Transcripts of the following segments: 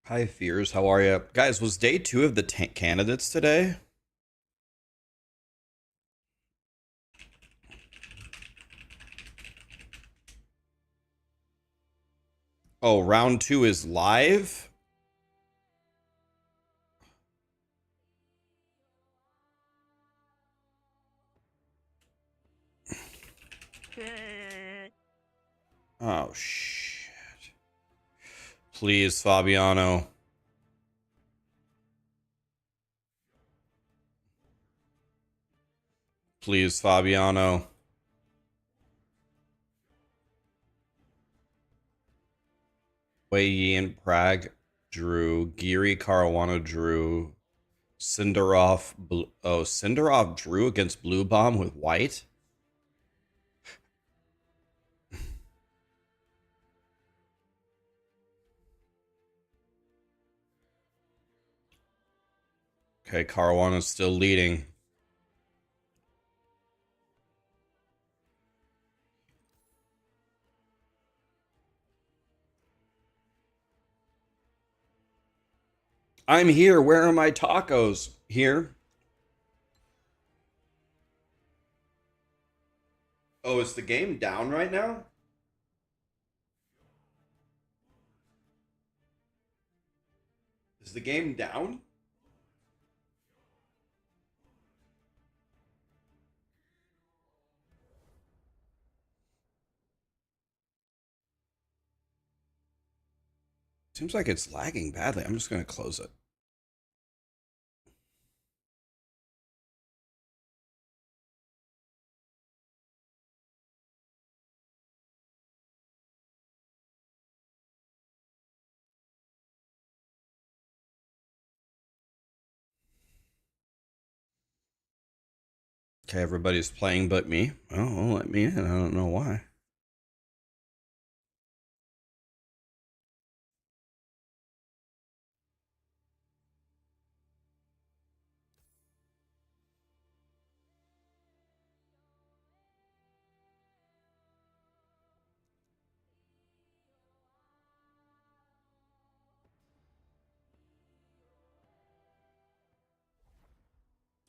Hi, Fears. How are you? Guys, was day two of the candidates today? Oh, round two is live? Oh, shit. Please, Fabiano. Please, Fabiano. Wei Yin, Prague, Drew. Giri, Caruana, Drew. Cinderov, Cinderov drew against Blue Bomb with white? Okay, Caruana's still leading. I'm here. Where are my tacos? Here. Oh, is the game down right now? Is the game down? Seems like it's lagging badly. I'm just going to close it. Okay, everybody's playing but me. Oh, let me in. I don't know why.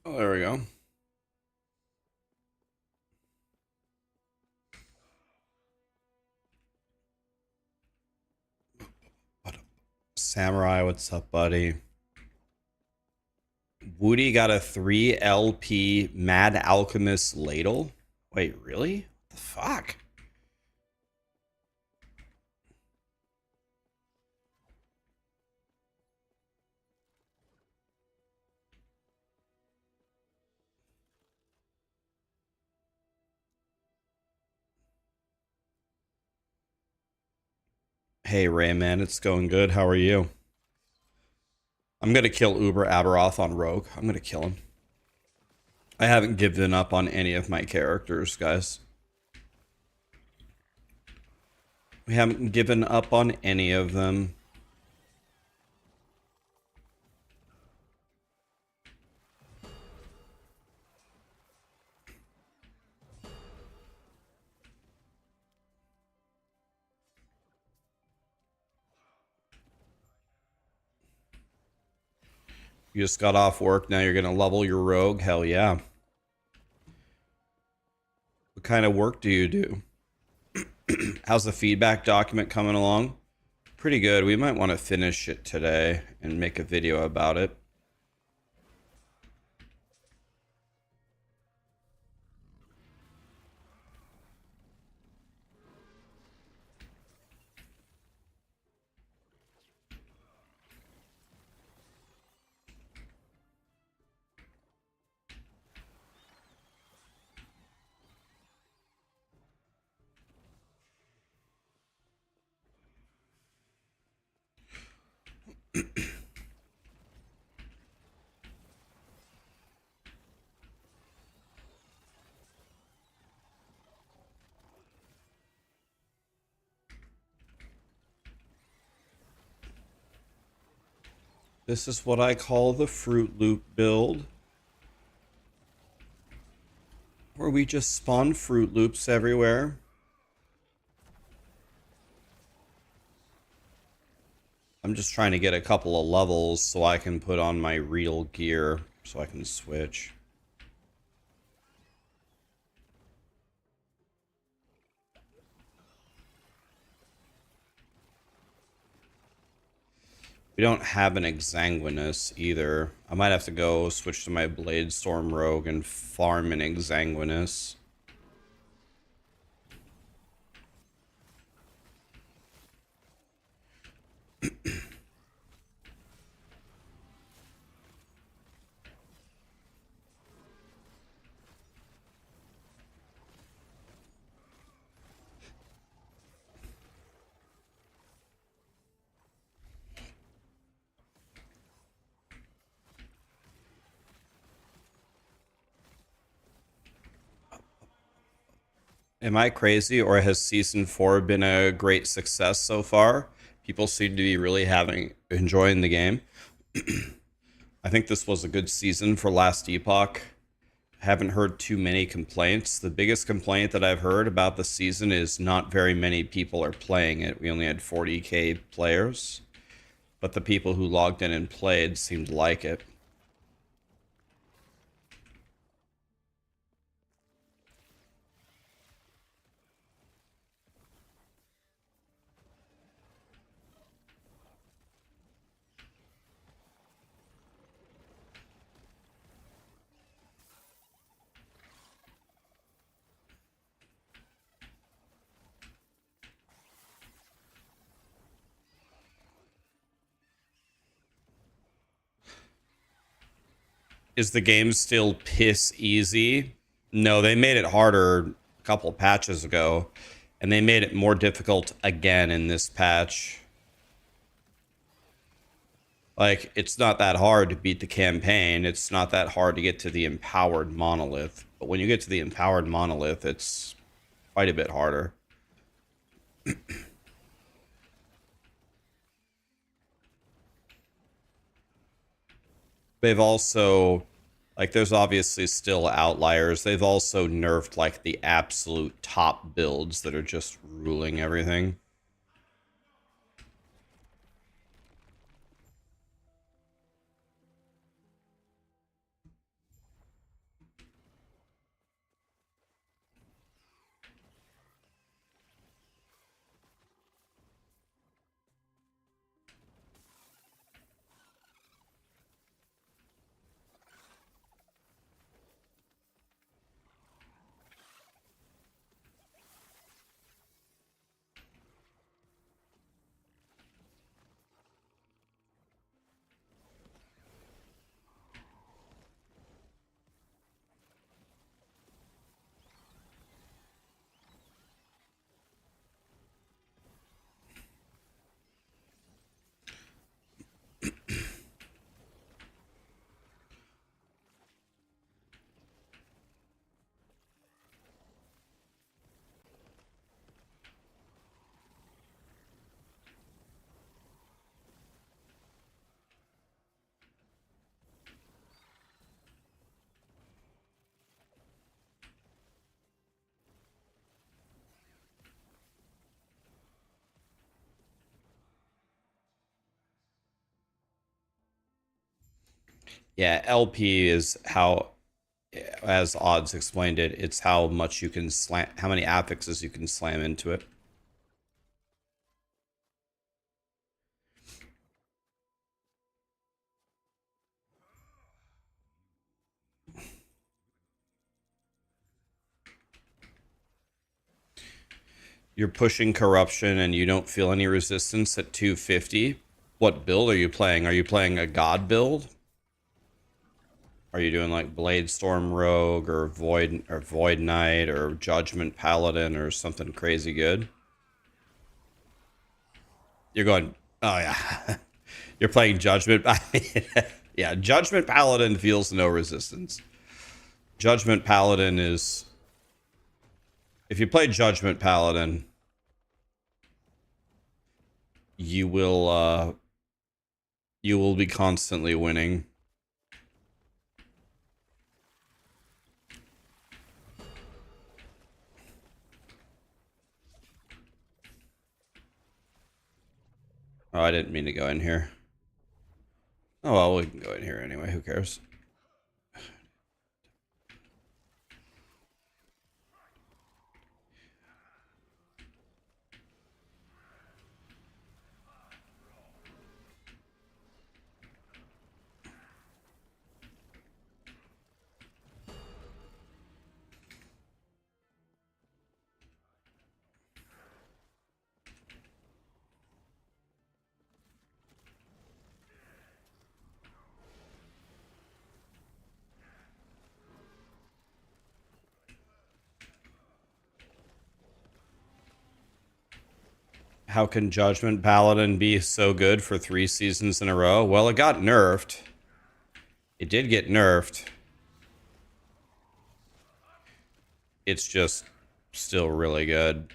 Oh, there we go. What up? Samurai, what's up, buddy? Woody got a 3 LP Mad Alchemist ladle. Wait, really? What the fuck? Hey, Rayman, it's going good. How are you? I'm going to kill Uber Aberoth on Rogue. I'm going to kill him. I haven't given up on any of my characters, guys. We haven't given up on any of them. You just got off work, now you're gonna level your rogue? Hell yeah. What kind of work do you do? How's the feedback document coming along? Pretty good. We might want to finish it today and make a video about it. This is what I call the Fruit Loop build, where we just spawn Fruit Loops everywhere. I'm just trying to get a couple of levels so I can put on my real gear so I can switch. We don't have an Exanguinous either. I might have to go switch to my Bladestorm Rogue and farm an Exanguinous. Am I crazy, or has season 4 been a great success so far? People seem to be really enjoying the game. I think this was a good season for last Epoch. Haven't heard too many complaints. The biggest complaint that I've heard about the season is not very many people are playing it. We only had 40k players, but the people who logged in and played seemed to like it. Is the game still piss easy? No, they made it harder a couple patches ago, and they made it more difficult again in this patch. Like, it's not that hard to beat the campaign. It's not that hard to get to the empowered monolith. But when you get to the empowered monolith, it's quite a bit harder. They've also, like, there's obviously still outliers. They've also nerfed, like, the absolute top builds that are just ruling everything. Yeah, LP is how, as Odds explained it, it's how much you can slam, how many affixes you can slam into it. You're pushing corruption and you don't feel any resistance at 250. What build are you playing? Are you playing a god build? Are you doing like Bladestorm Rogue or Void Knight or Judgment Paladin or something crazy good? You're going, oh yeah. You're playing Judgment. Yeah, Judgment Paladin feels no resistance. Judgment Paladin is, if you play Judgment Paladin, you will be constantly winning. Oh, I didn't mean to go in here. Oh, well, we can go in here anyway. Who cares? How can Judgment Paladin be so good for 3 seasons in a row? Well, it got nerfed. It did get nerfed. It's just still really good.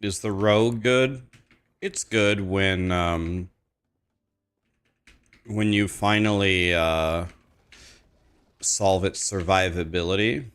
Is the rogue good? It's good when you finally solve its survivability.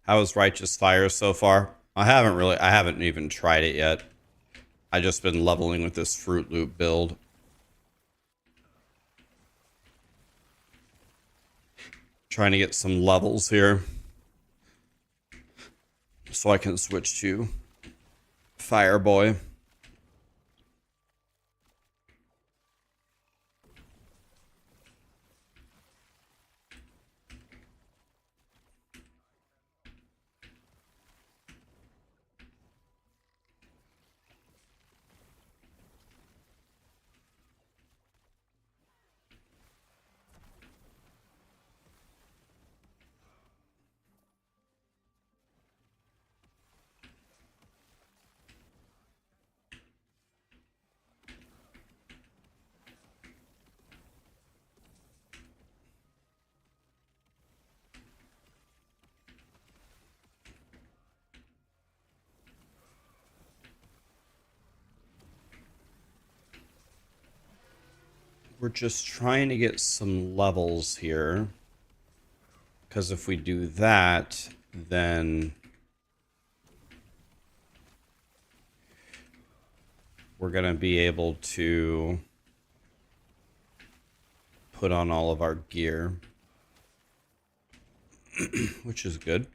How is Righteous Fire so far? I haven't even tried it yet. I just been leveling with this Fruit Loop build. Trying to get some levels here. So I can switch to Fireboy. We're just trying to get some levels here. Because if we do that, then we're going to be able to put on all of our gear. Which is good.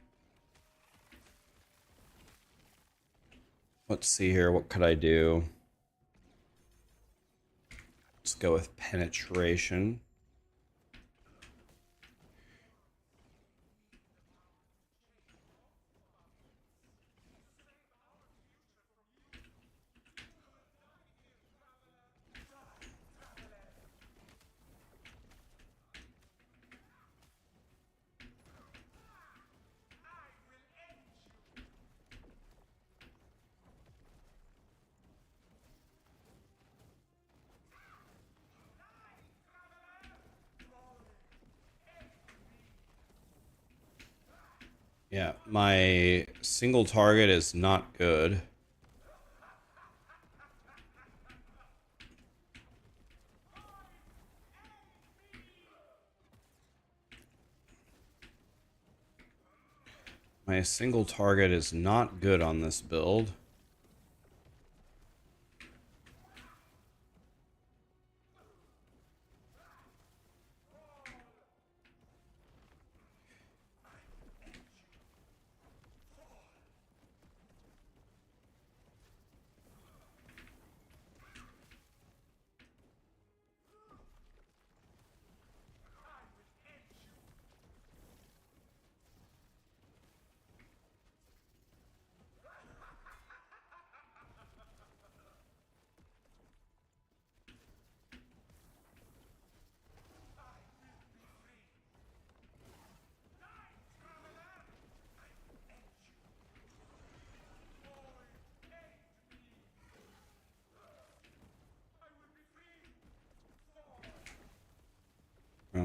Let's see here. What could I do? Let's go with penetration. Yeah, my single target is not good. My single target is not good on this build.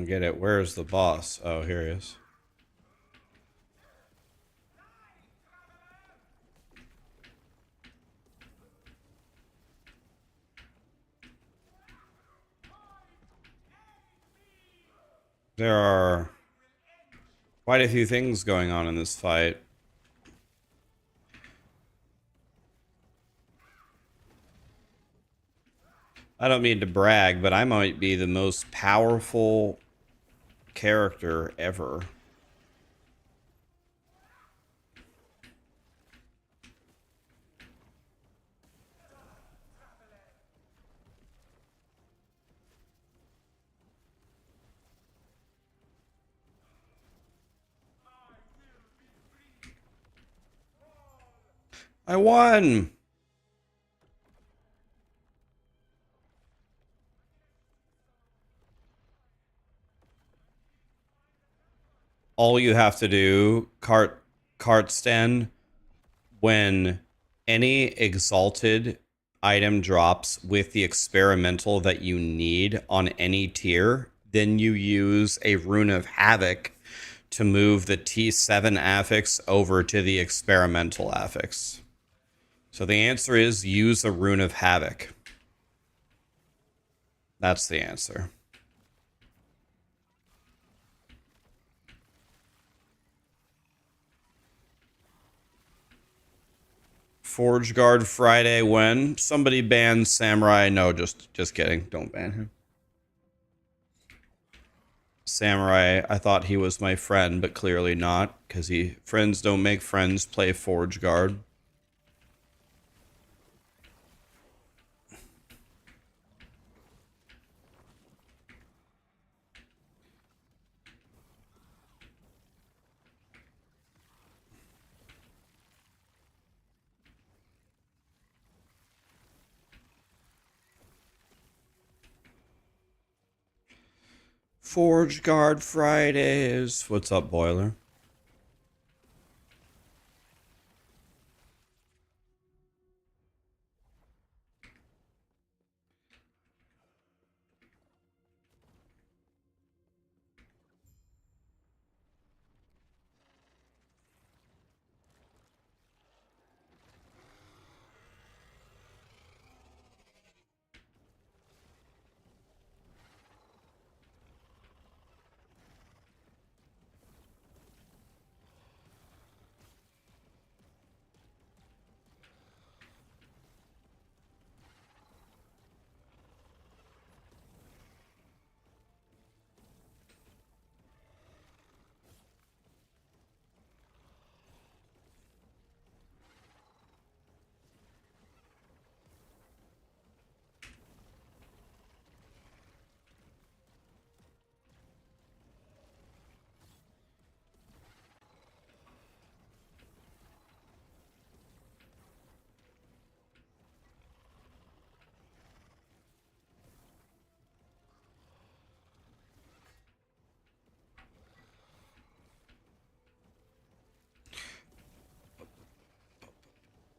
don't get it. Where's the boss? Oh, here he is. There are quite a few things going on in this fight. I don't mean to brag, but I might be the most powerful character ever. I won! All you have to do, cart stand, when any exalted item drops with the experimental that you need on any tier, then you use a Rune of Havoc to move the T7 affix over to the experimental affix. So the answer is use a Rune of Havoc. That's the answer. Forge Guard Friday when somebody banned Samurai. No, just kidding. Don't ban him. Samurai, I thought he was my friend, but clearly not, because friends don't make friends play Forge Guard. Forge Guard Fridays. What's up, Boiler?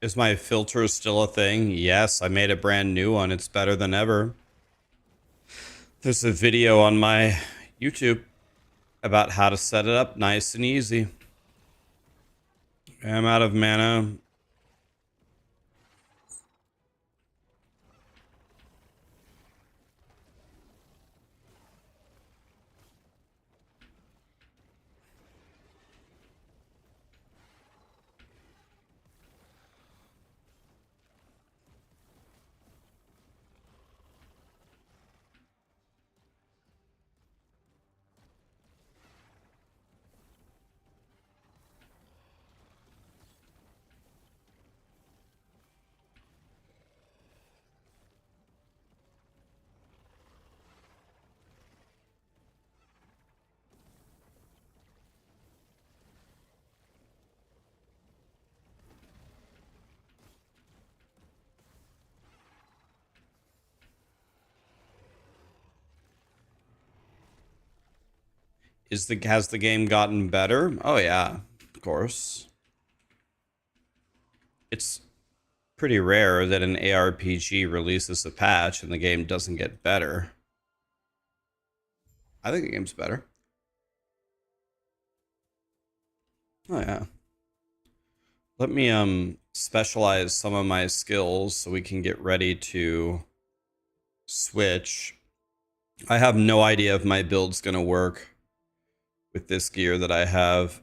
Is my filter still a thing? Yes, I made a brand new one. It's better than ever. There's a video on my YouTube about how to set it up nice and easy. I'm out of mana. Has the game gotten better? Oh yeah, of course. It's pretty rare that an ARPG releases a patch and the game doesn't get better. I think the game's better. Oh yeah. Let me specialize some of my skills so we can get ready to switch. I have no idea if my build's gonna work with this gear that I have.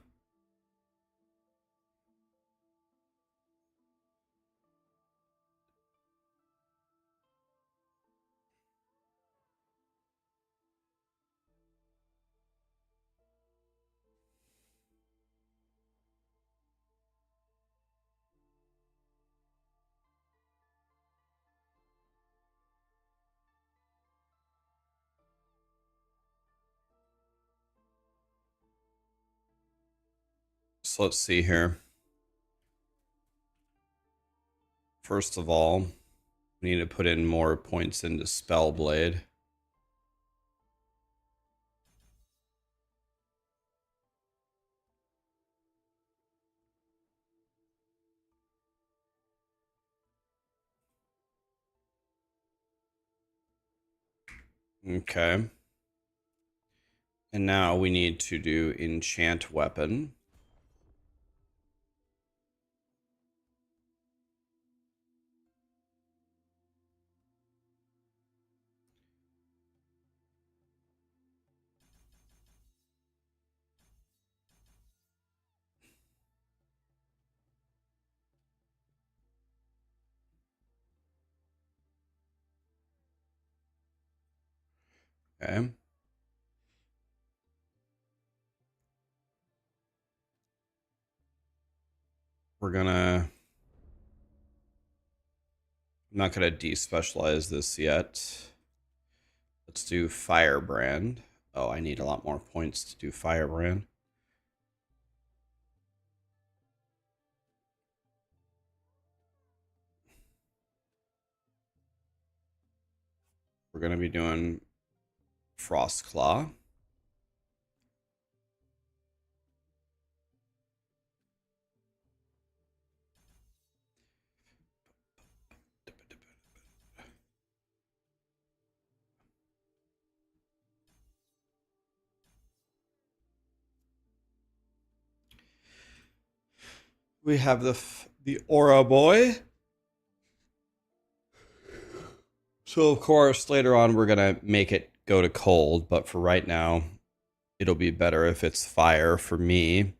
So let's see here. First of all, we need to put in more points into Spellblade. Okay. And now we need to do enchant weapon. Okay. We're gonna... I'm not gonna despecialize this yet. Let's do Firebrand. Oh, I need a lot more points to do Firebrand. We're gonna be doing Frostclaw. We have the Aura Boy. So of course later on we're gonna make it go to cold, but for right now, it'll be better if it's fire for me.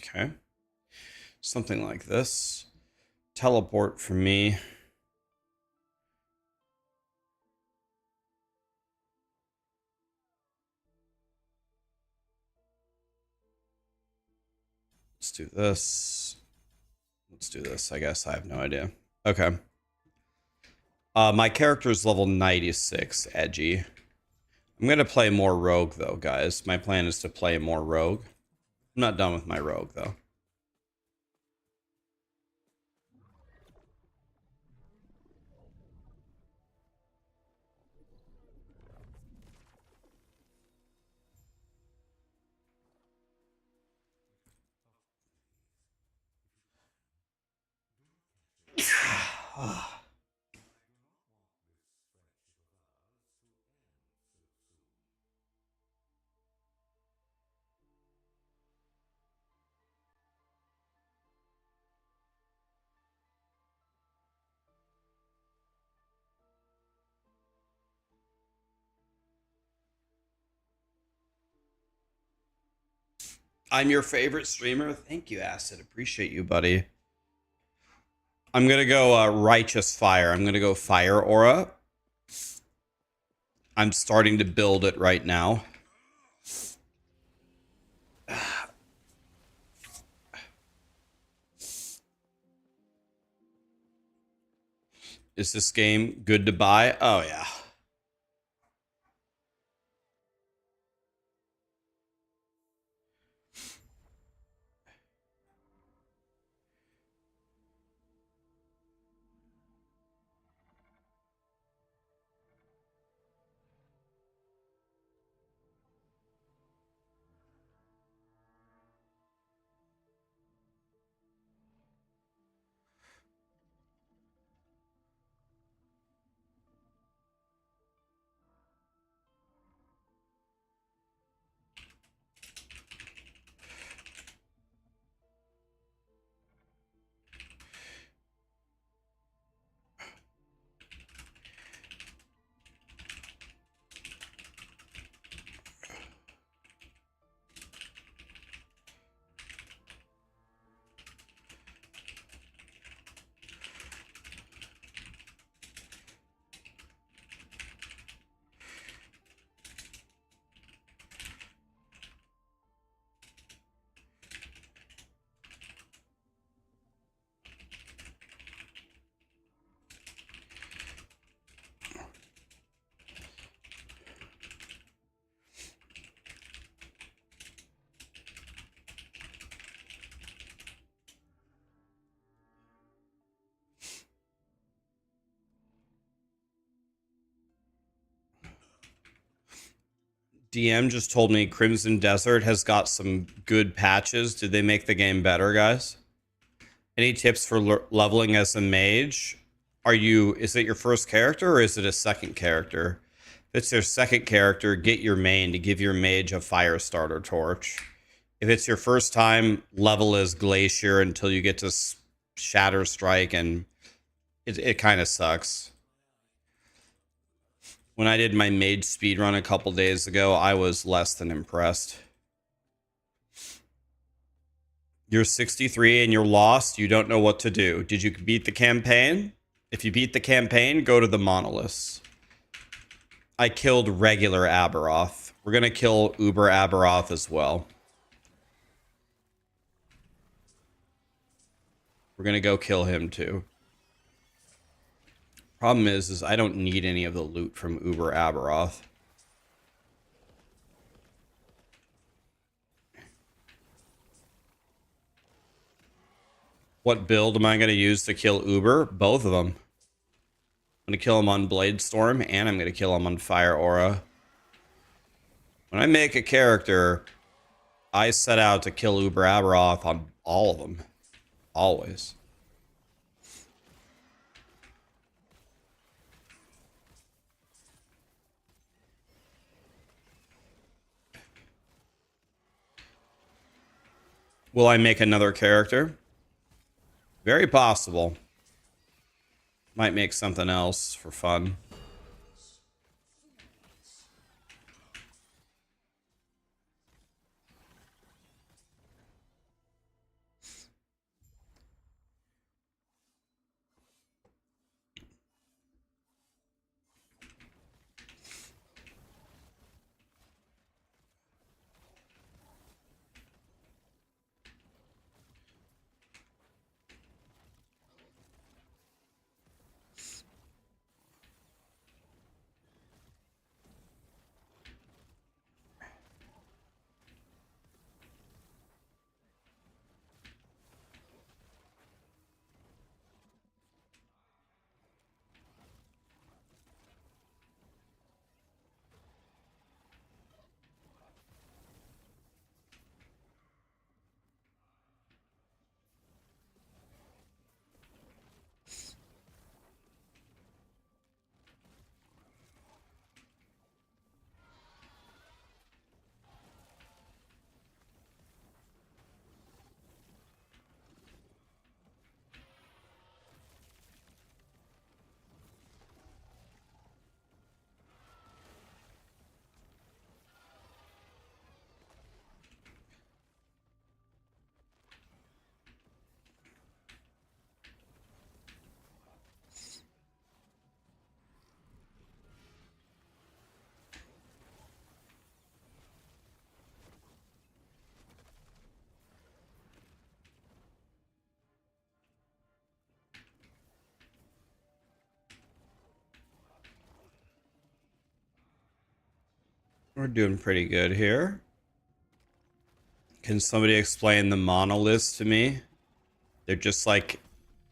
Okay. Something like this. Teleport for me. Let's do this. Let's do this, I guess. I have no idea. Okay. My character is level 96, edgy. I'm going to play more rogue, though, guys. My plan is to play more rogue. I'm not done with my rogue, though. I'm your favorite streamer. Thank you, Acid. Appreciate you, buddy. I'm going to go Righteous Fire. I'm going to go Fire Aura. I'm starting to build it right now. Is this game good to buy? Oh, yeah. DM just told me Crimson Desert has got some good patches. Did they make the game better, guys? Any tips for leveling as a mage? Is it your first character or is it a second character? If it's your second character, get your main to give your mage a fire starter torch. If it's your first time, level as Glacier until you get to Shatter Strike, and it kind of sucks. When I did my mage speedrun a couple days ago, I was less than impressed. You're 63 and you're lost. You don't know what to do. Did you beat the campaign? If you beat the campaign, go to the monoliths. I killed regular Aberoth. We're going to kill Uber Aberoth as well. We're going to go kill him too. Problem is I don't need any of the loot from Uber Aberoth. What build am I going to use to kill Uber? Both of them. I'm going to kill him on Bladestorm, and I'm going to kill him on Fire Aura. When I make a character, I set out to kill Uber Aberoth on all of them. Always. Will I make another character? Very possible. Might make something else for fun. We're doing pretty good here. Can somebody explain the monoliths to me? They're just like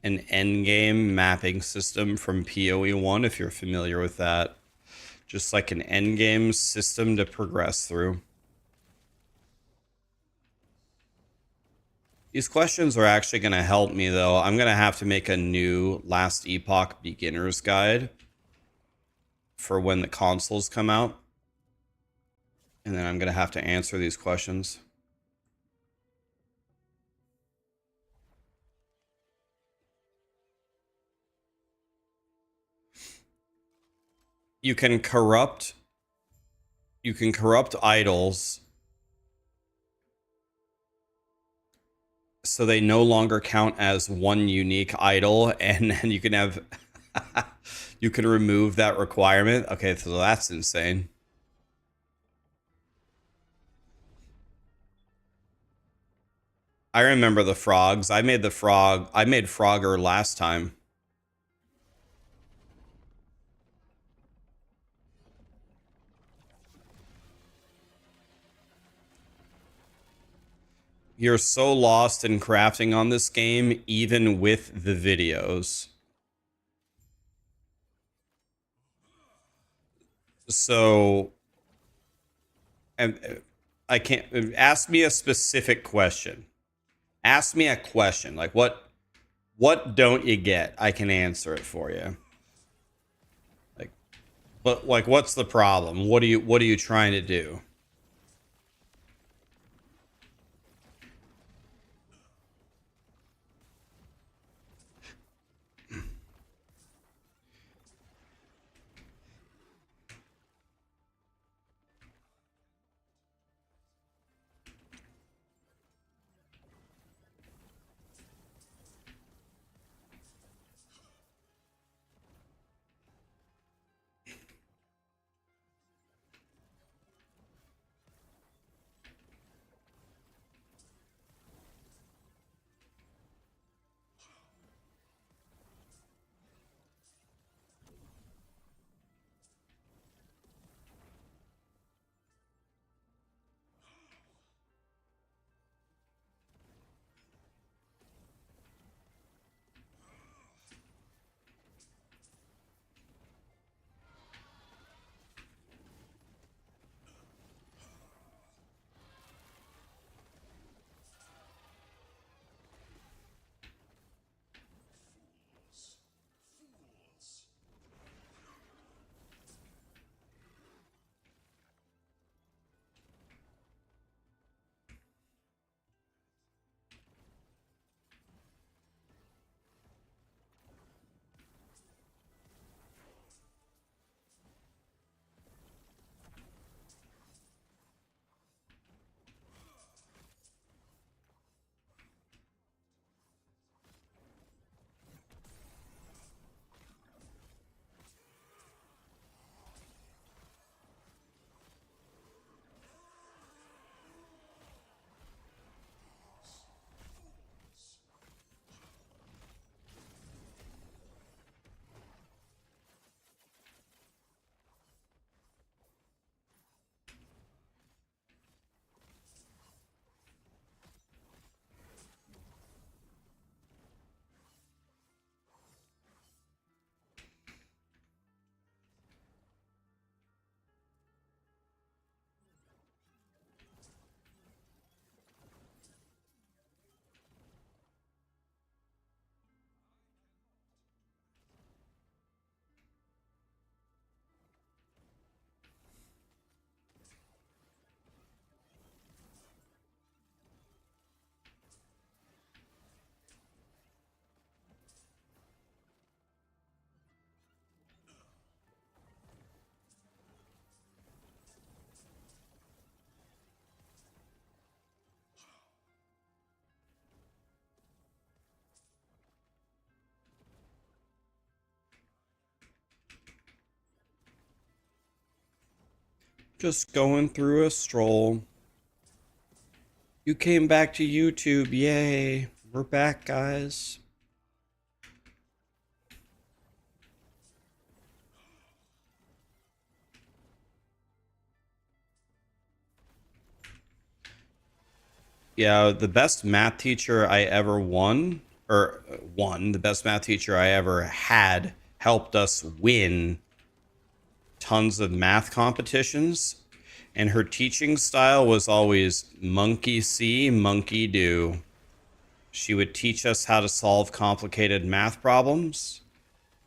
an endgame mapping system from PoE 1, if you're familiar with that. Just like an endgame system to progress through. These questions are actually going to help me, though. I'm going to have to make a new Last Epoch beginner's guide for when the consoles come out. And then I'm going to have to answer these questions. You can corrupt idols so they no longer count as one unique idol, and then you can have you can remove that requirement. Okay, so that's insane. I remember the frogs. I made Frogger last time. You're so lost in crafting on this game, even with the videos. So and I can't ask me a specific question. Ask me a question. Like what don't you get? I can answer it for you. Like but like what's the problem? What are you trying to do? Just going through a stroll. You came back to YouTube. Yay. We're back, guys. Yeah, the best math teacher I ever the best math teacher I ever had helped us win tons of math competitions. And her teaching style was always monkey see, monkey do. She would teach us how to solve complicated math problems,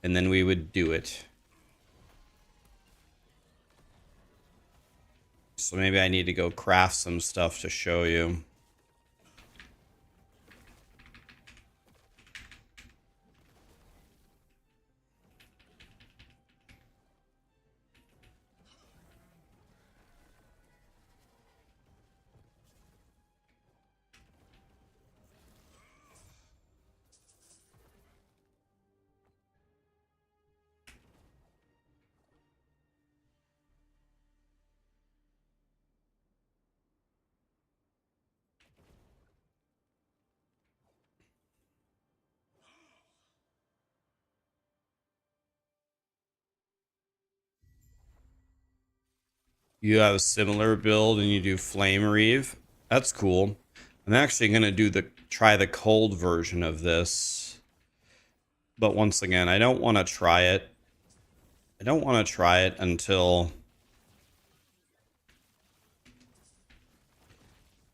and then we would do it. So maybe I need to go craft some stuff to show you. You have a similar build and you do Flame Reave. That's cool. I'm actually gonna try the cold version of this. But once again, I don't want to try it. I don't want to try it until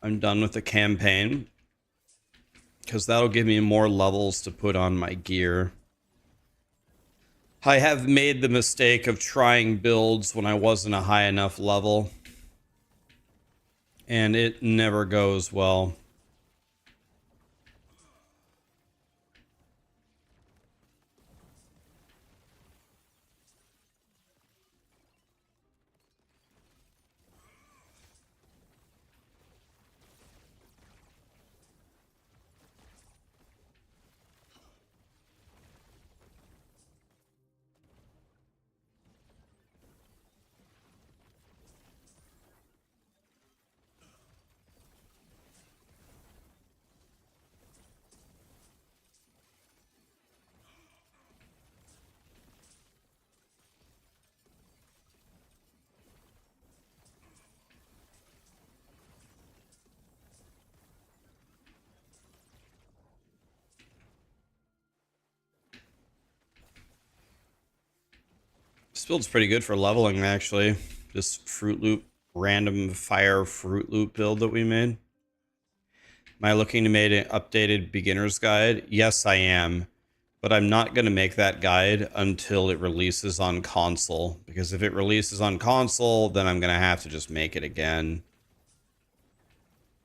I'm done with the campaign, because that'll give me more levels to put on my gear. I have made the mistake of trying builds when I wasn't a high enough level, and it never goes well. This build's pretty good for leveling, actually. This Fruit Loop, random fire Fruit Loop build that we made. Am I looking to make an updated beginner's guide? Yes, I am. But I'm not going to make that guide until it releases on console. Because if it releases on console, then I'm going to have to just make it again.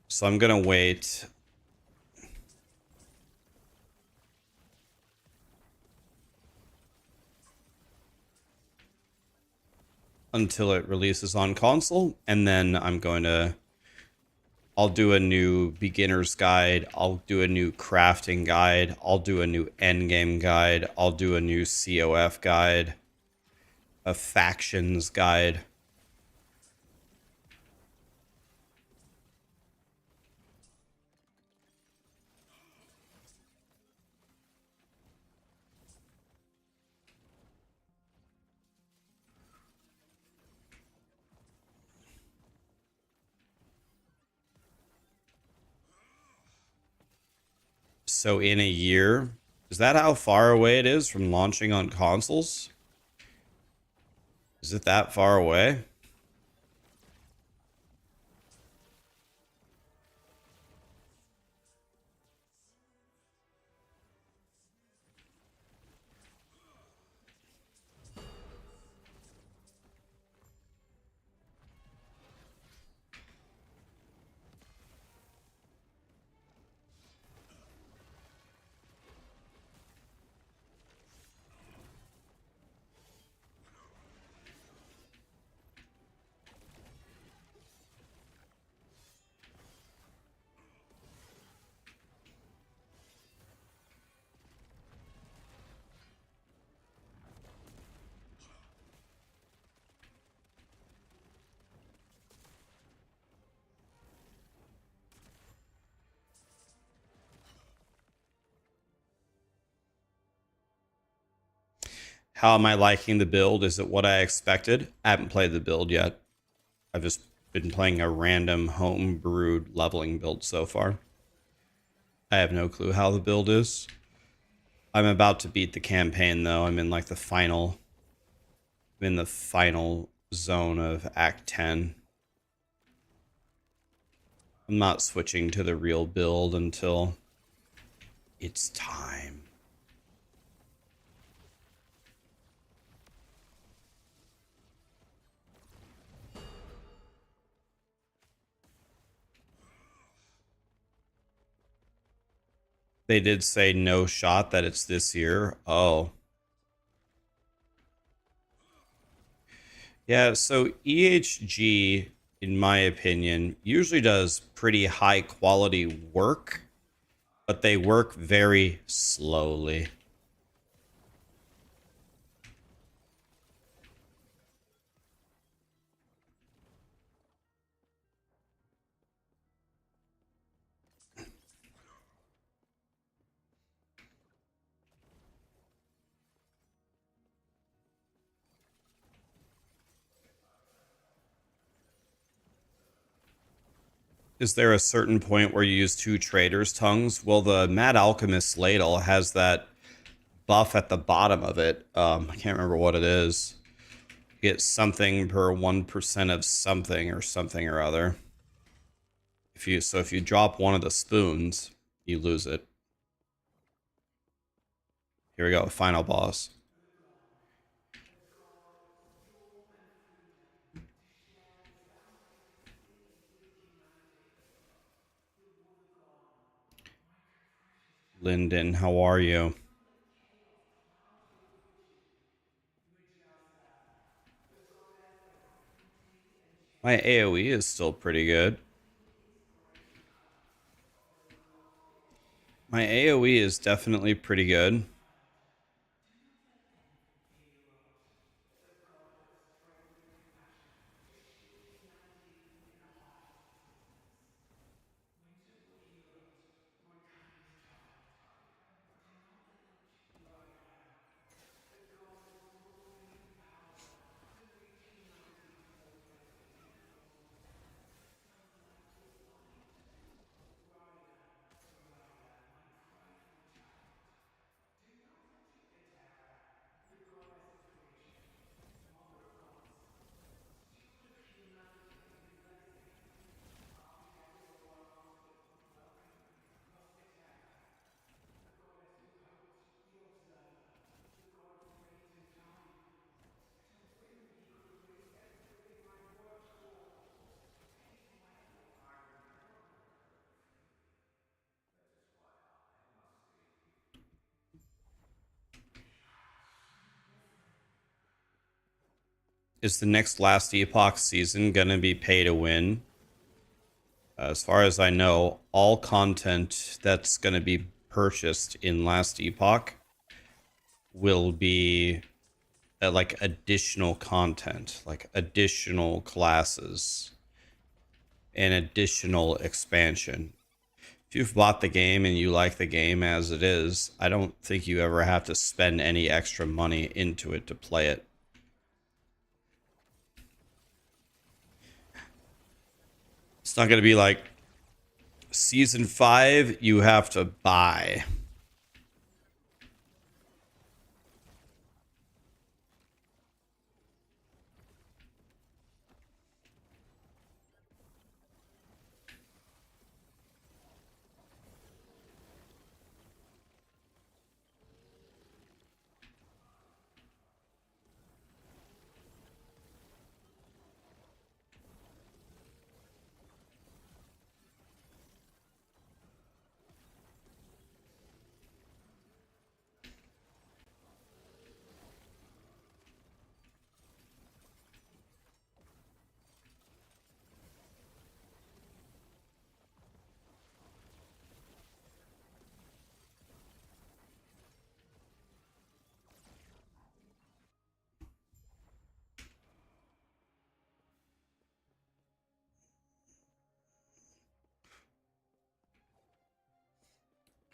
So I'm going to wait. Until it releases on console, and then I'll do a new beginner's guide, I'll do a new crafting guide, I'll do a new endgame guide, I'll do a new COF guide, a factions guide. So in a year, is that how far away it is from launching on consoles? Is it that far away? How am I liking the build? Is it what I expected? I haven't played the build yet. I've just been playing a random home brewed leveling build so far. I have no clue how the build is. I'm about to beat the campaign though. I'm in like I'm in the final zone of Act 10. I'm not switching to the real build until it's time. They did say no shot that it's this year. Oh. Yeah, so EHG, in my opinion, usually does pretty high quality work, but they work very slowly. Is there a certain point where you use two traders' tongues? Well, the Mad Alchemist ladle has that buff at the bottom of it. I can't remember what it is. You get something per 1% of something or other. If you drop one of the spoons, you lose it. Here we go, final boss. Lyndon, how are you? My AoE is still pretty good. My AoE is definitely pretty good. Is the next Last Epoch season gonna be pay to win? As far as I know, all content that's gonna be purchased in Last Epoch will be like additional content, like additional classes and additional expansion. If you've bought the game and you like the game as it is, I don't think you ever have to spend any extra money into it to play it. It's not going to be like season 5 you have to buy.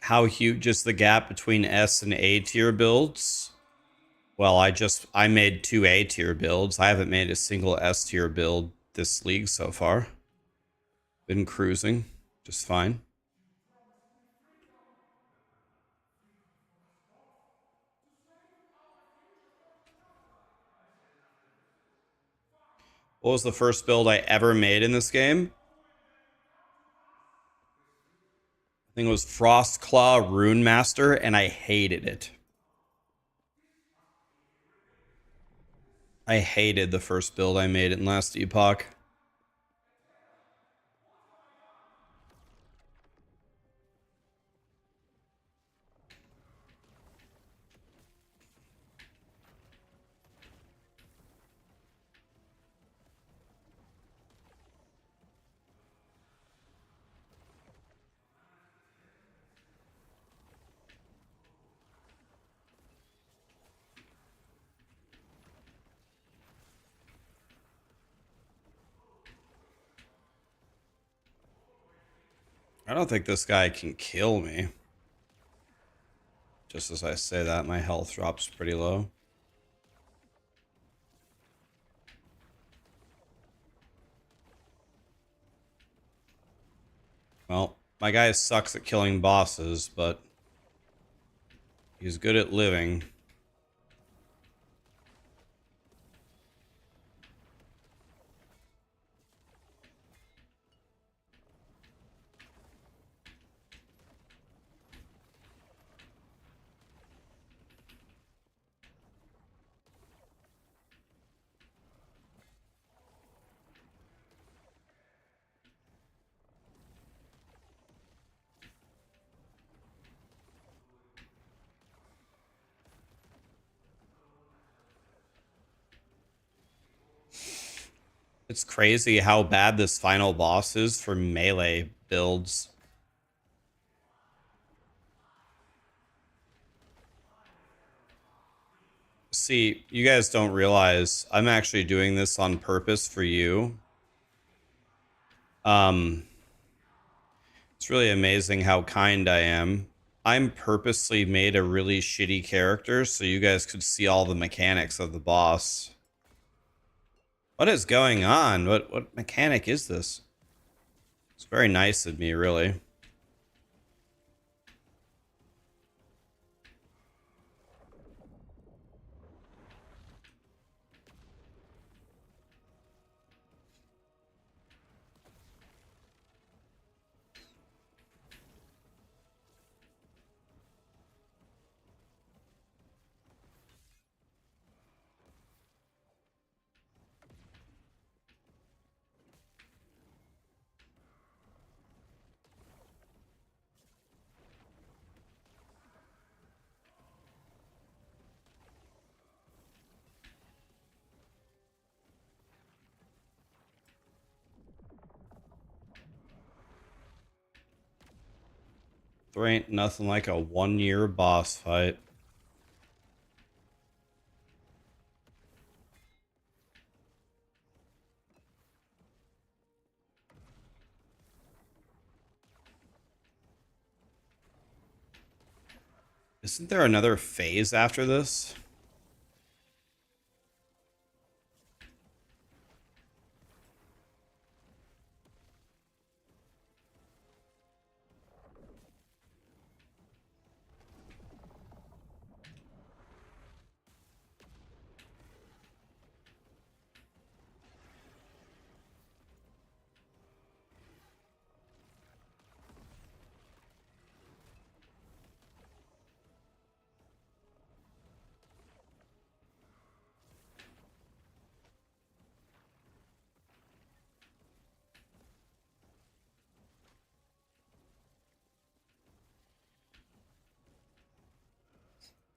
How huge is the gap between S and A tier builds? Well, I made 2 A tier builds. I haven't made a single S tier build this league so far. Been cruising just fine. What was the first build I ever made in this game? I think it was Frostclaw Rune Master, and I hated it. I hated the first build I made in Last Epoch. I don't think this guy can kill me. Just as I say that, my health drops pretty low. Well, my guy sucks at killing bosses, but he's good at living. It's crazy how bad this final boss is for melee builds. See, you guys don't realize I'm actually doing this on purpose for you. Um, it's really amazing how kind I am. I'm purposely made a really shitty character so you guys could see all the mechanics of the boss. What is going on? What mechanic is this? It's very nice of me, really. There ain't nothing like a 1-year boss fight. Isn't there another phase after this?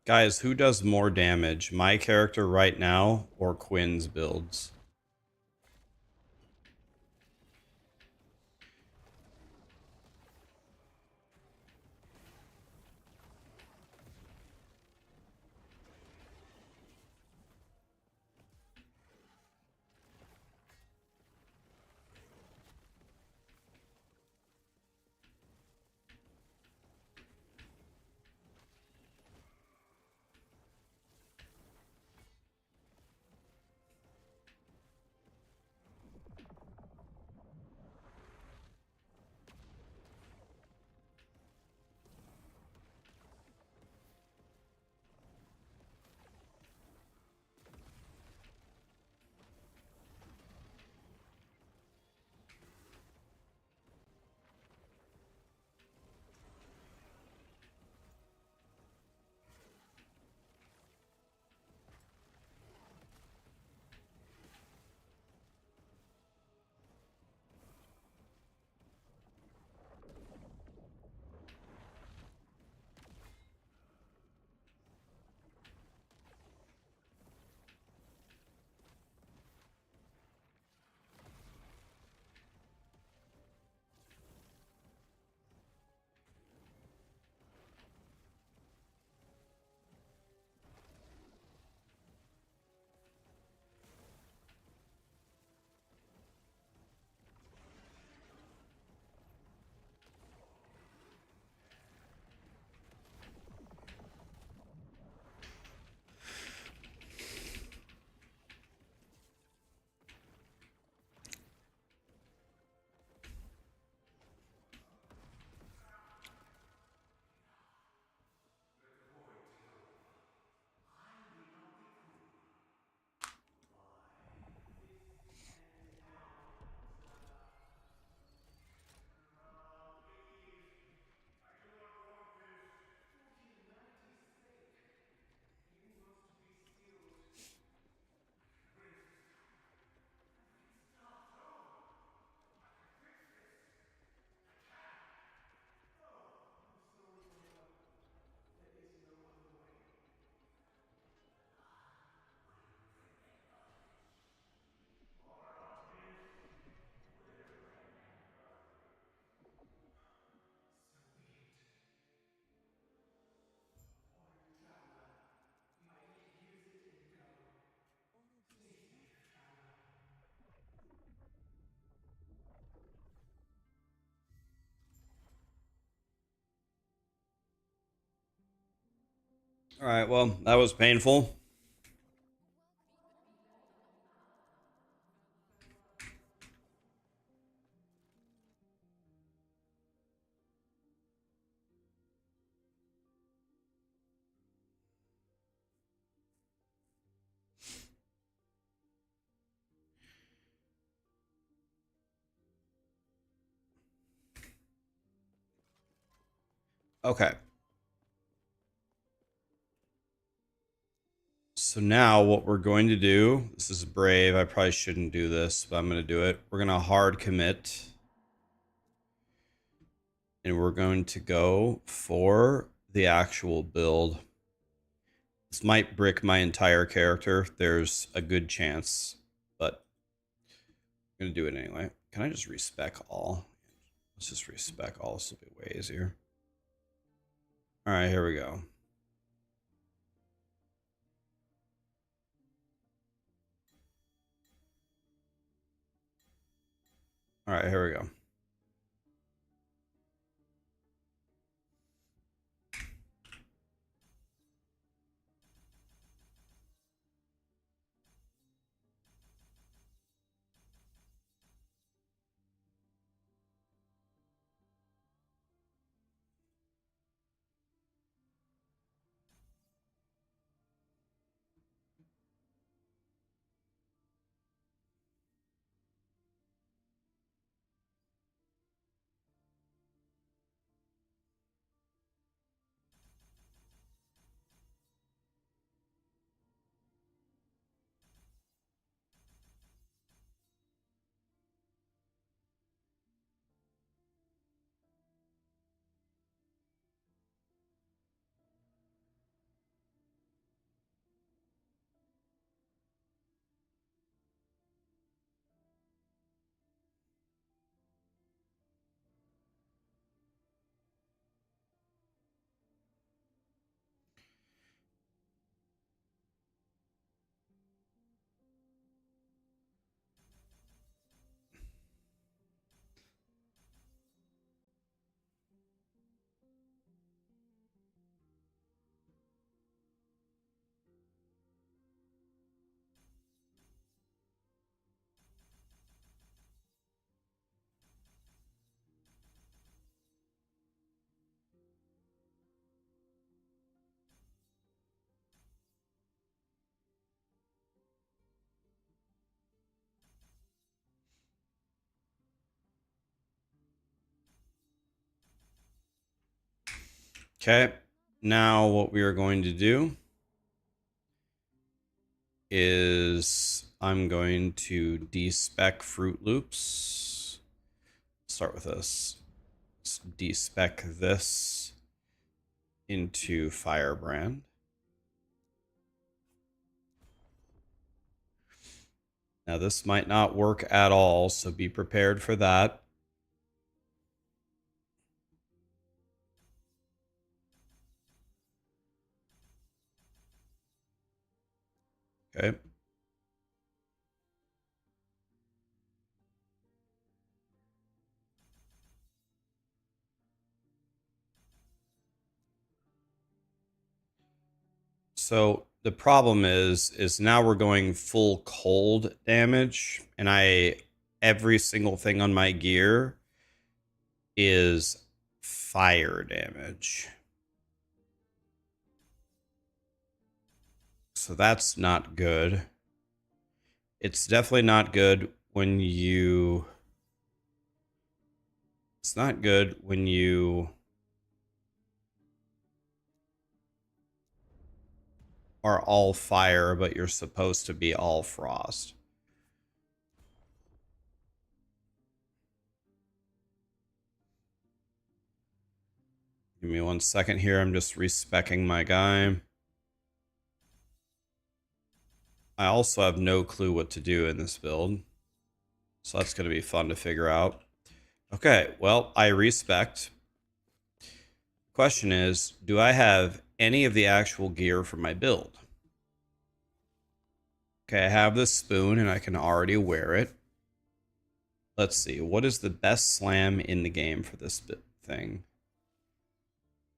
Guys, who does more damage? My character right now or Quinn's builds? All right, well, that was painful. Okay. So now what we're going to do, this is brave. I probably shouldn't do this, but I'm going to do it. We're going to hard commit. And we're going to go for the actual build. This might brick my entire character. There's a good chance, but I'm going to do it anyway. Can I just respec all? Let's just respec all. This will be way easier. All right, here we go. All right, here we go. Okay, now what we are going to do is I'm going to despec Fruit Loops. Start with this. Let's despec this into Firebrand. Now this might not work at all, so be prepared for that. Okay. So the problem is now we're going full cold damage, and every single thing on my gear is fire damage. So that's not good. It's definitely not good when you it's not good when you are all fire, but you're supposed to be all frost. Give me 1 second here. I'm just respecking my guy. I also have no clue what to do in this build, so that's going to be fun to figure out. Okay, well, I respect. Question is, do I have any of the actual gear for my build? Okay, I have this spoon and I can already wear it. Let's see, what is the best slam in the game for this thing?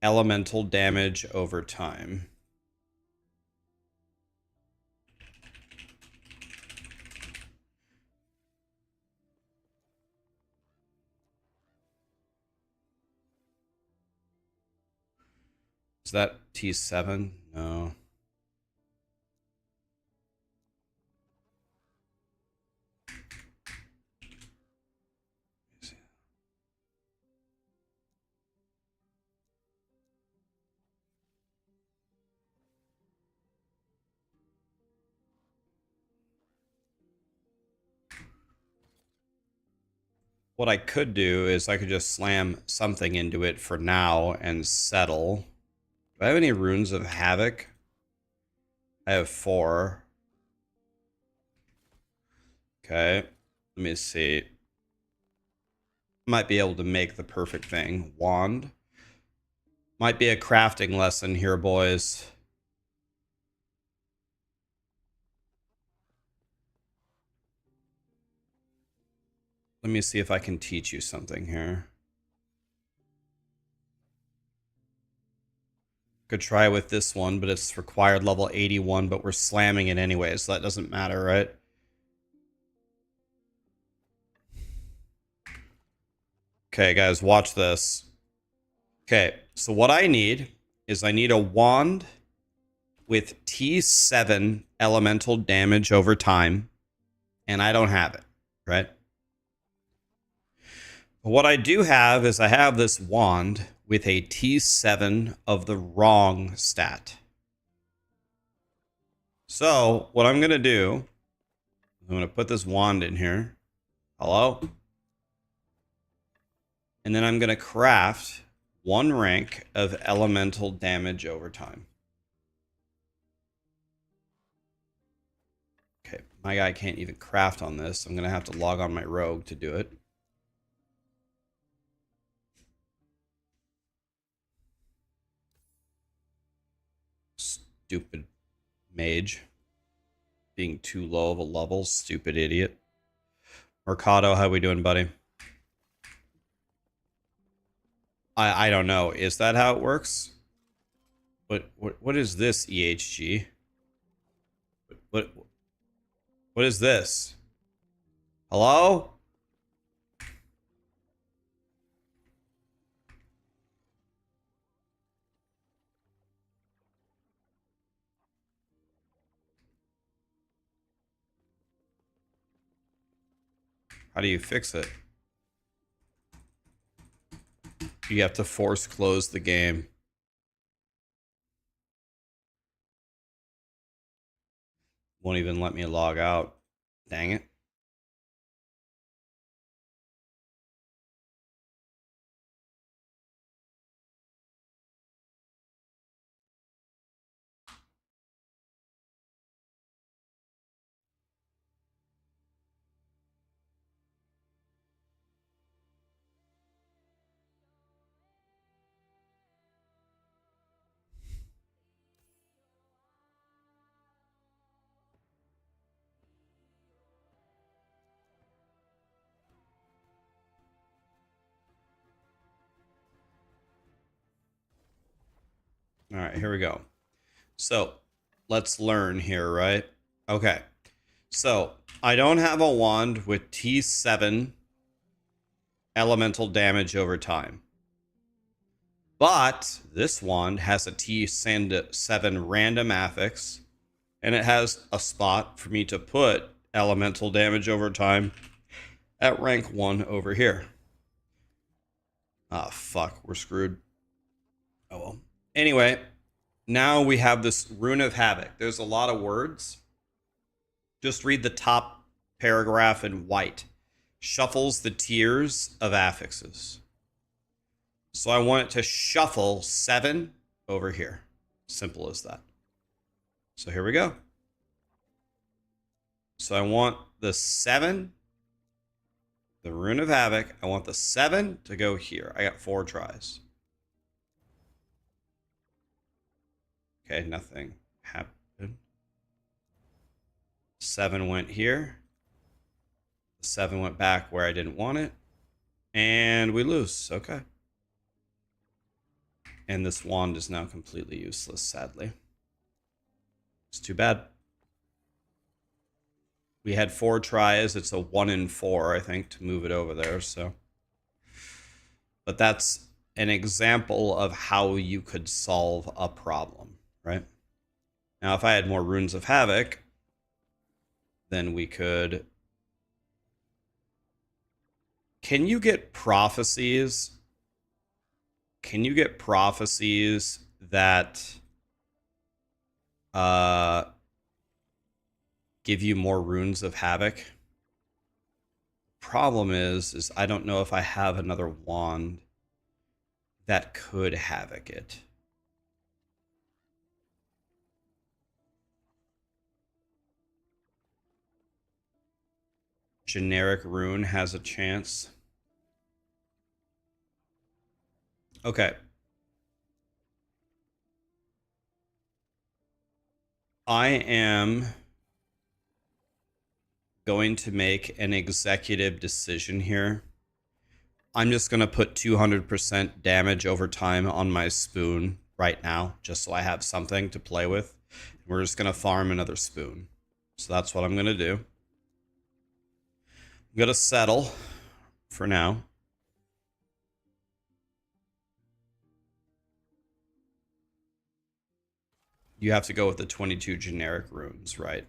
Elemental damage over time. Is that T7? No. What I could do is I could just slam something into it for now and settle. Do I have any runes of havoc? I have 4. Okay. Let me see. Might be able to make the perfect thing. Wand. Might be a crafting lesson here, boys. Let me see if I can teach you something here. Could try with this one, but it's required level 81, but we're slamming it anyway, so that doesn't matter, right? Okay, guys, watch this. Okay, so what I need is I need a wand with T7 elemental damage over time, and I don't have it, right? But what I do have is I have this wand with a T7 of the wrong stat. So what I'm going to do, I'm going to put this wand in here. Hello? And then I'm going to craft 1 rank of elemental damage over time. Okay, my guy can't even craft on this. I'm going to have to log on my rogue to do it. Stupid mage. Being too low of a level. Stupid idiot. Mercado, how we doing, buddy? I don't know. Is that how it works? What is this, EHG? What is this? Hello? How do you fix it? You have to force close the game. Won't even let me log out. Dang it. All right, here we go. So let's learn here, right? Okay. So I don't have a wand with T7 elemental damage over time. But this wand has a T7 random affix, and it has a spot for me to put elemental damage over time at rank 1 over here. Ah, fuck, we're screwed. Oh well. Anyway, now we have this Rune of Havoc. There's a lot of words. Just read the top paragraph in white. Shuffles the tiers of affixes. So I want it to shuffle 7 over here. Simple as that. So here we go. So I want the 7, the Rune of Havoc. I want the 7 to go here. I got 4 tries. Okay, nothing happened. 7 went here. 7 went back where I didn't want it. And we lose. Okay. And this wand is now completely useless, sadly. It's too bad. We had 4 tries. It's a 1 in 4, I think, to move it over there. So, but that's an example of how you could solve a problem, right? Now, if I had more Runes of Havoc, then we could... Can you get prophecies? Can you get prophecies that give you more Runes of Havoc? Problem is I don't know if I have another wand that could Havoc it. Generic rune has a chance. Okay. I am going to make an executive decision here. I'm just going to put 200% damage over time on my spoon right now, just so I have something to play with. We're just going to farm another spoon. So that's what I'm going to do. I'm going to settle for now. You have to go with the 22 generic runes, right?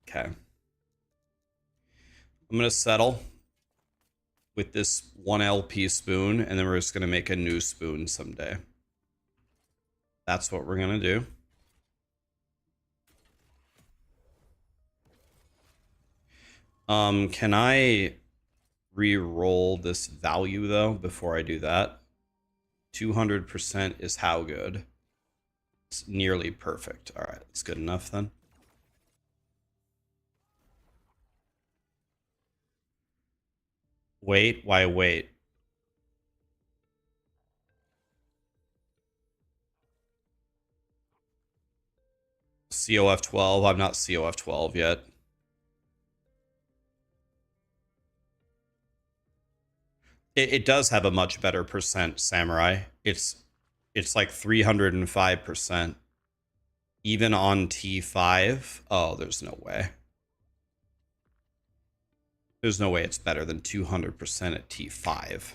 Okay. I'm going to settle with this 1 LP spoon, and then we're just going to make a new spoon someday. That's what we're going to do. Can I re-roll this value, though, before I do that? 200% is how good? It's nearly perfect. All right, it's good enough then. Wait, why wait? COF 12, I'm not COF 12 yet. It does have a much better percent, Samurai. It's like 305%. Even on T5? Oh, there's no way. There's no way it's better than 200% at T5.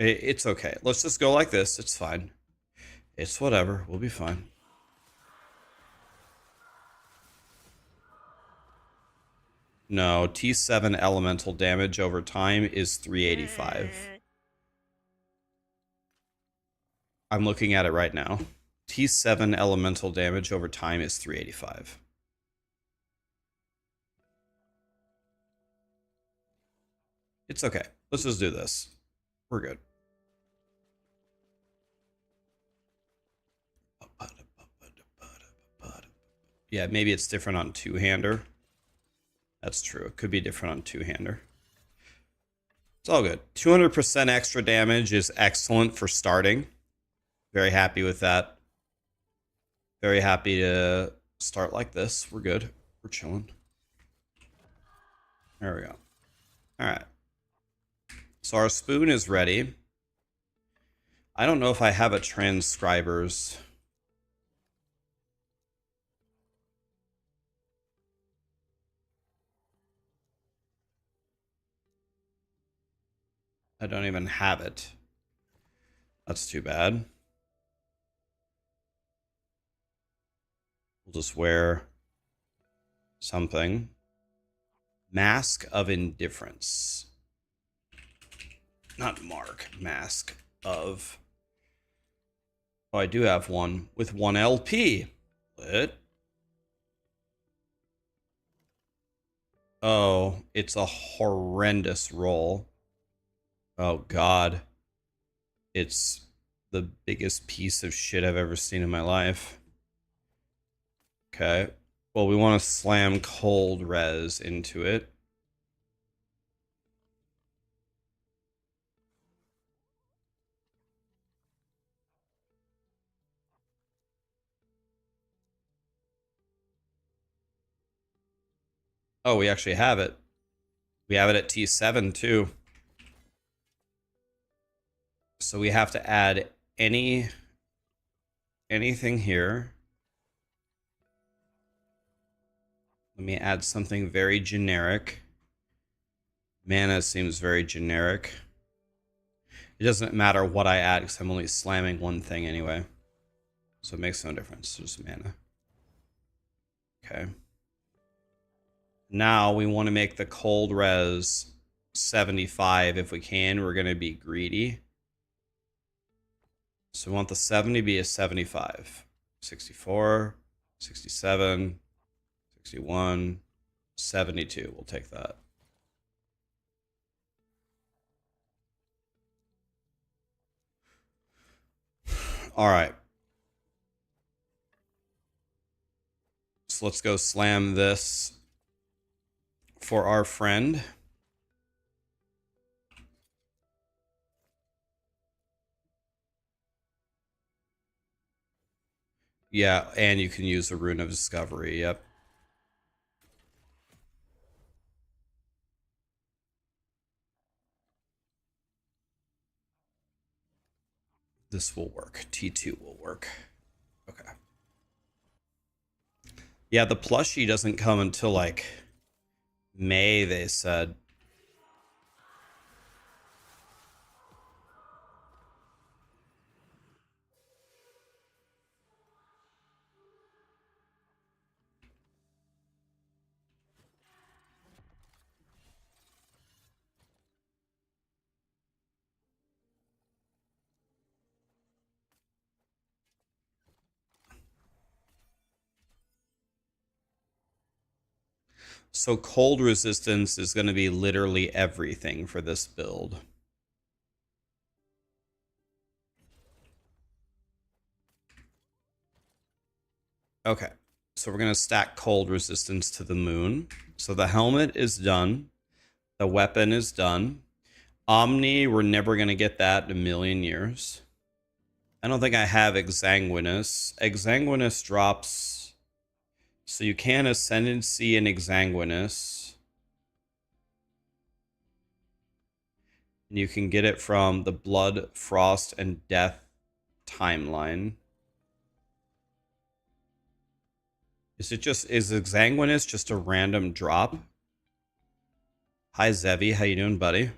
It's okay. Let's just go like this. It's fine. It's whatever. We'll be fine. No, T7 elemental damage over time is 385. I'm looking at it right now. T7 elemental damage over time is 385. It's okay. Let's just do this. We're good. Yeah, maybe it's different on two-hander. That's true. It could be different on two-hander. It's all good. 200% extra damage is excellent for starting. Very happy with that. Very happy to start like this. We're good. We're chilling. There we go. All right. So our spoon is ready. I don't know if I have a transcribers. I don't even have it. That's too bad. We'll just wear something. Mask of Indifference. Not mark. Mask of... Oh, I do have one with 1 LP. Lit. Oh, it's a horrendous roll. Oh, God. It's the biggest piece of shit I've ever seen in my life. Okay. Well, we want to slam cold res into it. Oh, we actually have it. We have it at T7 too. So we have to add anything here. Let me add something very generic. Mana seems very generic. It doesn't matter what I add because I'm only slamming one thing anyway. So it makes no difference. Just mana. Okay. Now we want to make the cold res 75 if we can. We're going to be greedy. So we want the 70 to be a 75. 64, 67, 61, 72. We'll take that. All right. So let's go slam this for our friend. Yeah, and you can use the Rune of Discovery. Yep. This will work. T2 will work. Okay. Yeah, the plushie doesn't come until like May, they said. So cold resistance is going to be literally everything for this build. Okay, so we're going to stack cold resistance to the moon. So the helmet is done. The weapon is done. Omni, we're never going to get that in a million years. I don't think I have Exanguinous. Exanguinous drops... So you can Ascendancy and Exanguinous. And you can get it from the Blood, Frost, and Death timeline. Is Exanguinous just a random drop? Hi Zevi, how you doing, buddy?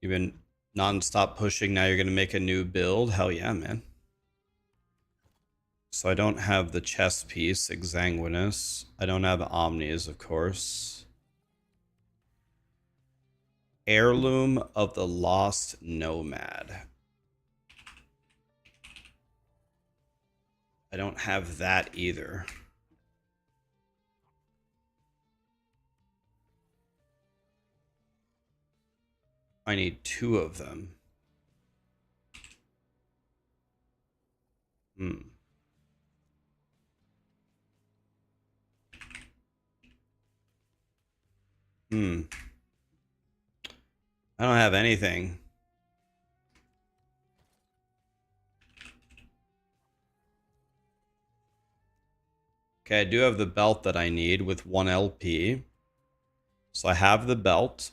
You've been non-stop pushing, now you're going to make a new build? Hell yeah, man. So I don't have the chest piece, Exanguinous. I don't have Omnis, of course. Heirloom of the Lost Nomad. I don't have that either. I need 2 of them. Hmm. I don't have anything. Okay, I do have the belt that I need with 1 LP. So I have the belt.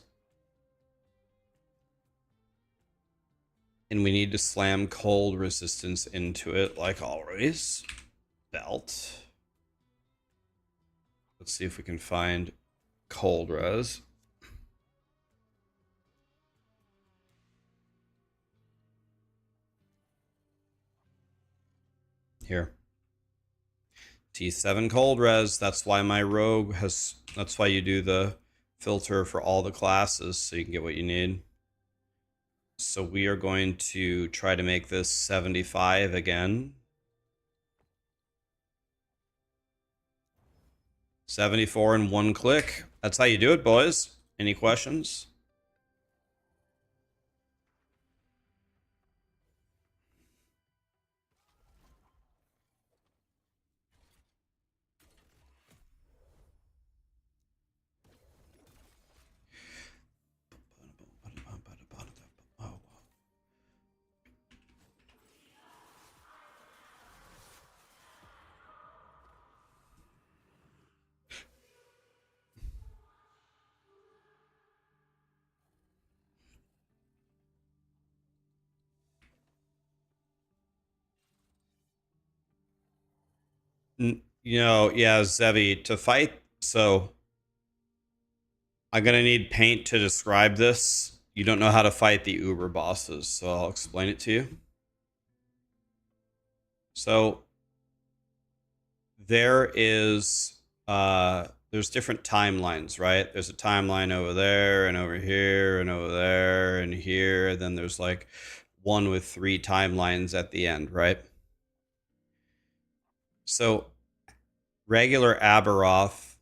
And we need to slam cold resistance into it, like always. Belt. Let's see if we can find cold res. Here. T7 cold res. That's why my rogue has... That's why you do the filter for all the classes, so you can get what you need. So we are going to try to make this 75 again. 74 in 1 click. That's how you do it, boys. Any questions? Yeah, Zevi, to fight. So I'm gonna need paint to describe this. You don't know how to fight the Uber bosses, so I'll explain it to you. So there's different timelines, right? There's a timeline over there and over here and over there and here. Then there's like one with 3 timelines at the end, right? So regular Aberoth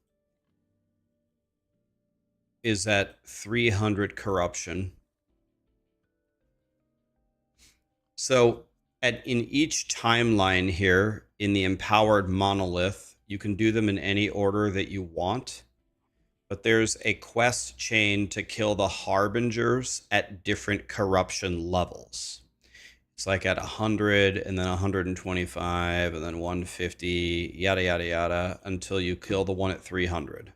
is at 300 corruption. So in each timeline here in the empowered monolith, you can do them in any order that you want, but there's a quest chain to kill the harbingers at different corruption levels. It's like at 100 and then 125 and then 150, yada, yada, yada, until you kill the one at 300.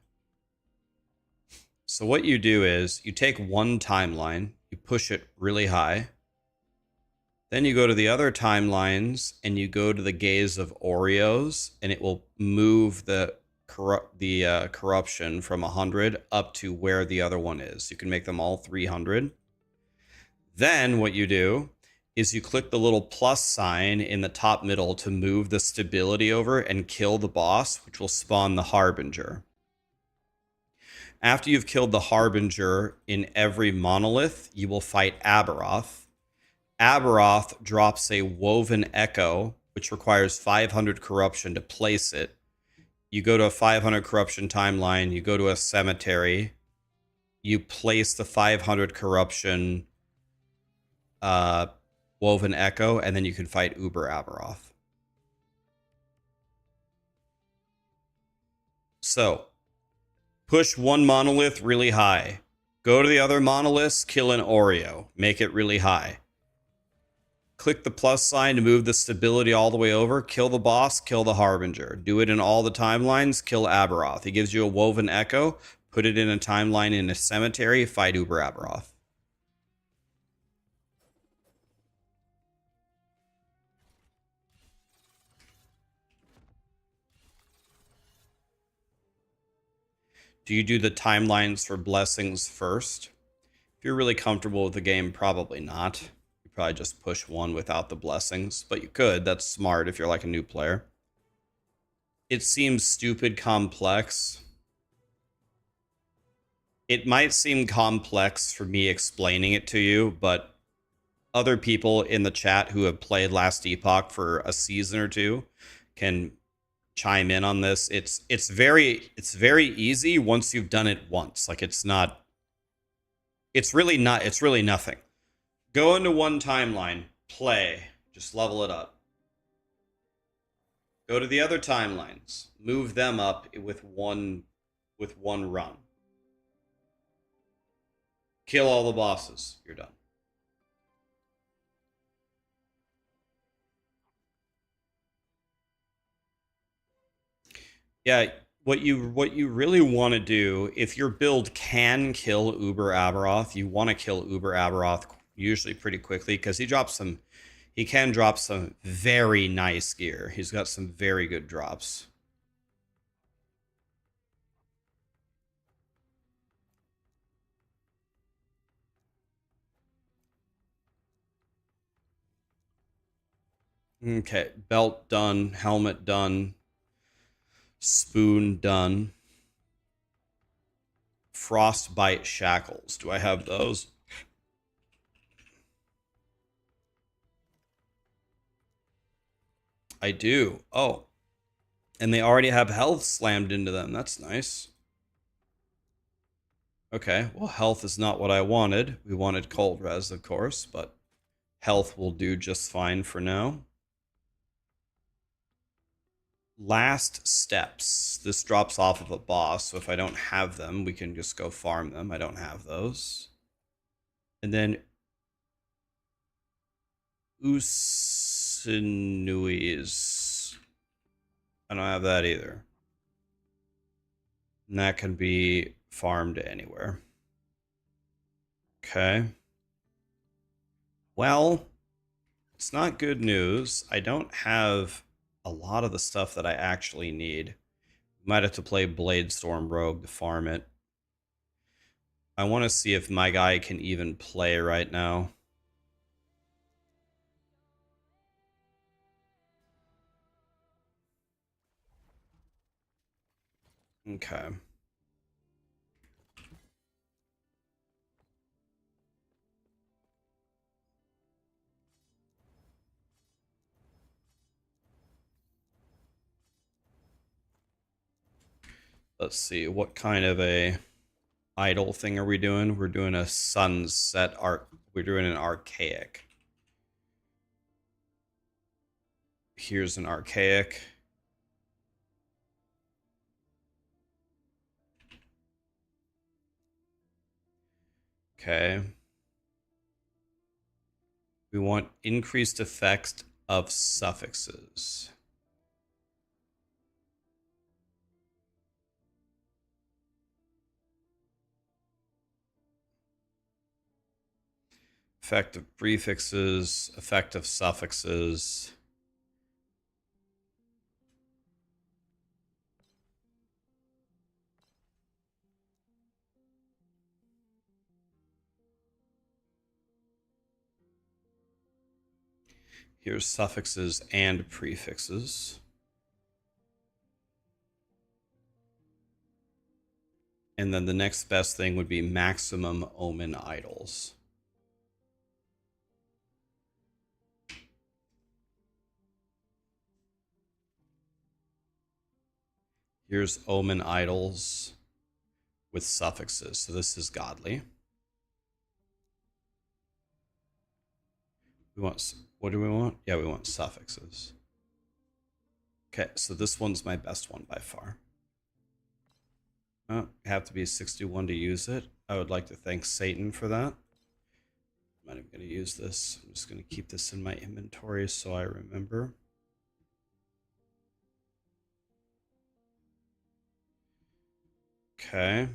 So what you do is you take one timeline, you push it really high. Then you go to the other timelines and you go to the gaze of Oreos, and it will move the corruption from 100 up to where the other one is. You can make them all 300. Then what you do is you click the little plus sign in the top middle to move the stability over and kill the boss, which will spawn the Harbinger. After you've killed the Harbinger in every monolith, you will fight Aberoth. Aberoth drops a Woven Echo, which requires 500 corruption to place it. You go to a 500 corruption timeline, you go to a cemetery, you place the 500 corruption Woven Echo, and then you can fight Uber Aberoth. So, push one monolith really high. Go to the other monoliths, kill an Oreo. Make it really high. Click the plus sign to move the stability all the way over. Kill the boss, kill the Harbinger. Do it in all the timelines, kill Aberoth. He gives you a Woven Echo. Put it in a timeline in a cemetery, fight Uber Aberoth. Do you do the timelines for blessings first? If you're really comfortable with the game, probably not. You probably just push one without the blessings, but you could. That's smart if you're like a new player. It seems stupid complex. It might seem complex for me explaining it to you, but other people in the chat who have played Last Epoch for a season or two can chime in on this. It's very easy once you've done it once. Like it's really nothing. Go into one timeline, play, just level it up. Go to the other timelines, move them up with one run. Kill all the bosses, you're done. Yeah, what you really want to do, if your build can kill Uber Aberoth, you want to kill Uber Aberoth usually pretty quickly because he can drop some very nice gear. He's got some very good drops. Okay, belt done, helmet done, spoon done. Frostbite shackles. Do I have those? I do. Oh, and they already have health slammed into them. That's nice. Okay, well, health is not what I wanted. We wanted cold res, of course, but health will do just fine for now. Last steps. This drops off of a boss, so if I don't have them, we can just go farm them. I don't have those. And then Usinuis. I don't have that either. And that can be farmed anywhere. Okay. Well, it's not good news. I don't have a lot of the stuff that I actually need. Might have to play Bladestorm Rogue to farm it. I want to see if my guy can even play right now. Okay. Let's see, what kind of a idle thing are we doing? We're doing a sunset art. We're doing an archaic. Here's an archaic. Okay. We want increased effect of suffixes. Effect of prefixes, effect of suffixes. Here's suffixes and prefixes. And then the next best thing would be maximum omen idols. Here's omen idols with suffixes. So this is godly. We want, what do we want? Yeah, we want suffixes. Okay, so this one's my best one by far. Oh, have to be 61 to use it. I would like to thank Satan for that. I'm not even going to use this. I'm just going to keep this in my inventory so I remember. Okay.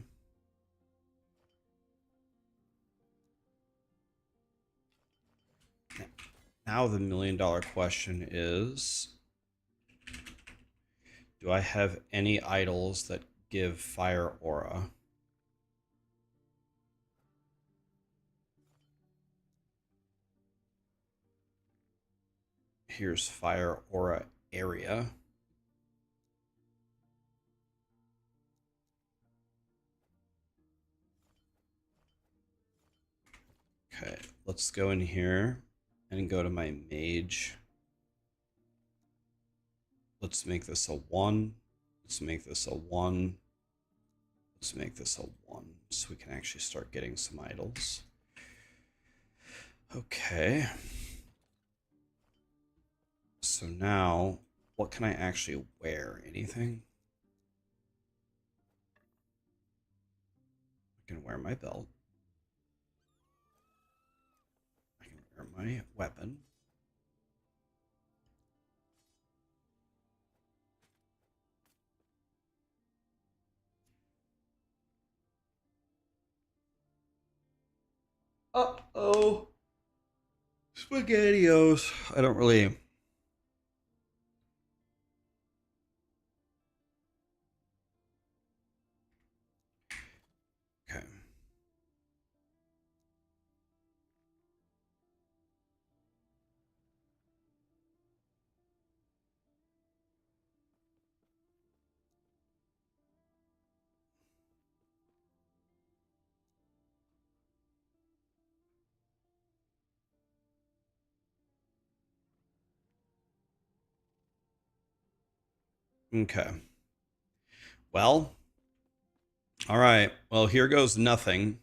Now the $1,000,000 question is, do I have any idols that give fire aura? Here's fire aura area. Okay, let's go in here and go to my mage. Let's make this a 1. Let's make this a 1. Let's make this a 1 so we can actually start getting some idols. Okay. So now, what can I actually wear? Anything? I can wear my belt. I can wear my weapon. Uh-oh. SpaghettiOs. I don't really... Okay. Okay. Well, all right. Well, here goes nothing.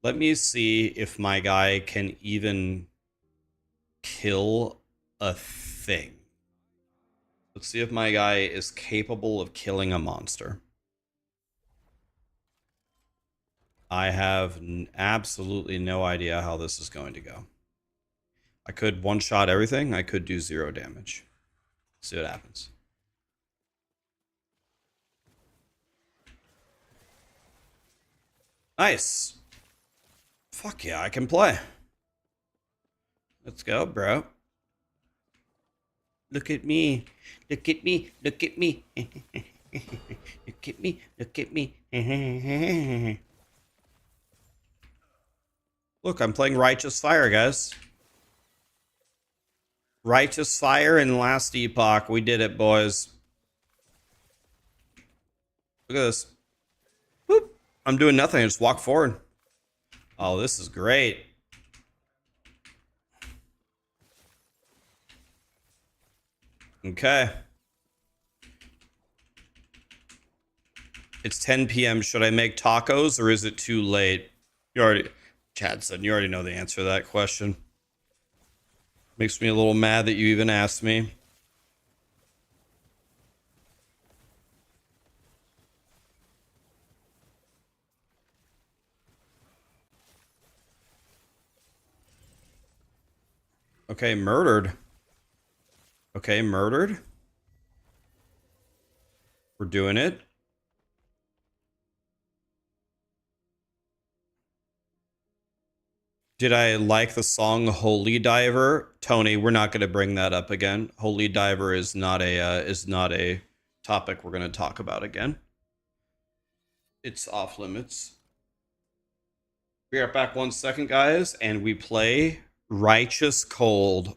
Let me see if my guy can even kill a thing. Let's see if my guy is capable of killing a monster. I have absolutely no idea how this is going to go. I could one-shot everything. I could do 0 damage. See what happens. Nice. Fuck yeah, I can play. Let's go, bro. Look at me. Look at me. Look at me. Look at me. Look at me. Look, I'm playing Righteous Fire, guys. Righteous Fire in last Epoch. We did it, boys. Look at this. Boop. I'm doing nothing. I just walk forward. Oh, this is great. Okay. It's 10 p.m. Should I make tacos or is it too late? You already, Chad said, you already know the answer to that question. Makes me a little mad that you even asked me. Okay, murdered. Okay, murdered. We're doing it. Did I like the song Holy Diver? Tony, we're not going to bring that up again. Holy Diver is not a topic we're going to talk about again. It's off limits. We are back 1 second, guys, and we play Righteous Cold.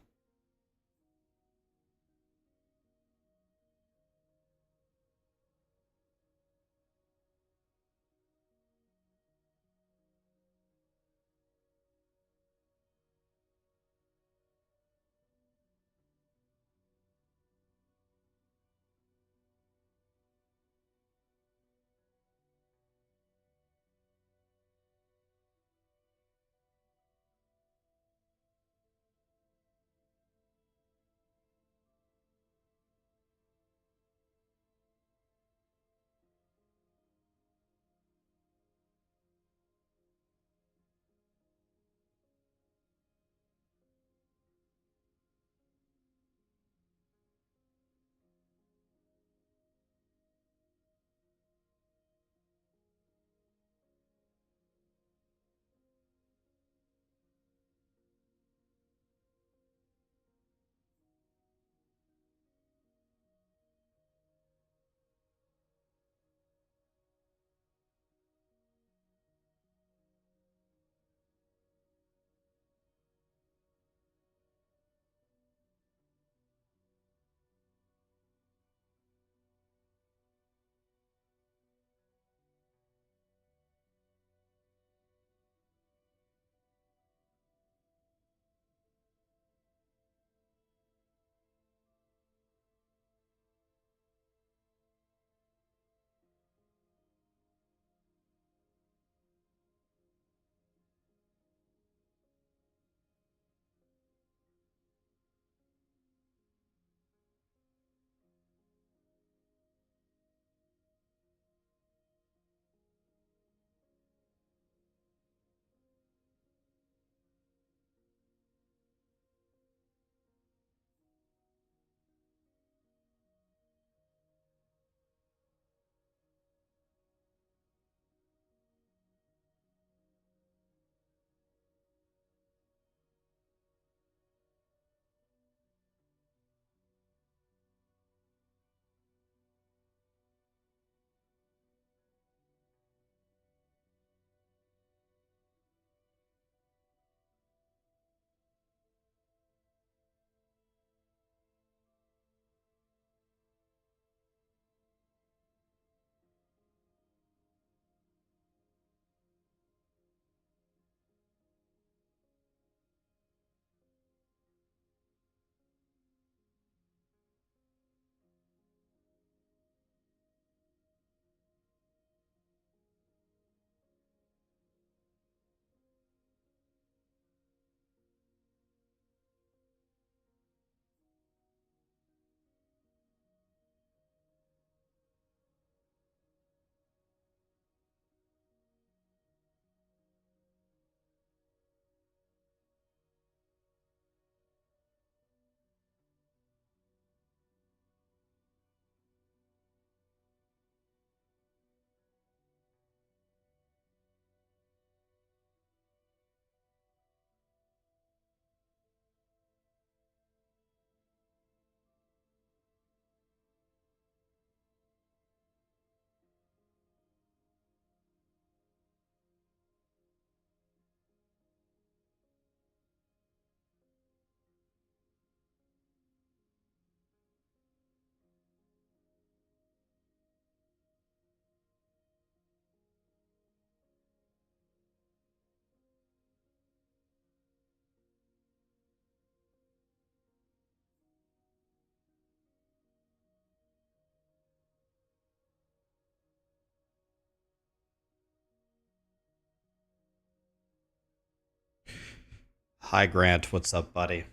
Hi, Grant. What's up, buddy?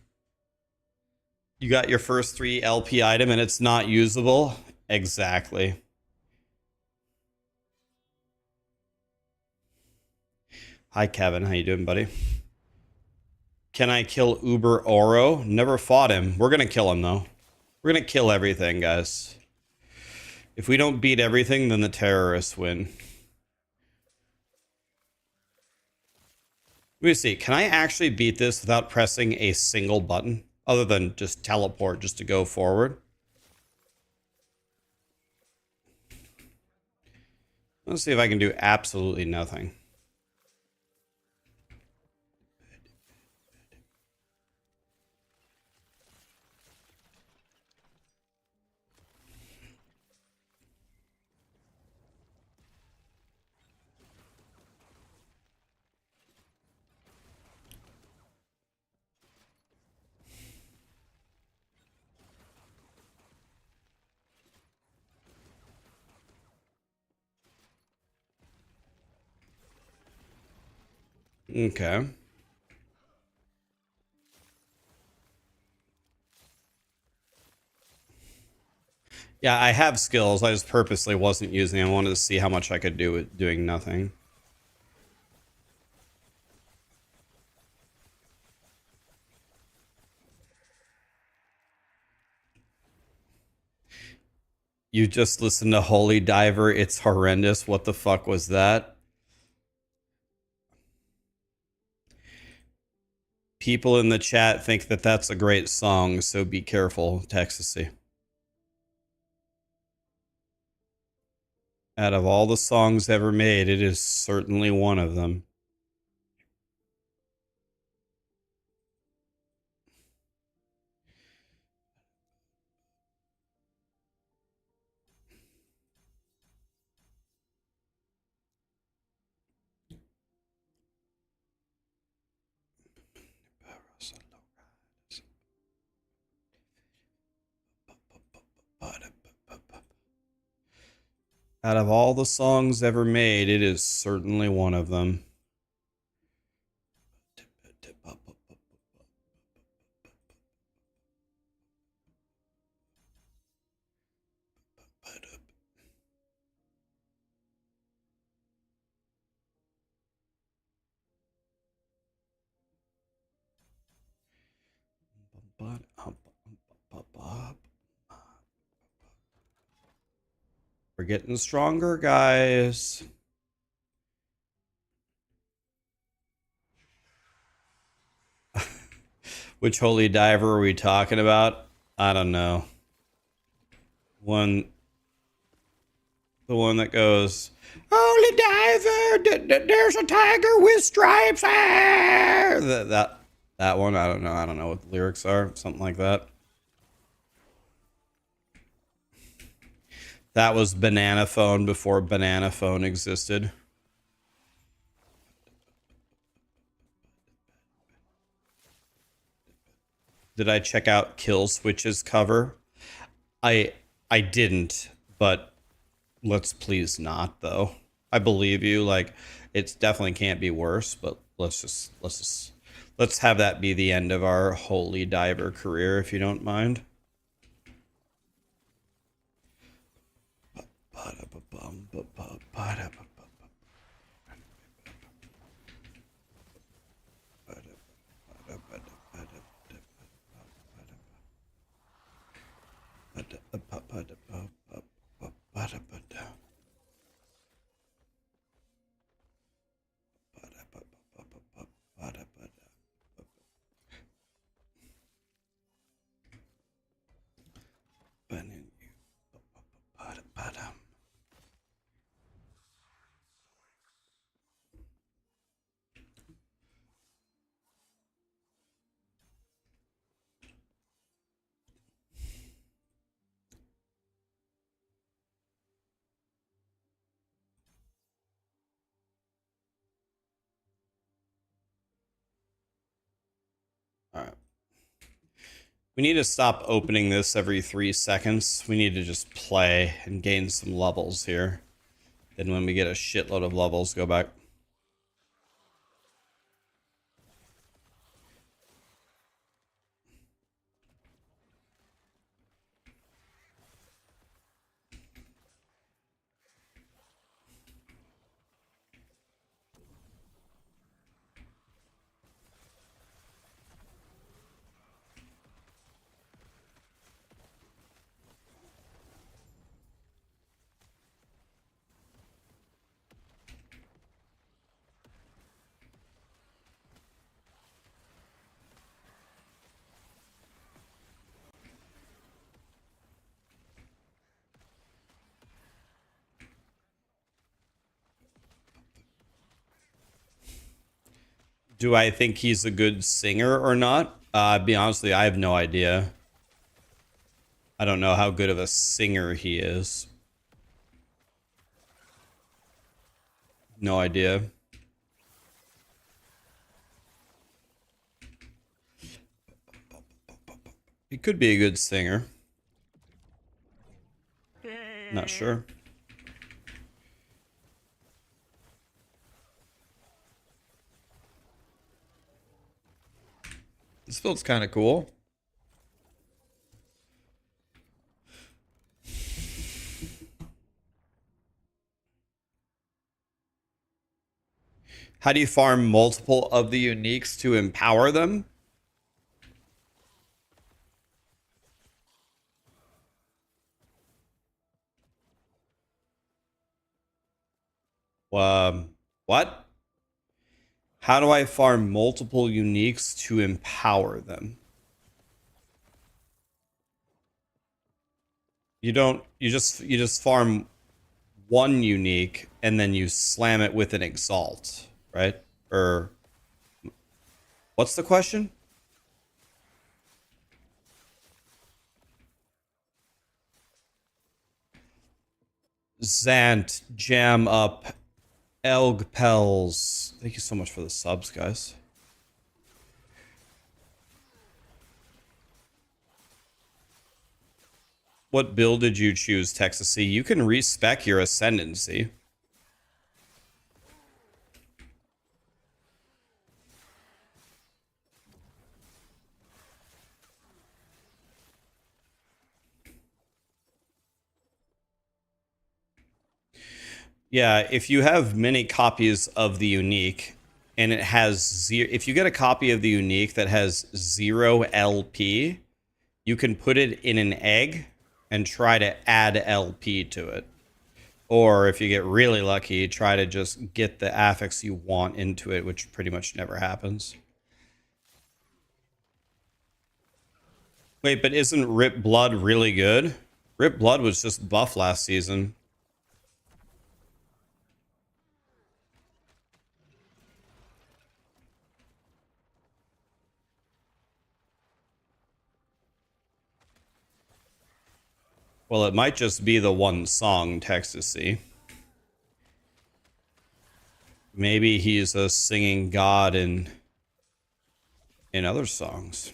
You got your first 3 LP item and it's not usable? Exactly. Hi, Kevin. How you doing, buddy? Can I kill Uber Oro? Never fought him. We're going to kill him, though. We're going to kill everything, guys. If we don't beat everything, then the terrorists win. Let me see. Can I actually beat this without pressing a single button? Other than just teleport just to go forward? Let's see if I can do absolutely nothing. Okay. Yeah, I have skills. I just purposely wasn't using them. I wanted to see how much I could do with doing nothing. You just listened to Holy Diver. It's horrendous. What the fuck was that? People in the chat think that that's a great song, so be careful, Texasy. Out of all the songs ever made, it is certainly one of them. Out of all the songs ever made, it is certainly one of them. We're getting stronger, guys. Which holy diver are we talking about? I don't know. The one that goes, "Holy diver, there's a tiger with stripes." That one. I don't know. I don't know what the lyrics are. Something like that. That was Banana Phone before Banana Phone existed. Did I check out Kill Switch's cover? I didn't, but let's please not though. I believe you. Like, it definitely can't be worse, but let's have that be the end of our holy diver career, if you don't mind. All right. We need to stop opening this every 3 seconds. We need to just play and gain some levels here. Then when we get a shitload of levels, go back. Do I think he's a good singer or not? Be honest with you, I have no idea. I don't know how good of a singer he is. No idea. He could be a good singer. Not sure. This build's kind of cool. How do you farm multiple of the uniques to empower them? What? How do I farm multiple uniques to empower them? You don't, you just farm one unique and then you slam it with an exalt, right? Or what's the question? Zant, Jam Up, Elgpels. Thank you so much for the subs, guys. What build did you choose, Texasy? You can respec your ascendancy. Yeah, if you have many copies of the unique and it has zero, if you get a copy of the unique that has 0 LP, you can put it in an egg and try to add LP to it. Or if you get really lucky, try to just get the affix you want into it, which pretty much never happens. Wait, but isn't Rip Blood really good? Rip Blood was just buff last season. Well, it might just be the one song, Texasy. Maybe he's a singing god in other songs.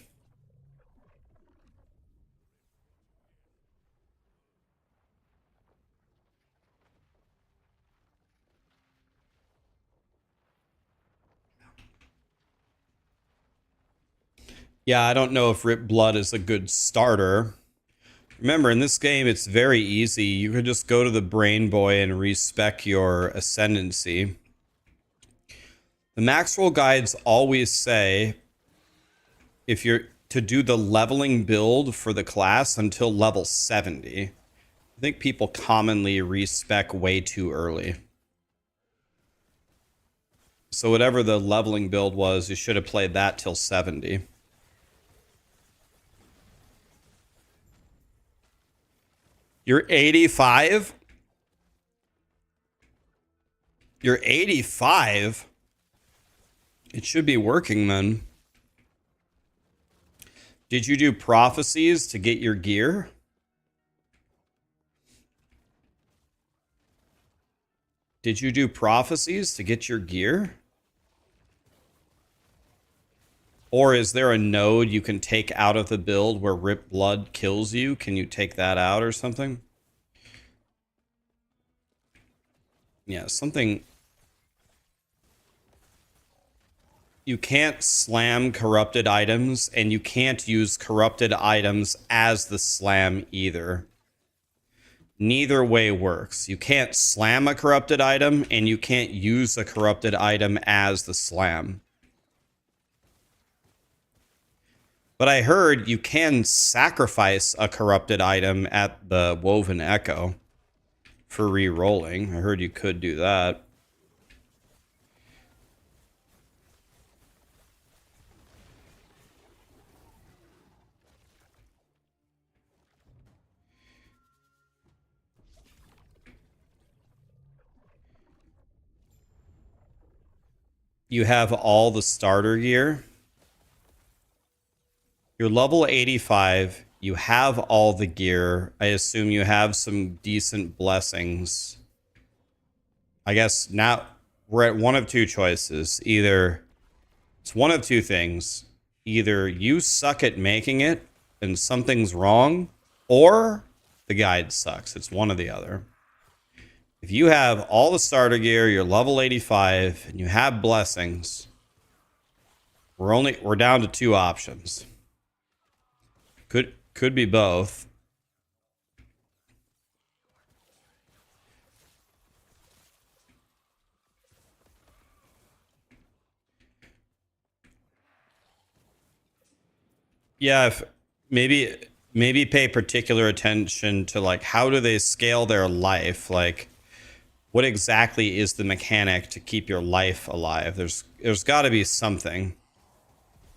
Yeah, I don't know if Rip Blood is a good starter. Remember, in this game, it's very easy. You could just go to the Brain Boy and respec your ascendancy. The Maxwell guides always say if you're to do the leveling build for the class until level 70. I think people commonly respec way too early. So whatever the leveling build was, you should have played that till 70. You're 85? You're 85? It should be working then. Did you do prophecies to get your gear? Did you do prophecies to get your gear? Or is there a node you can take out of the build where Rip Blood kills you? Can you take that out or something? Yeah, something. You can't slam corrupted items, and you can't use corrupted items as the slam either. Neither way works. You can't slam a corrupted item, and you can't use a corrupted item as the slam. But I heard you can sacrifice a corrupted item at the Woven Echo for re-rolling. I heard you could do that. you have all the starter gear. You're level 85. You have all the gear. I assume you have some decent blessings. I guess now we're at one of two choices. Either it's one of two things. Either you suck at making it and something's wrong, or the guide sucks. It's one or the other. If you have all the starter gear, you're level 85, and you have blessings, we're down to two options. Could be both. Yeah, if maybe pay particular attention to like how do they scale their life? Like what exactly is the mechanic to keep your life alive? There's got to be something.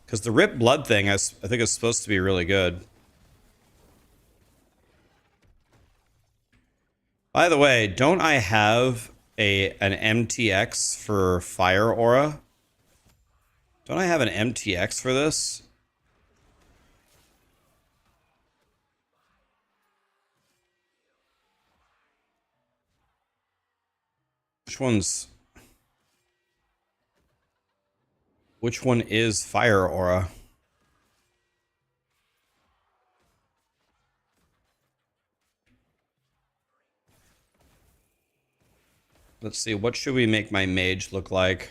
Cuz the rip blood thing I think is supposed to be really good. By the way, don't I have an MTX for Fire Aura? Don't I have an MTX for this? Which which one is Fire Aura? Let's see, what should we make my mage look like?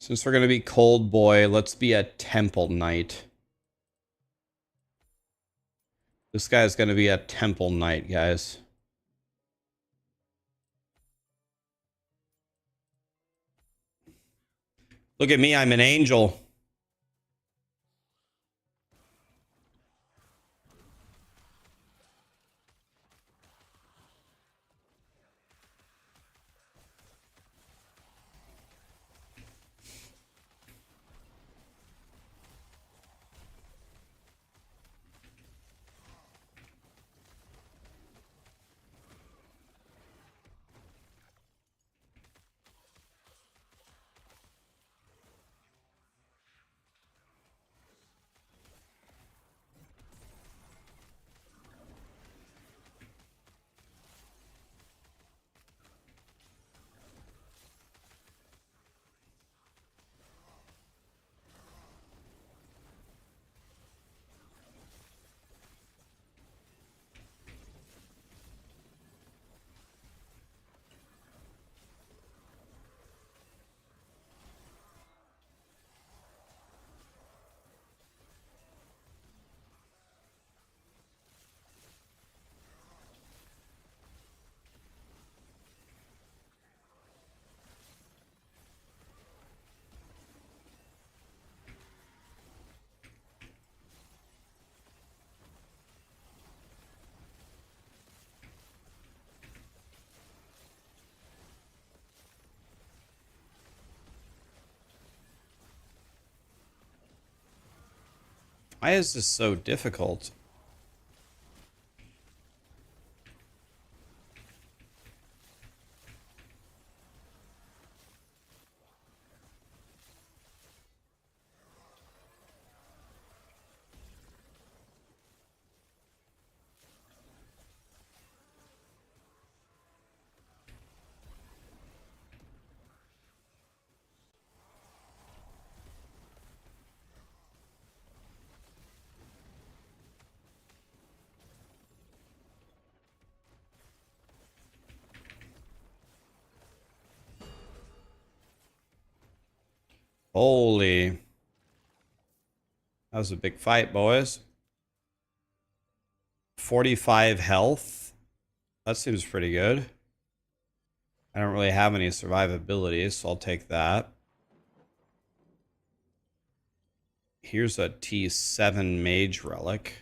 Since we're going to be Cold Boy, let's be a Temple Knight. This guy's going to be a Temple Knight, guys. Look at me, I'm an angel. Why is this so difficult? Holy. That was a big fight, boys. 45 health. That seems pretty good. I don't really have any survivability, so I'll take that. Here's a T7 Mage Relic.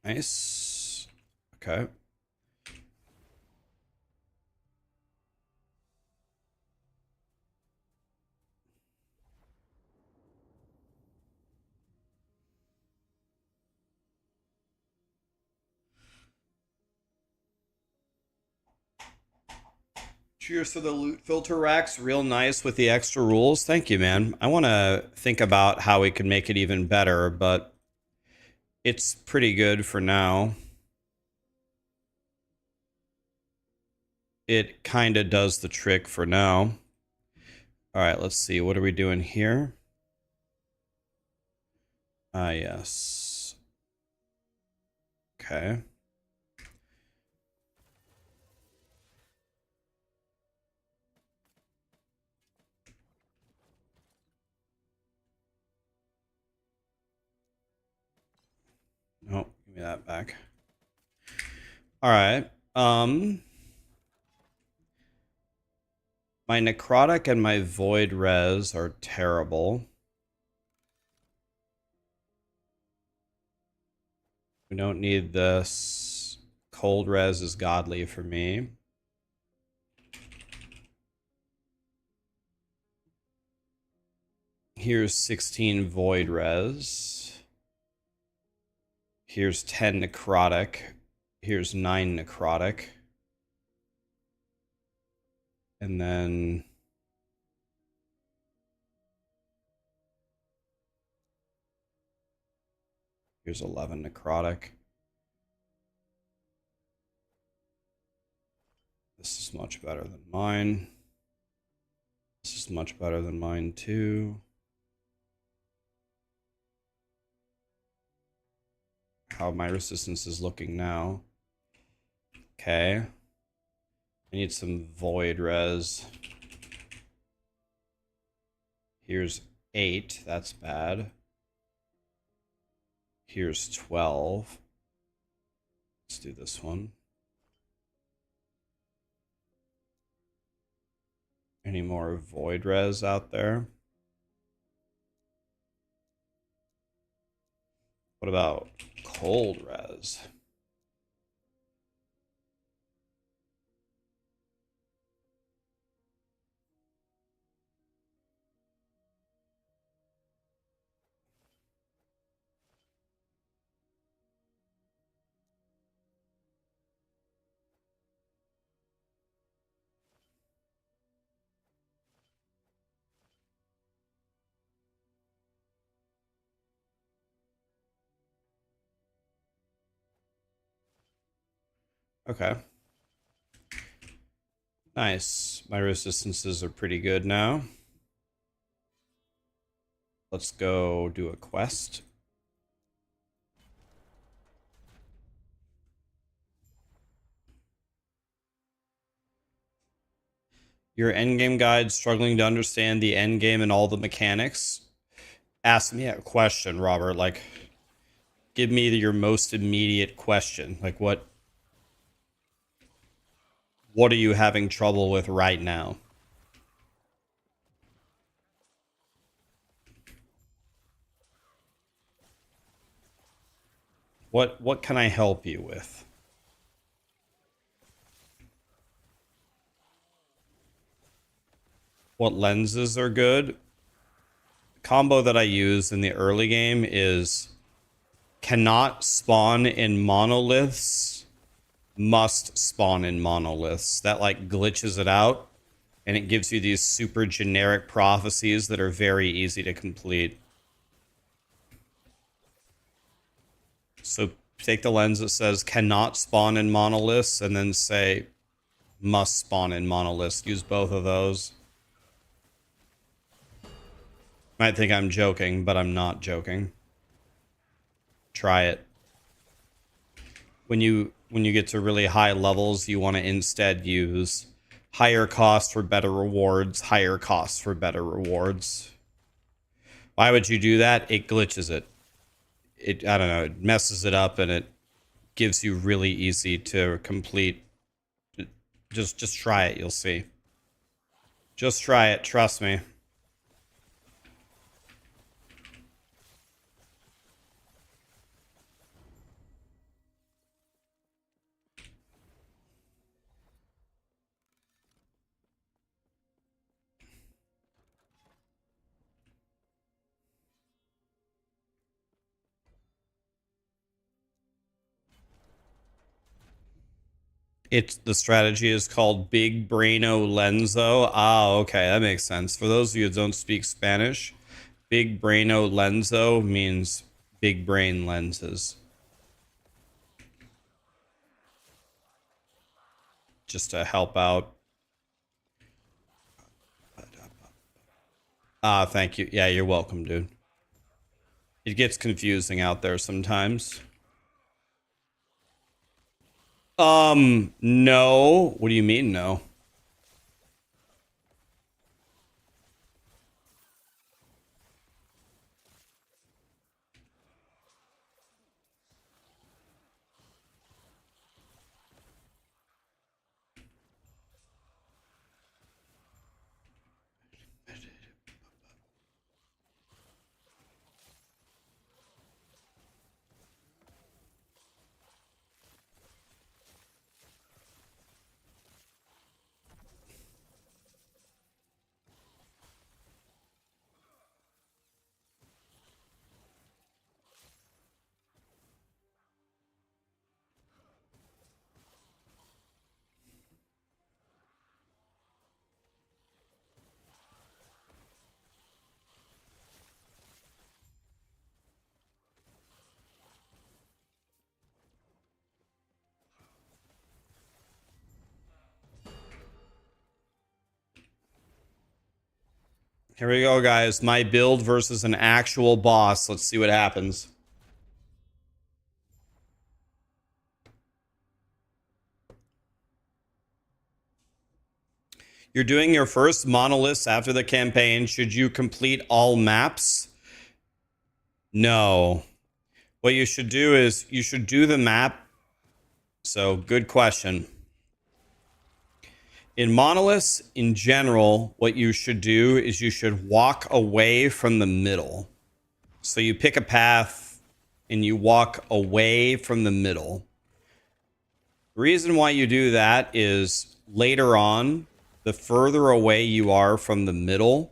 Nice. Okay. Cheers to the loot filter racks. Real nice with the extra rules. Thank you, man. I want to think about how we can make it even better, but it's pretty good for now. It kind of does the trick for now. All right, let's see. What are we doing here? Ah, yes. Okay. Oh, give me that back. All right. My necrotic and my void res are terrible. We don't need this. Cold res is godly for me. Here's 16 void res. Here's 10 necrotic. Here's 9 necrotic. And then here's 11 necrotic. This is much better than mine. This is much better than mine too. How my resistance is looking now. Okay. I need some void res. Here's 8. That's bad. Here's 12. Let's do this one. Any more void res out there? What about cold res? Okay. Nice. My resistances are pretty good now. Let's go do a quest. Your endgame guide struggling to understand the endgame and all the mechanics. Ask me a question, Robert. Like, give me your most immediate question. Like, what are you having trouble with right now? What can I help you with? What lenses are good? Combo that I use in the early game is cannot spawn in monoliths, must spawn in monoliths. That like glitches it out and it gives you these super generic prophecies that are very easy to complete. So take the lens that says cannot spawn in monoliths and then say must spawn in monoliths. Use both of those. Might think I'm joking, but I'm not joking. Try it. When you get to really high levels, you want to instead use higher cost for better rewards, higher costs for better rewards. Why would you do that? It glitches it. I don't know, it messes it up and it gives you really easy to complete. Just try it, you'll see. Just try it, trust me. It's the strategy is called Big Braino Lenzo. Ah, okay, that makes sense. For those of you who don't speak Spanish, Big Braino Lenzo means big brain lenses. Just to help out. Ah, thank you. Yeah, you're welcome, dude. It gets confusing out there sometimes. No. What do you mean, no? Here we go, guys. My build versus an actual boss. Let's see what happens. You're doing your first monoliths after the campaign. Should you complete all maps? No. What you should do is you should do the map. So, good question. In monoliths, in general, what you should do is you should walk away from the middle. So you pick a path and you walk away from the middle. The reason why you do that is later on, the further away you are from the middle,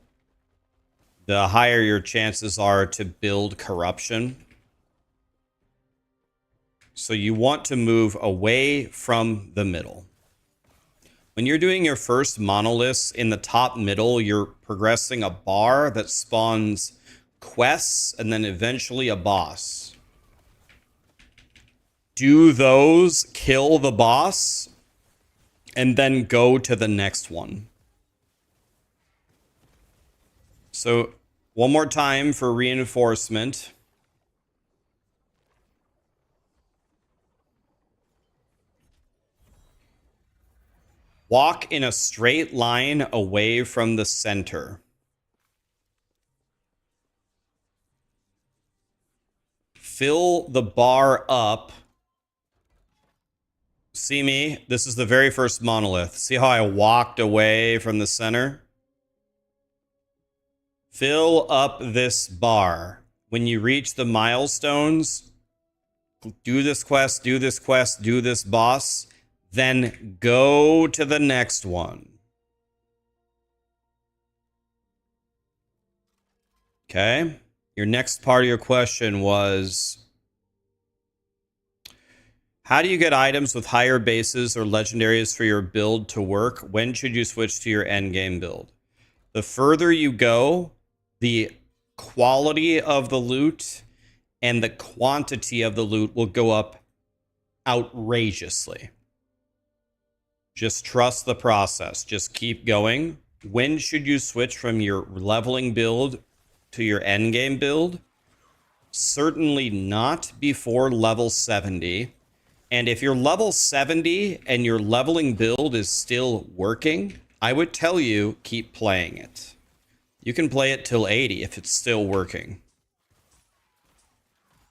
the higher your chances are to build corruption. So you want to move away from the middle. When you're doing your first monoliths in the top middle, you're progressing a bar that spawns quests and then eventually a boss. Do those, kill the boss, and then go to the next one. So one more time for reinforcement. Walk in a straight line away from the center. Fill the bar up. See me? This is the very first monolith. See how I walked away from the center? Fill up this bar. When you reach the milestones, do this quest, do this quest, do this boss, then go to the next one. Okay? Your next part of your question was, how do you get items with higher bases or legendaries for your build to work? When should you switch to your endgame build? The further you go, the quality of the loot and the quantity of the loot will go up outrageously. Just trust the process. Just keep going. When should you switch from your leveling build to your endgame build? Certainly not before level 70. And if you're level 70 and your leveling build is still working, I would tell you keep playing it. You can play it till 80 if it's still working.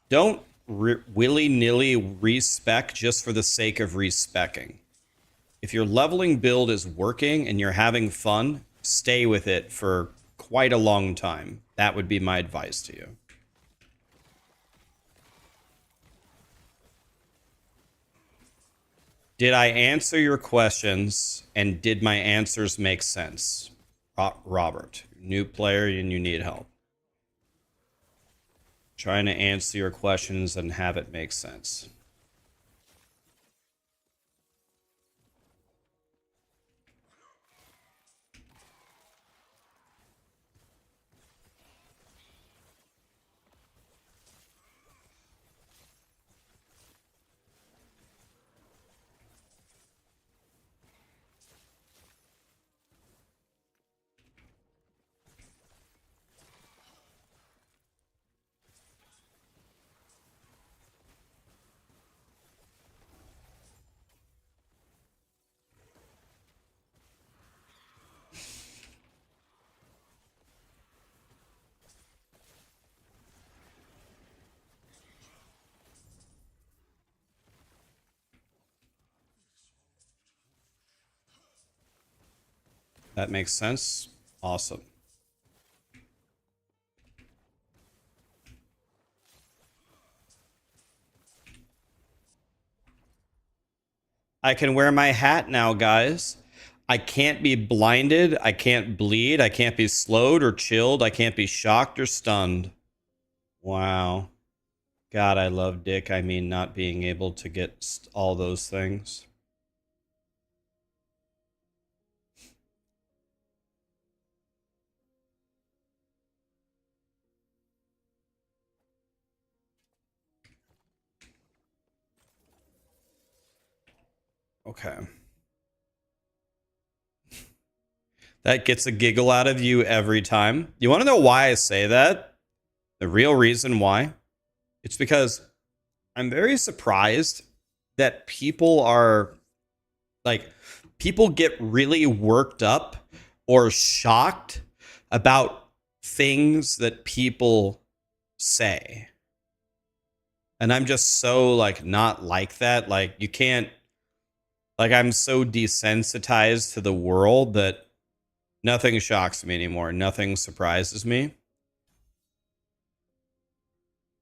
Don't willy-nilly respec just for the sake of respecking. If your leveling build is working and you're having fun, stay with it for quite a long time. That would be my advice to you. Did I answer your questions, and did my answers make sense? Robert, new player and you need help. Trying to answer your questions and have it make sense. That makes sense. Awesome. I can wear my hat now, guys. I can't be blinded. I can't bleed. I can't be slowed or chilled. I can't be shocked or stunned. Wow. God, I love Dick. I mean, not being able to get all those things. Okay. That gets a giggle out of you every time. You want to know why I say that? The real reason why? It's because I'm very surprised that people are like, people get really worked up or shocked about things that people say. And I'm just so like not like that. Like, you can't, like, I'm so desensitized to the world that nothing shocks me anymore. Nothing surprises me.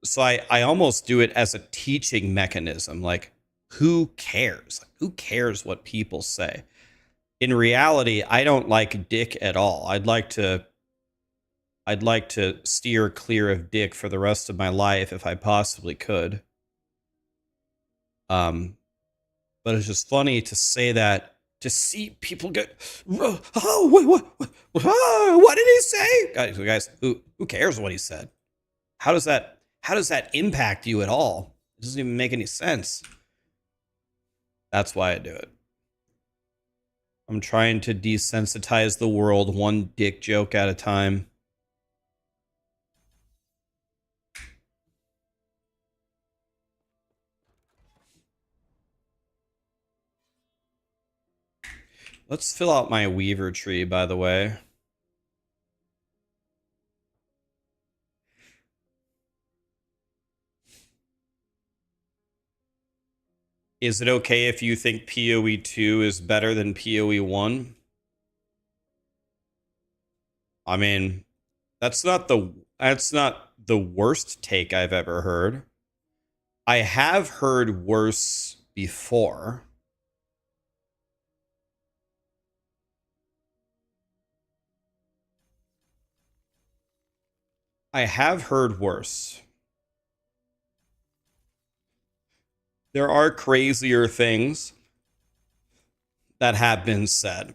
So I almost do it as a teaching mechanism. Like, who cares? Like, who cares what people say? In reality, I don't like Dick at all. I'd like to steer clear of Dick for the rest of my life if I possibly could. But it's just funny to say that, to see people get, oh, what did he say? Guys, who cares what he said? How does that impact you at all? It doesn't even make any sense. That's why I do it. I'm trying to desensitize the world one dick joke at a time. Let's fill out my Weaver tree, by the way. Is it okay if you think PoE 2 is better than PoE 1? I mean, that's not the worst take I've ever heard. I have heard worse before. I have heard worse. There are crazier things that have been said.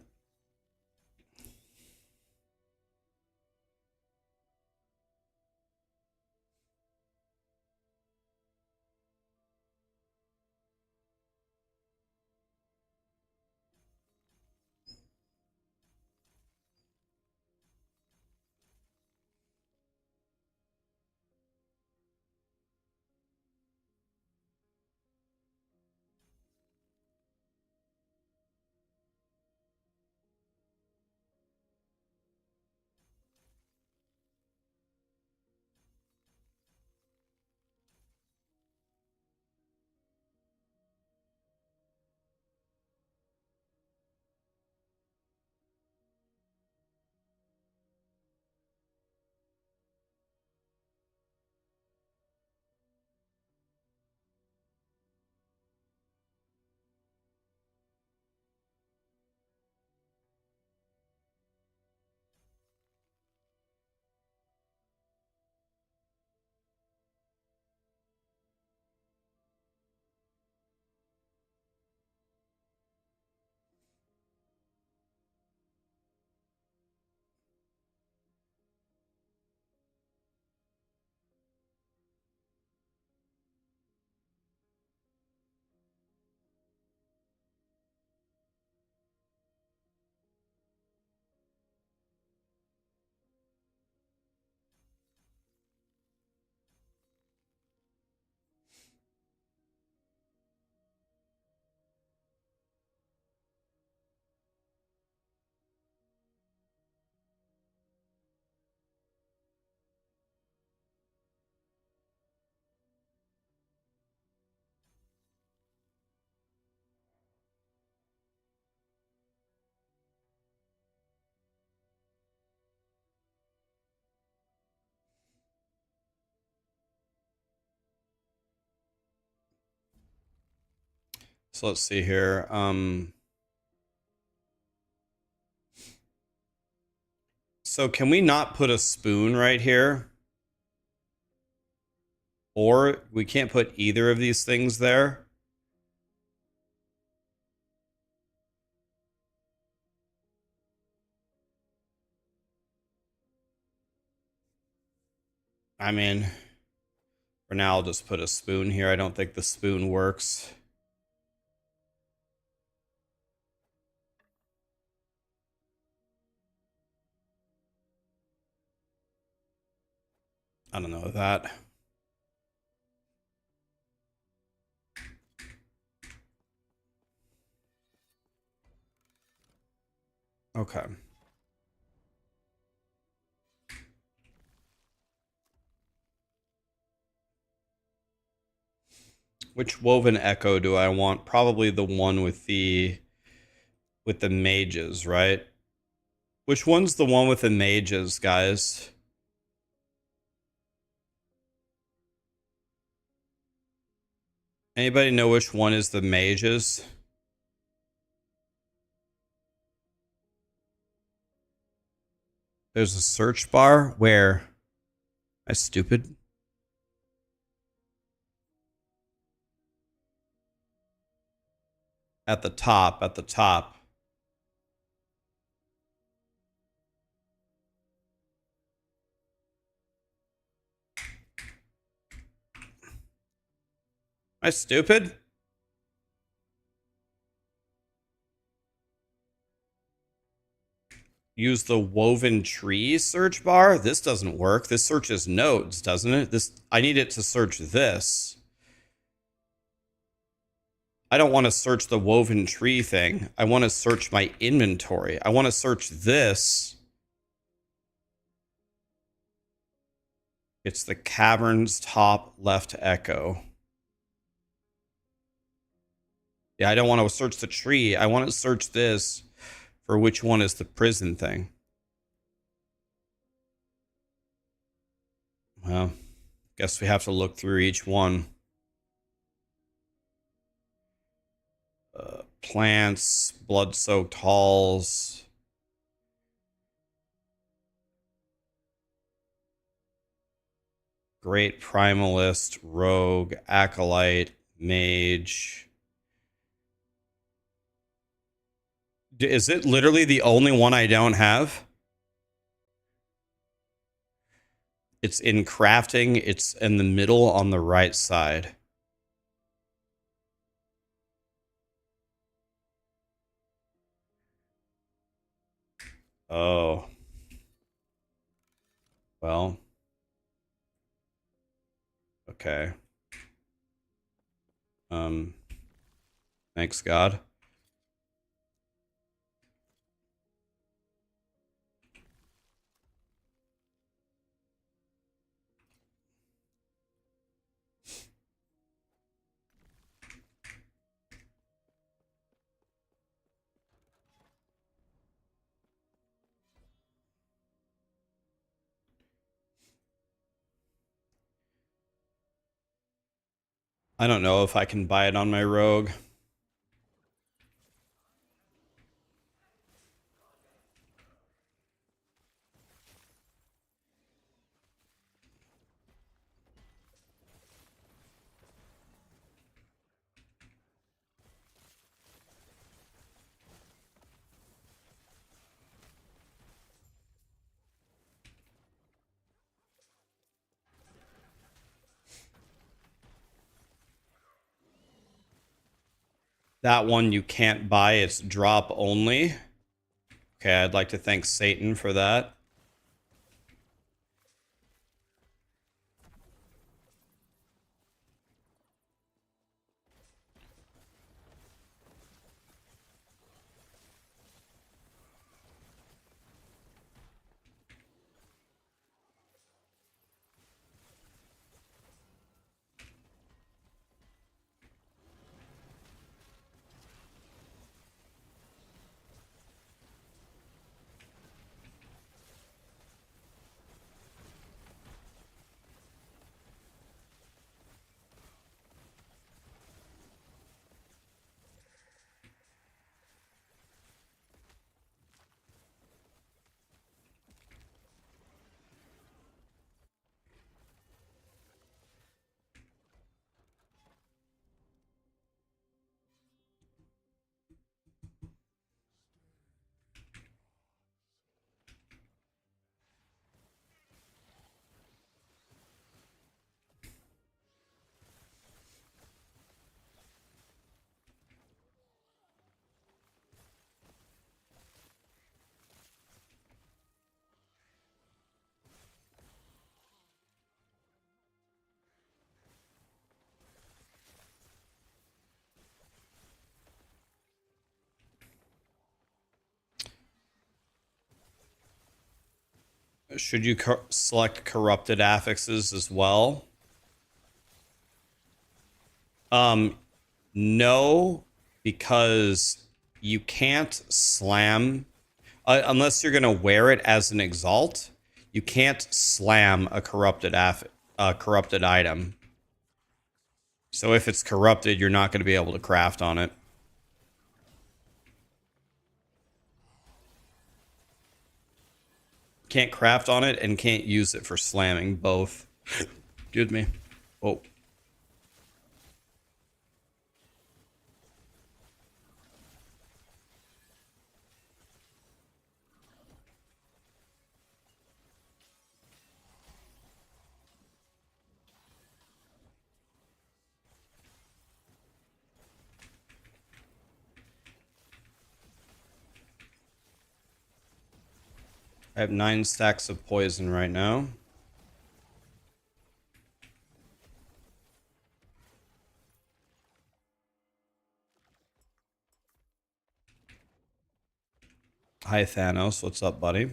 So let's see here. So can we not put a spoon right here? Or we can't put either of these things there? I mean, for now, I'll just put a spoon here. I don't think the spoon works. I don't know that. Okay. Which woven echo do I want? Probably the one with the mages, right? Which one's the one with the mages, guys? Anybody know which one is the mages? There's a search bar. Where? Am I stupid? At the top, at the top. Am I stupid? Use the woven tree search bar. This doesn't work. This searches nodes, doesn't it? I need it to search this. I don't want to search the woven tree thing. I want to search my inventory. I want to search this. It's the cavern's top left echo. Yeah, I don't want to search the tree. I want to search this for which one is the prison thing. Well, guess we have to look through each one. Plants, blood-soaked halls. Great Primalist, Rogue, Acolyte, Mage. Is it literally the only one I don't have? It's in crafting. It's in the middle on the right side. Oh. Well. Okay. Thanks God. I don't know if I can buy it on my rogue. That one you can't buy. It's drop only. Okay, I'd like to thank Satan for that. Should you select corrupted affixes as well? No, because you can't slam unless you're gonna wear it as an exalt. You can't slam a corrupted item. So if it's corrupted, you're not going to be able to craft on it. Can't craft on it and can't use it for slamming both. Excuse me. Oh. I have 9 stacks of poison right now. Hi, Thanos. What's up, buddy?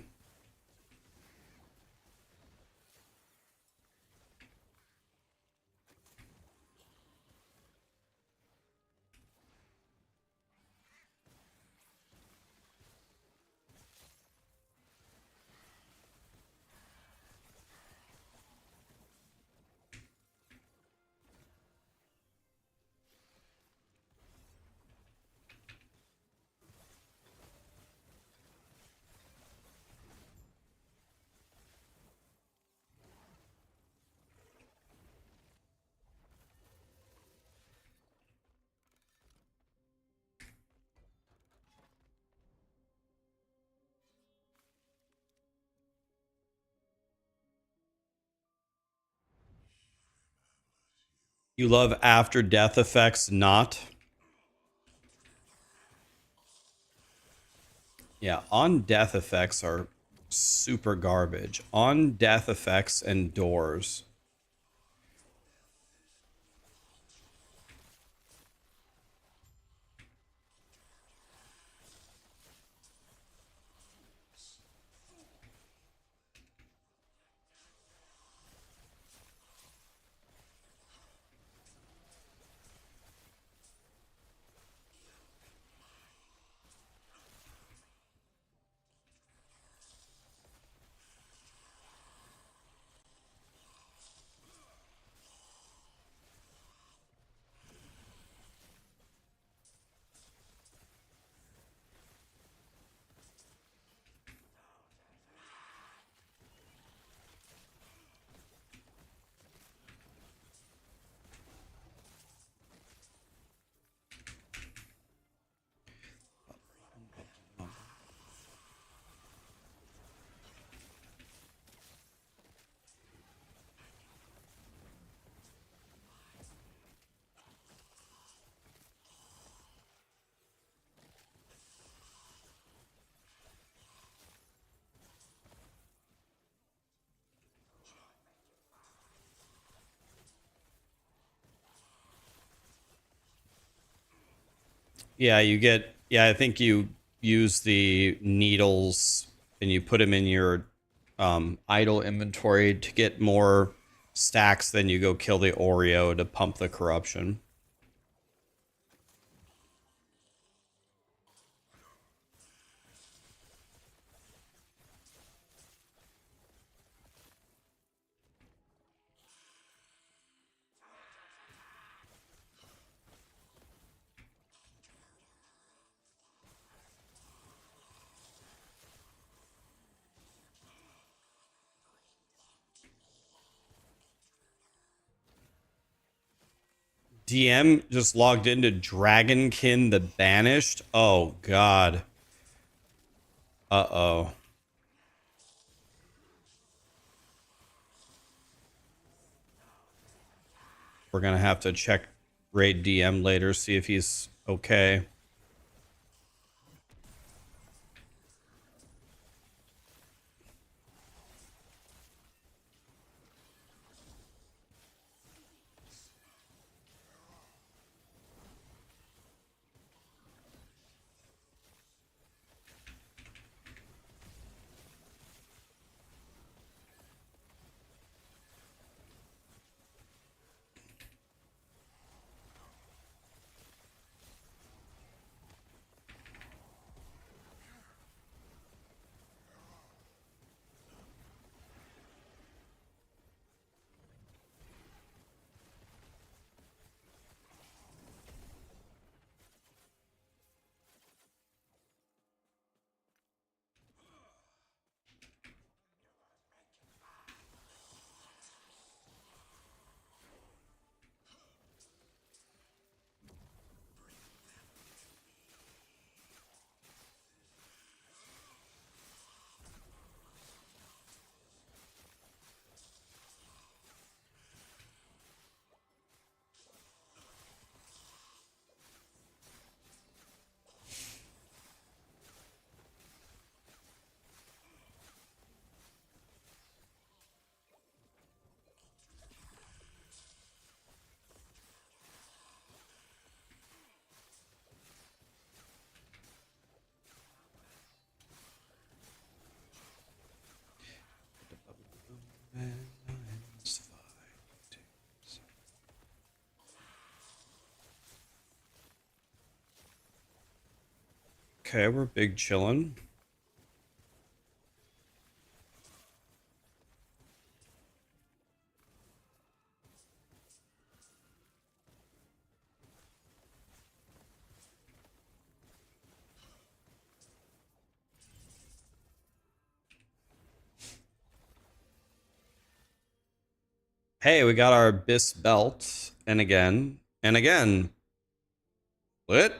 You love after death effects, not? Yeah, on death effects are super garbage. On death effects and doors. Yeah, you get. Yeah, I think you use the needles and you put them in your idle inventory to get more stacks. Then you go kill the Oreo to pump the corruption. DM just logged into Dragonkin the Banished. Oh God. Uh-oh. We're gonna have to check raid DM later, see if he's okay. Okay, we're big chillin'. Hey, we got our bis belt, and again, and again. What?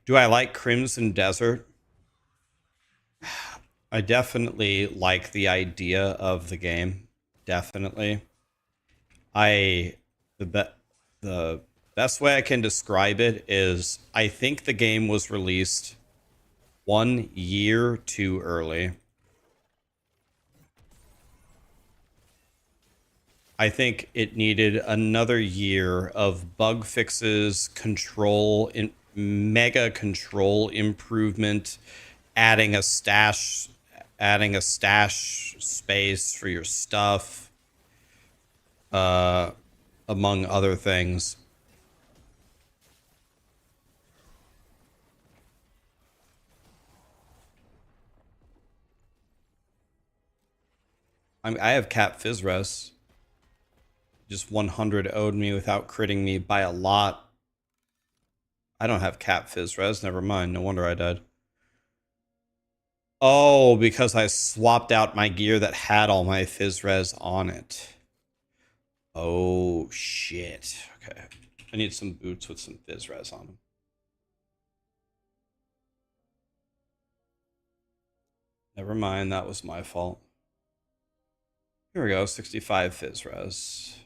Do I like Crimson Desert? I definitely like the idea of the game. Definitely. I the best way I can describe it is I think the game was released 1 year too early. I think it needed another year of bug fixes, mega control improvement, adding a stash adding a stash space for your stuff, uh, among other things. I have cap Fizzres. Just 100 owed me without critting me by a lot. I don't have cap Fizzres. Never mind. No wonder I died. Oh, because I swapped out my gear that had all my Fizzres on it. Oh, shit. Okay. I need some boots with some Fizzres on them. Never mind. That was my fault. Here we go. 65 Fizzres.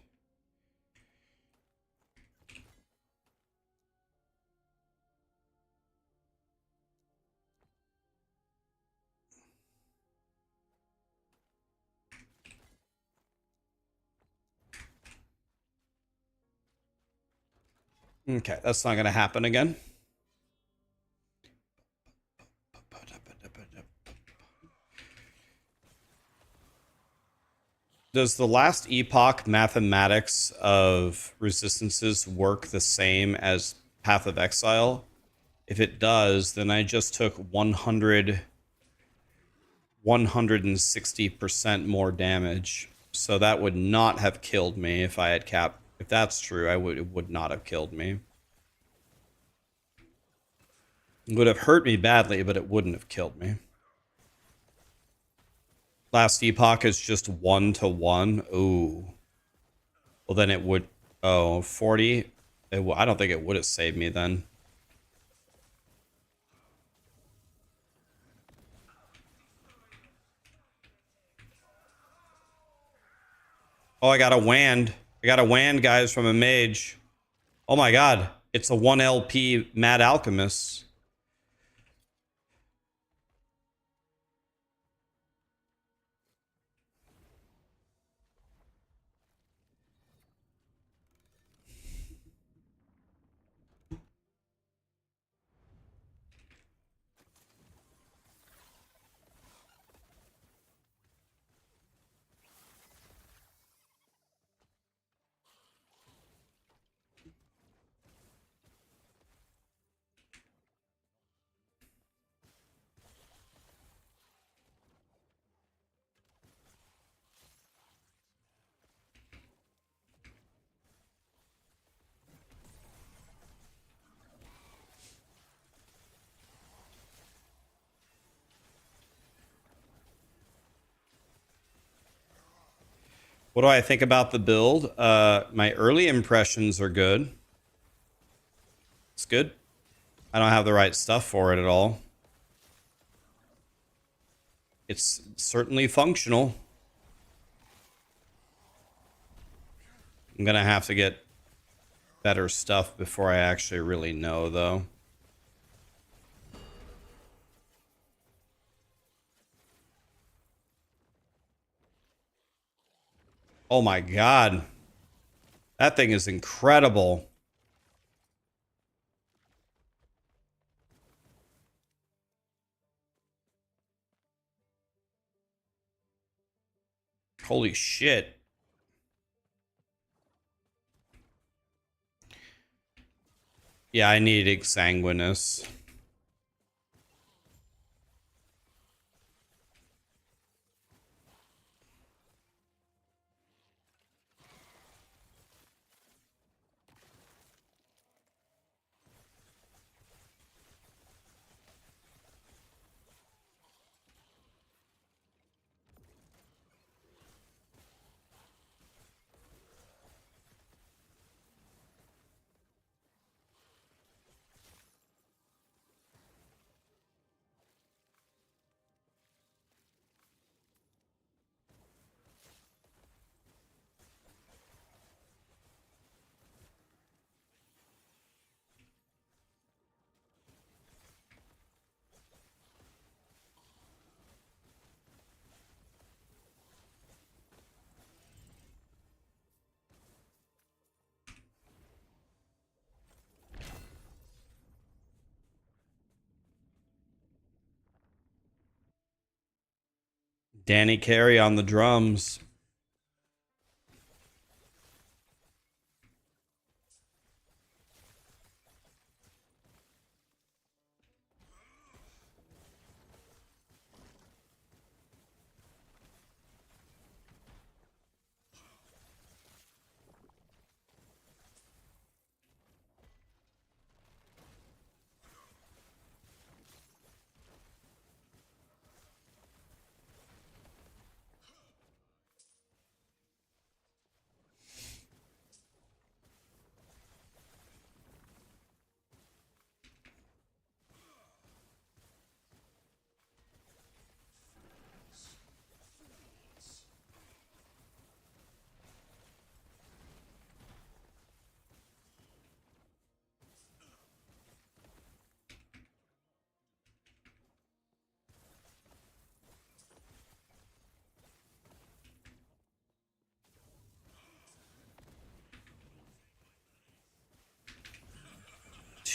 Okay, that's not going to happen again. Does the last Epoch mathematics of resistances work the same as Path of Exile? If it does, then I just took 160% more damage. So that would not have killed me if I had cap. If that's true, it would not have killed me. It would have hurt me badly, but it wouldn't have killed me. Last Epoch is just 1-to-1. Ooh. Well, then it would... Oh, 40? I don't think it would have saved me then. Oh, I got a wand. I got a wand, guys, from a mage. Oh my god. It's a 1 LP Mad Alchemist. What do I think about the build? My early impressions are good. It's good. I don't have the right stuff for it at all. It's certainly functional. I'm gonna have to get better stuff before I actually really know, though. Oh my god. That thing is incredible. Holy shit. Yeah, I need Exsanguinous. Danny Carey on the drums.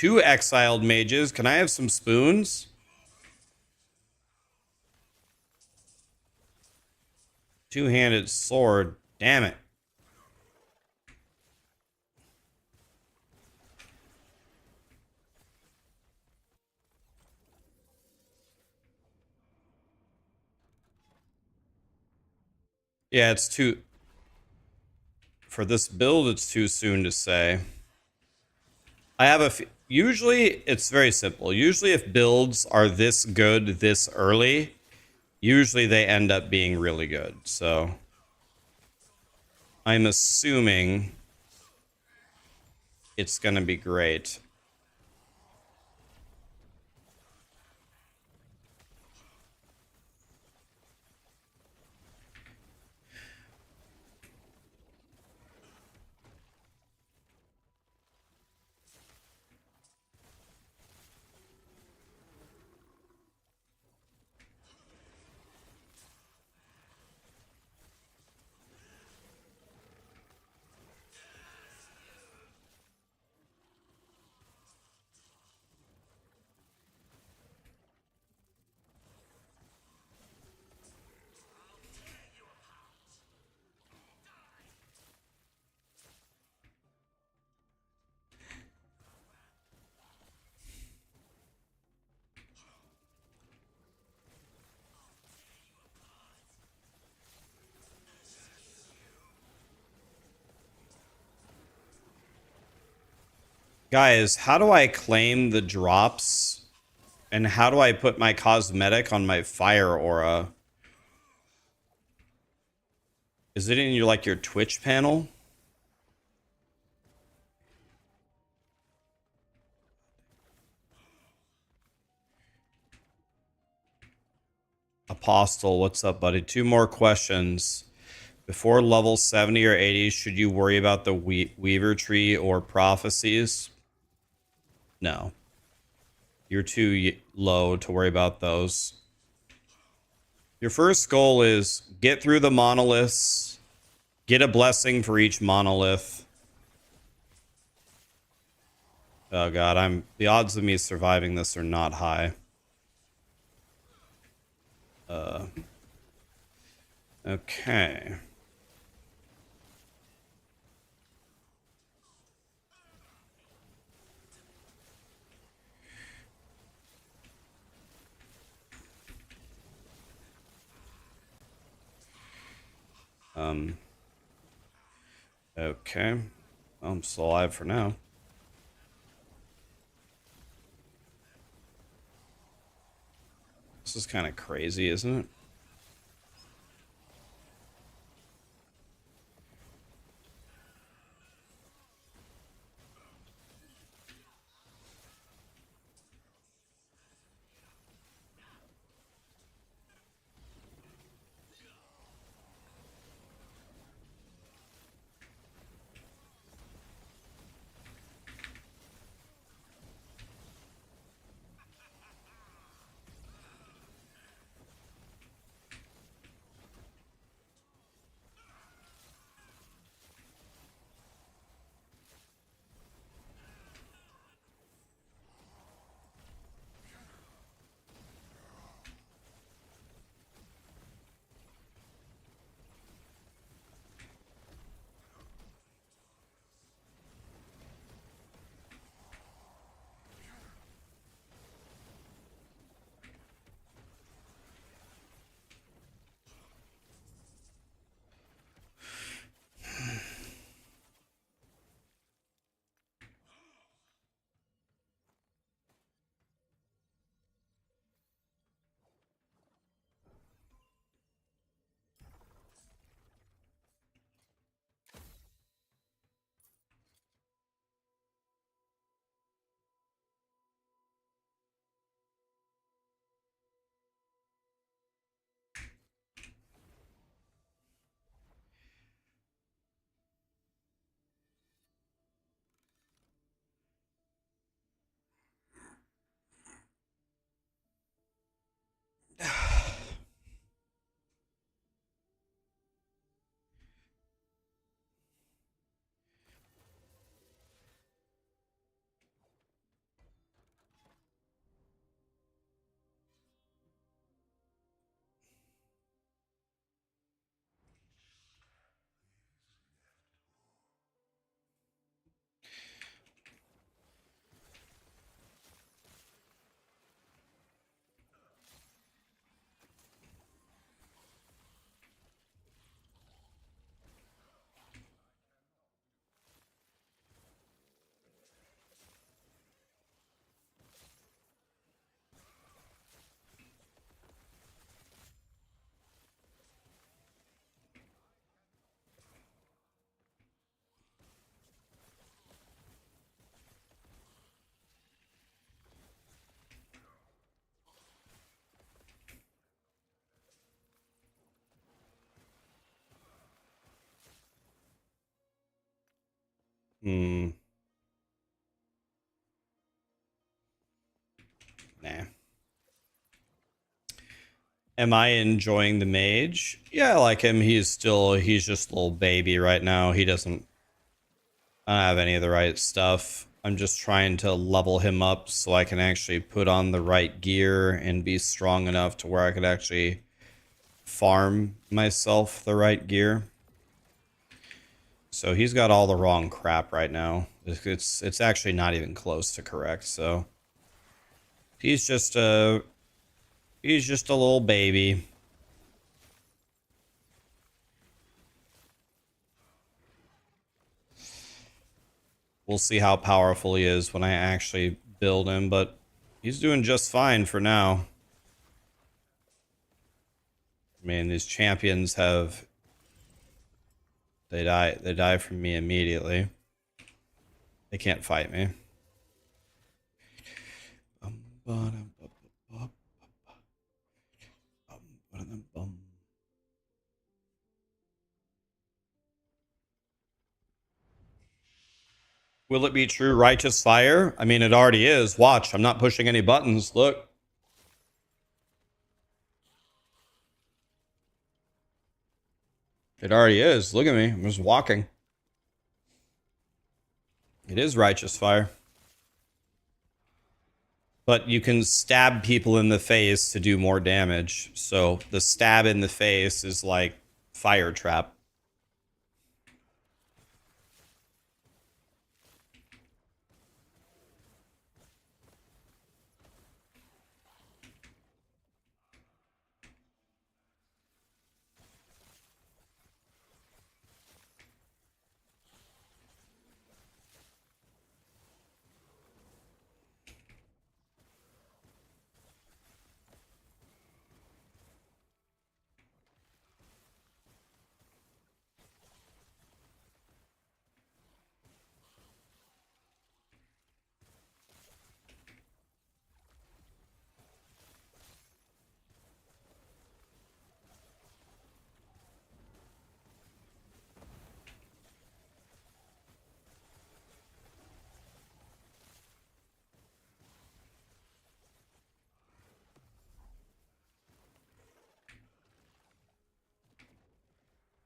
Two exiled mages. Can I have some spoons? Two-handed sword. Damn it. Yeah, it's too... For this build, it's too soon to say. I have a... Usually, it's very simple. Usually, if builds are this good this early, usually they end up being really good. So, I'm assuming it's going to be great. Guys, how do I claim the drops? And how do I put my cosmetic on my fire aura? Is it in your like your Twitch panel? Apostle, what's up, buddy? Two more questions. Before level 70 or 80, should you worry about the Weaver tree or prophecies? No. You're too low to worry about those. Your first goal is get through the monoliths, get a blessing for each monolith, Oh god, the odds of me surviving this are not high. Okay. Okay. Well, I'm still alive for now. This is kind of crazy, isn't it? Hmm. Nah. Am I enjoying the mage? Yeah, I like him. He's just a little baby right now. I don't have any of the right stuff. I'm just trying to level him up so I can actually put on the right gear and be strong enough to where I could actually farm myself the right gear. So he's got all the wrong crap right now. It's actually not even close to correct. So he's just a he's just a little baby. We'll see how powerful he is when I actually build him, but he's doing just fine for now. I mean, these champions have they die from me immediately. They can't fight me. Will it be true righteous fire? I mean, it already is. Watch, I'm not pushing any buttons. Look. It already is. Look at me. I'm just walking. It is righteous fire. But you can stab people in the face to do more damage. So the stab in the face is like fire trap.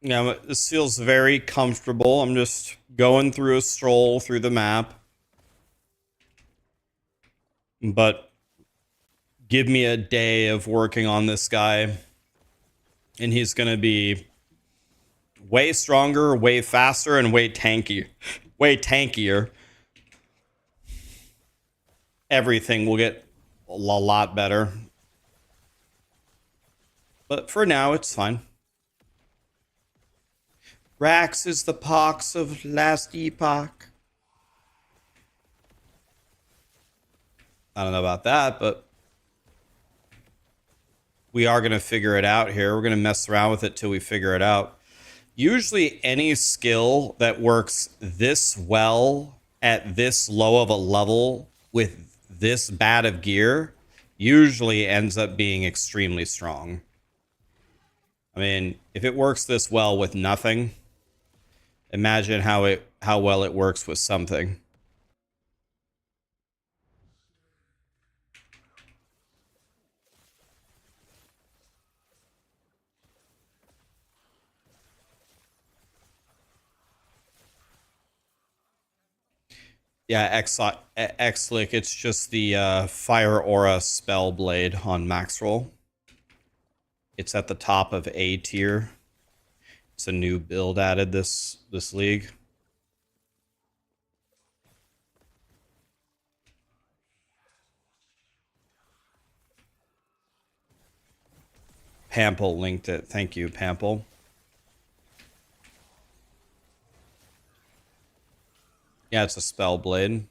Yeah, this feels very comfortable. I'm just going through a stroll through the map. But give me a day of working on this guy, and he's going to be way stronger, way faster, and way tanky. Way tankier. Everything will get a lot better. But for now, it's fine. Rax is the pox of last epoch. I don't know about that, but we are going to figure it out here. We're going to mess around with it till we figure it out. Usually any skill that works this well at this low of a level with this bad of gear usually ends up being extremely strong. I mean, if it works this well with nothing, imagine how well it works with something. Yeah, X-Lick, it's just the Fire Aura Spell Blade on max roll. It's at the top of A tier. It's a new build added this league. Pample linked it. Thank you, Pample. Yeah, it's a spell blade.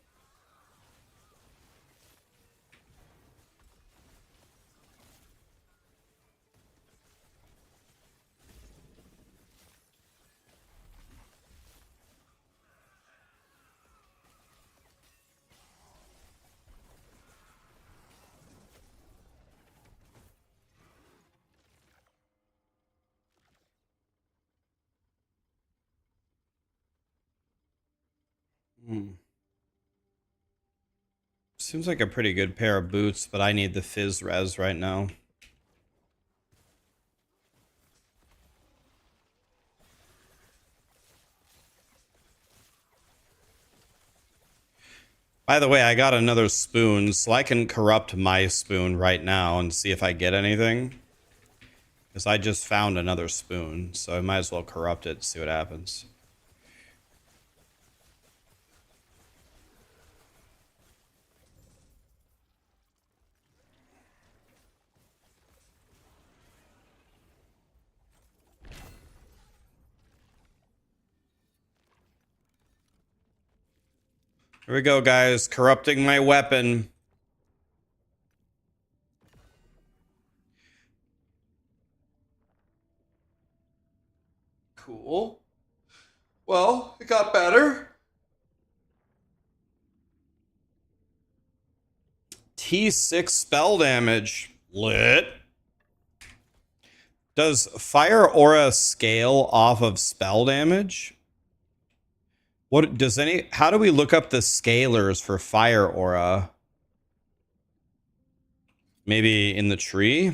Seems like a pretty good pair of boots, but I need the Fizz Res right now. By the way, I got another spoon, so I can corrupt my spoon right now and see if I get anything. Because I just found another spoon, so I might as well corrupt it and see what happens. Here we go, guys. Corrupting my weapon. Cool. Well, it got better. T6 spell damage. Lit. Does Fire Aura scale off of spell damage? What does any how do we look up the scalars for Fire Aura? Maybe in the tree?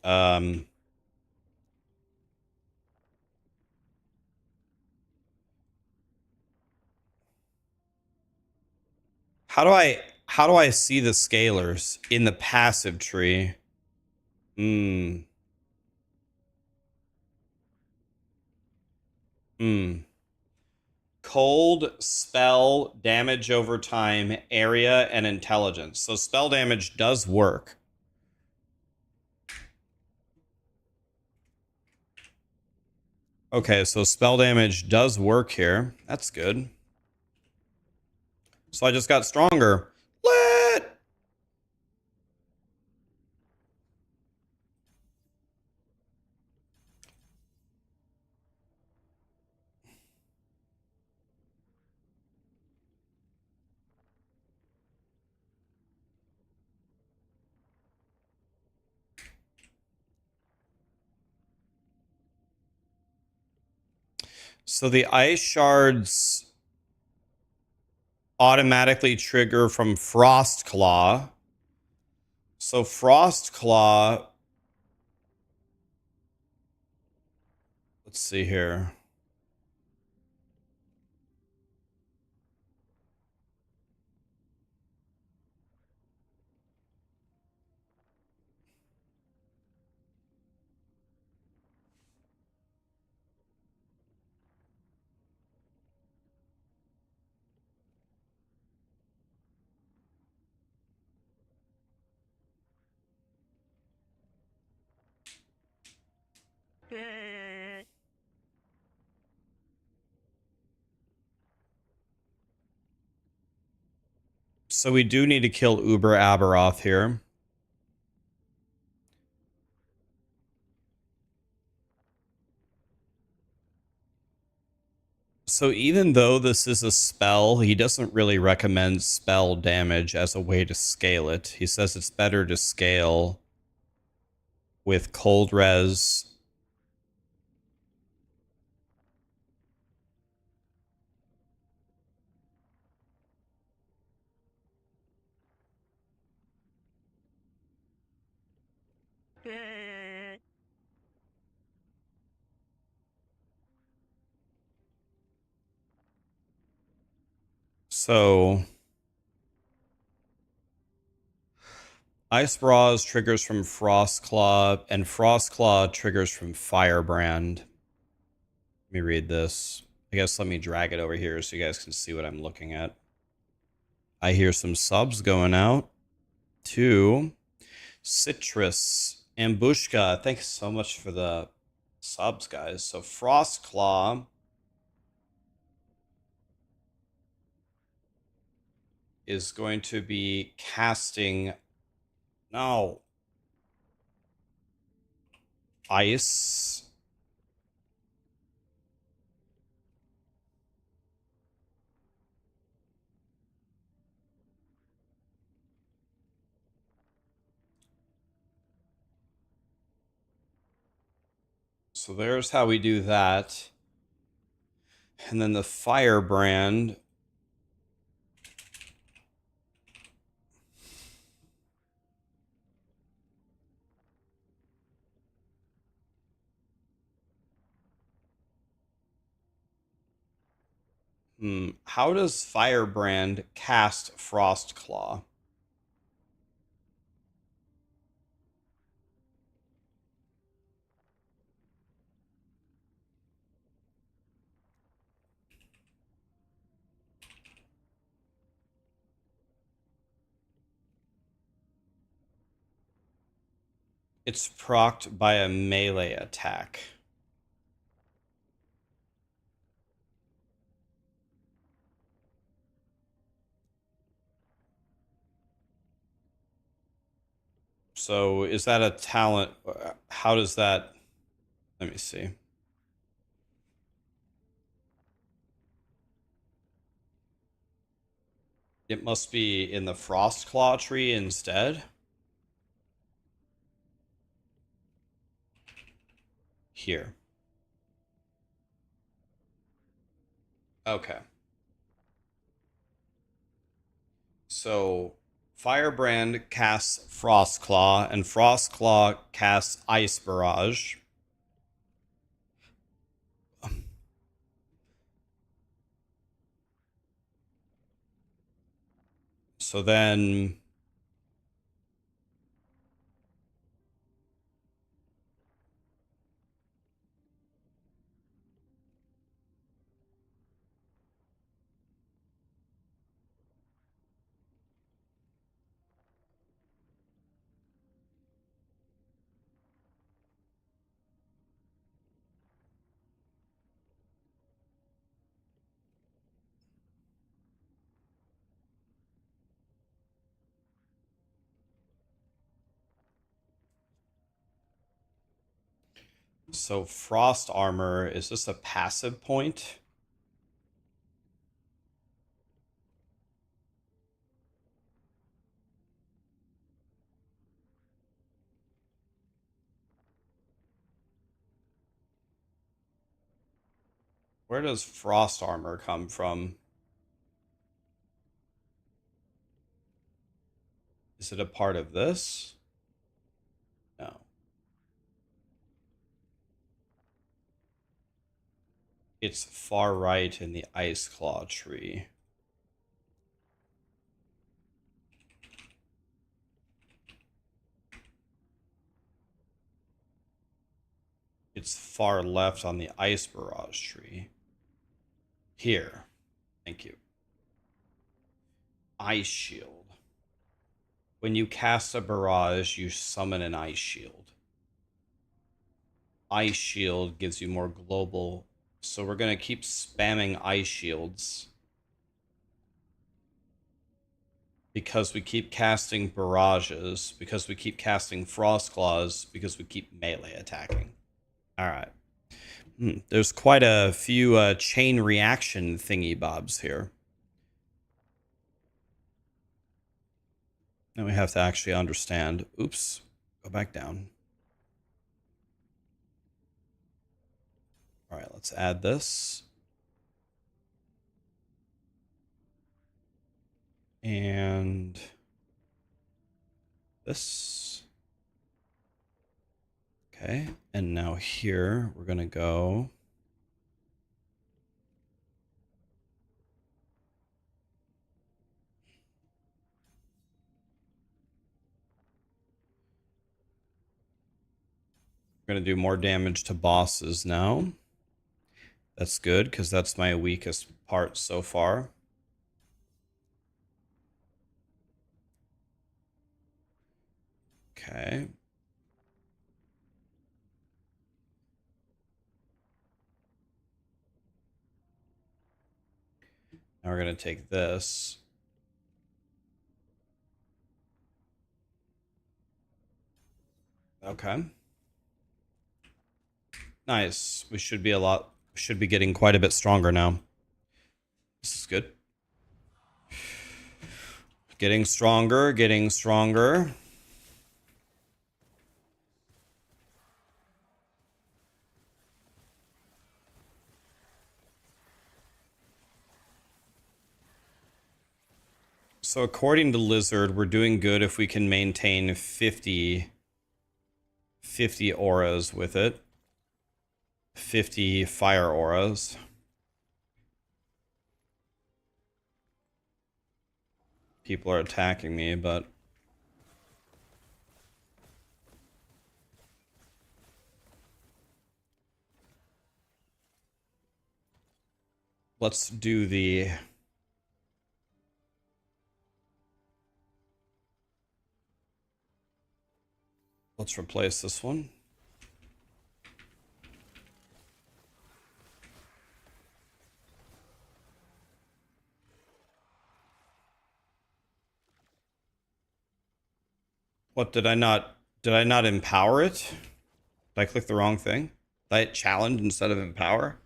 Um how do I see the scalars in the passive tree? Hmm. Hmm. Cold, spell, damage over time, area, and intelligence. So spell damage does work. Okay, so spell damage does work here. That's good. So I just got stronger. Lit! So the ice shards automatically trigger from Frost Claw. So Frost Claw, let's see here. So we do need to kill Uber Aberoth here. So even though this is a spell, he doesn't really recommend spell damage as a way to scale it. He says it's better to scale with cold res. So Ice Bras triggers from Frost Claw, and Frost Claw triggers from Firebrand. Let me read this. I guess let me drag it over here so you guys can see what I'm looking at. I hear some subs going out to Citrus Ambushka. Thanks so much for the subs, guys. So Frost Claw is going to be casting ice. So there's how we do that. And then the Firebrand. How does Firebrand cast Frost Claw? It's procced by a melee attack. So is that a talent? How does that? Let me see. It must be in the Frost Claw tree instead. Here. Okay. So Firebrand casts Frost Claw, and Frost Claw casts Ice Barrage. So then... So frost armor, is this a passive point? Where does frost armor come from? Is it a part of this? No. It's far right in the ice claw tree. It's far left on the ice barrage tree. Here. Thank you. Ice shield. When you cast a barrage, you summon an ice shield. Ice shield gives you more global. So we're going to keep spamming ice shields. Because we keep casting barrages. Because we keep casting frost claws. Because we keep melee attacking. Alright. There's quite a few chain reaction thingy bobs here. Now we have to actually understand. Oops. Go back down. All right, let's add this. And this. Okay, and now here we're going to go. We're going to do more damage to bosses now. That's good, because that's my weakest part so far. Okay. Now we're going to take this. Okay. Nice. We should be getting quite a bit stronger now. This is good. Getting stronger, getting stronger. So according to Lizard, we're doing good if we can maintain 50 auras with it. 50 fire auras. People are attacking me, but... Let's do the... Let's replace this one. What, did I not empower it? Did I click the wrong thing? Did I hit challenge instead of empower?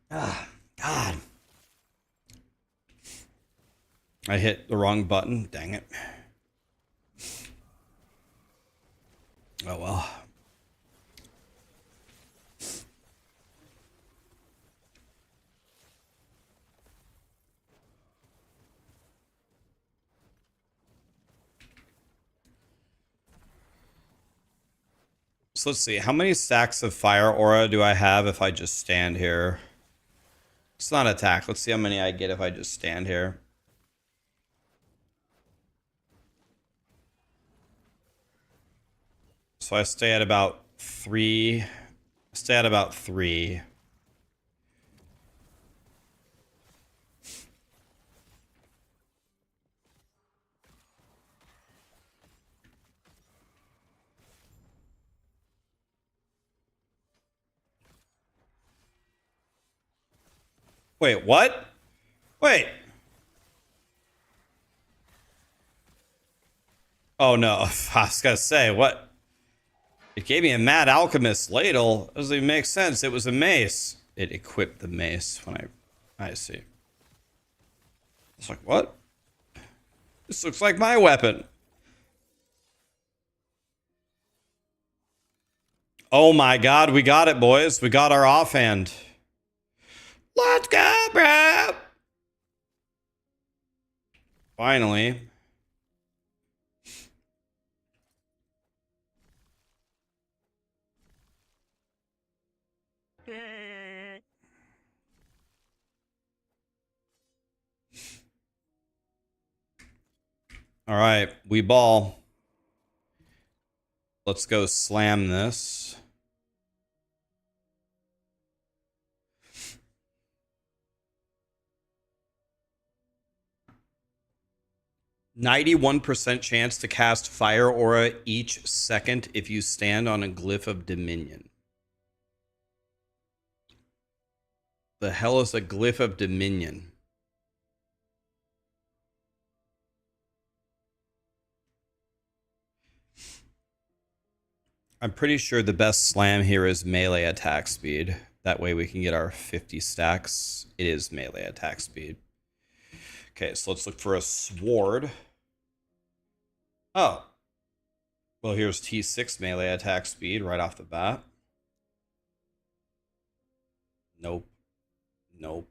God. I hit the wrong button. Dang it. Oh well. So let's see. How many stacks of fire aura do I have if I just stand here? It's not attack. Let's see how many I get if I just stand here. So I stay at about 3. Stay at about 3. Wait, what? Wait. Oh no, I was gonna say, what? It gave me a Mad Alchemist ladle. That doesn't even make sense. It was a mace. It equipped the mace when I see. It's like, what? This looks like my weapon. Oh my god, we got it, boys. We got our offhand. Let's go, bro! Finally. All right, we ball. Let's go slam this. %91 chance to cast Fire Aura each second if you stand on a Glyph of Dominion. The hell is a Glyph of Dominion? I'm pretty sure the best slam here is melee attack speed. That way we can get our 50 stacks. It is melee attack speed. Okay, so let's look for a sword. Oh. Well, here's T6 melee attack speed right off the bat. Nope. Nope.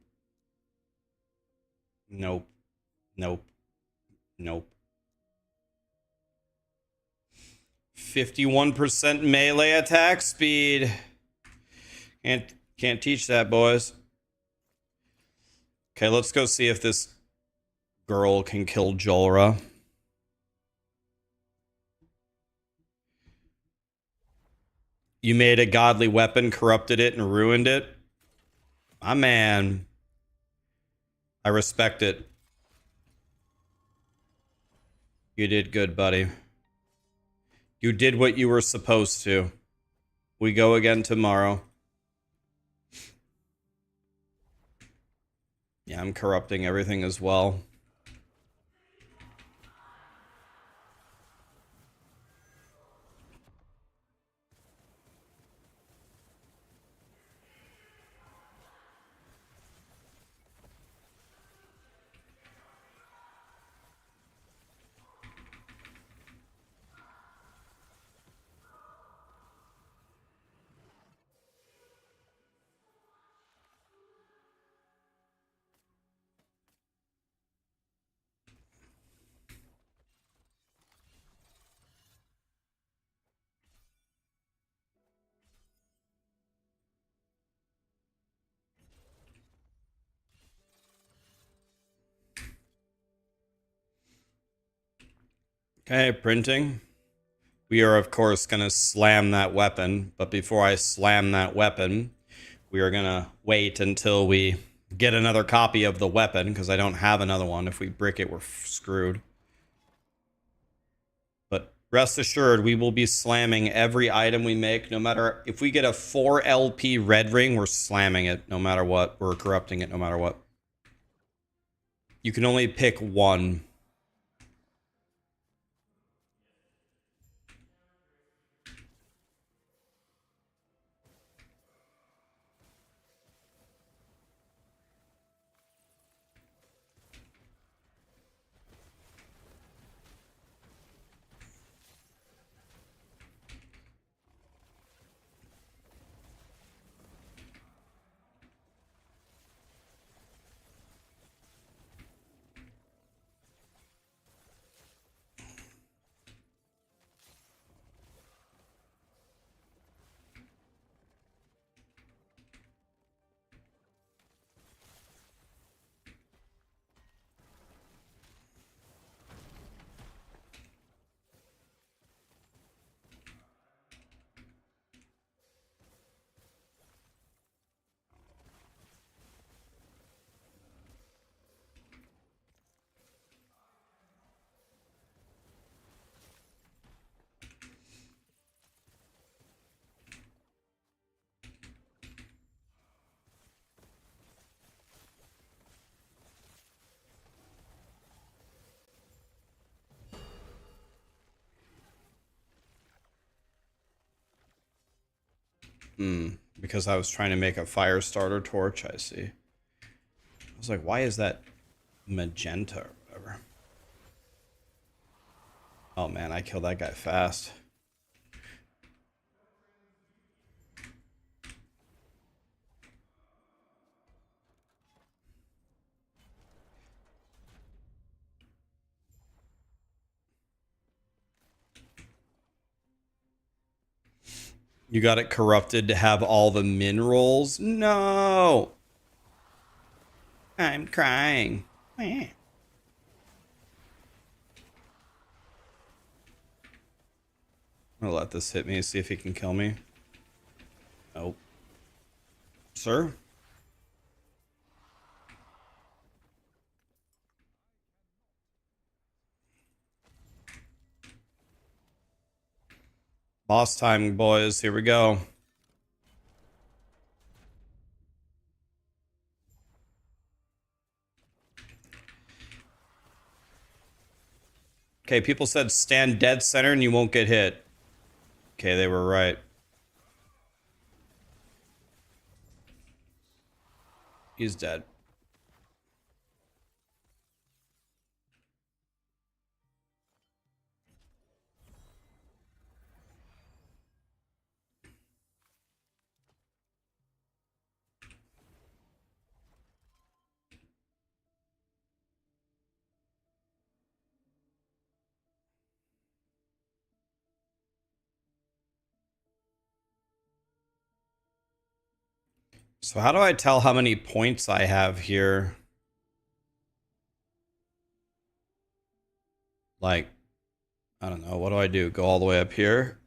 Nope. Nope. Nope. 51% melee attack speed. Can't teach that, boys. Okay, let's go see if this girl can kill Jolra. You made a godly weapon, corrupted it, and ruined it. My man. I respect it. You did good, buddy. You did what you were supposed to. We go again tomorrow. Yeah, I'm corrupting everything as well. Okay, printing. We are, of course, going to slam that weapon. But before I slam that weapon, we are going to wait until we get another copy of the weapon, because I don't have another one. If we brick it, we're screwed. But rest assured, we will be slamming every item we make, no matter if we get a 4 LP red ring, we're slamming it no matter what. We're corrupting it no matter what. You can only pick one. Because I was trying to make a fire starter torch, I see. I was like, why is that magenta or whatever? Oh man, I killed that guy fast. You got it corrupted to have all the minerals? No! I'm crying. I'm gonna let this hit me, see if he can kill me. Nope. Sir? Boss time, boys. Here we go. Okay, people said stand dead center and you won't get hit. Okay, they were right. He's dead. So how do I tell how many points I have here? Like, I don't know. What do I do? Go all the way up here?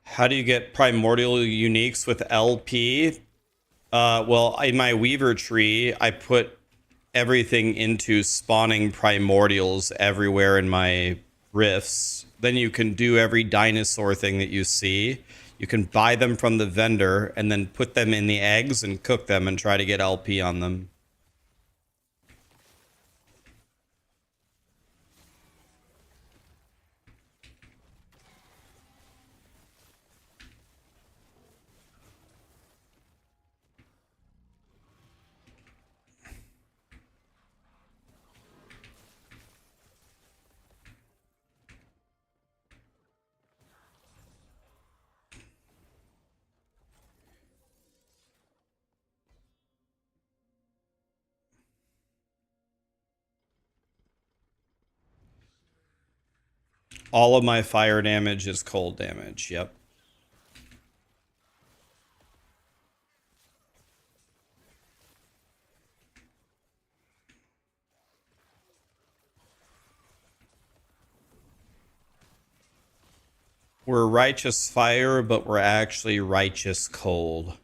How do you get primordial uniques with LP? Well, in my Weaver tree, I put everything into spawning primordials everywhere in my rifts. Then you can do every dinosaur thing that you see. You can buy them from the vendor and then put them in the eggs and cook them and try to get LP on them. All of my fire damage is cold damage. Yep. We're righteous fire, but we're actually righteous cold.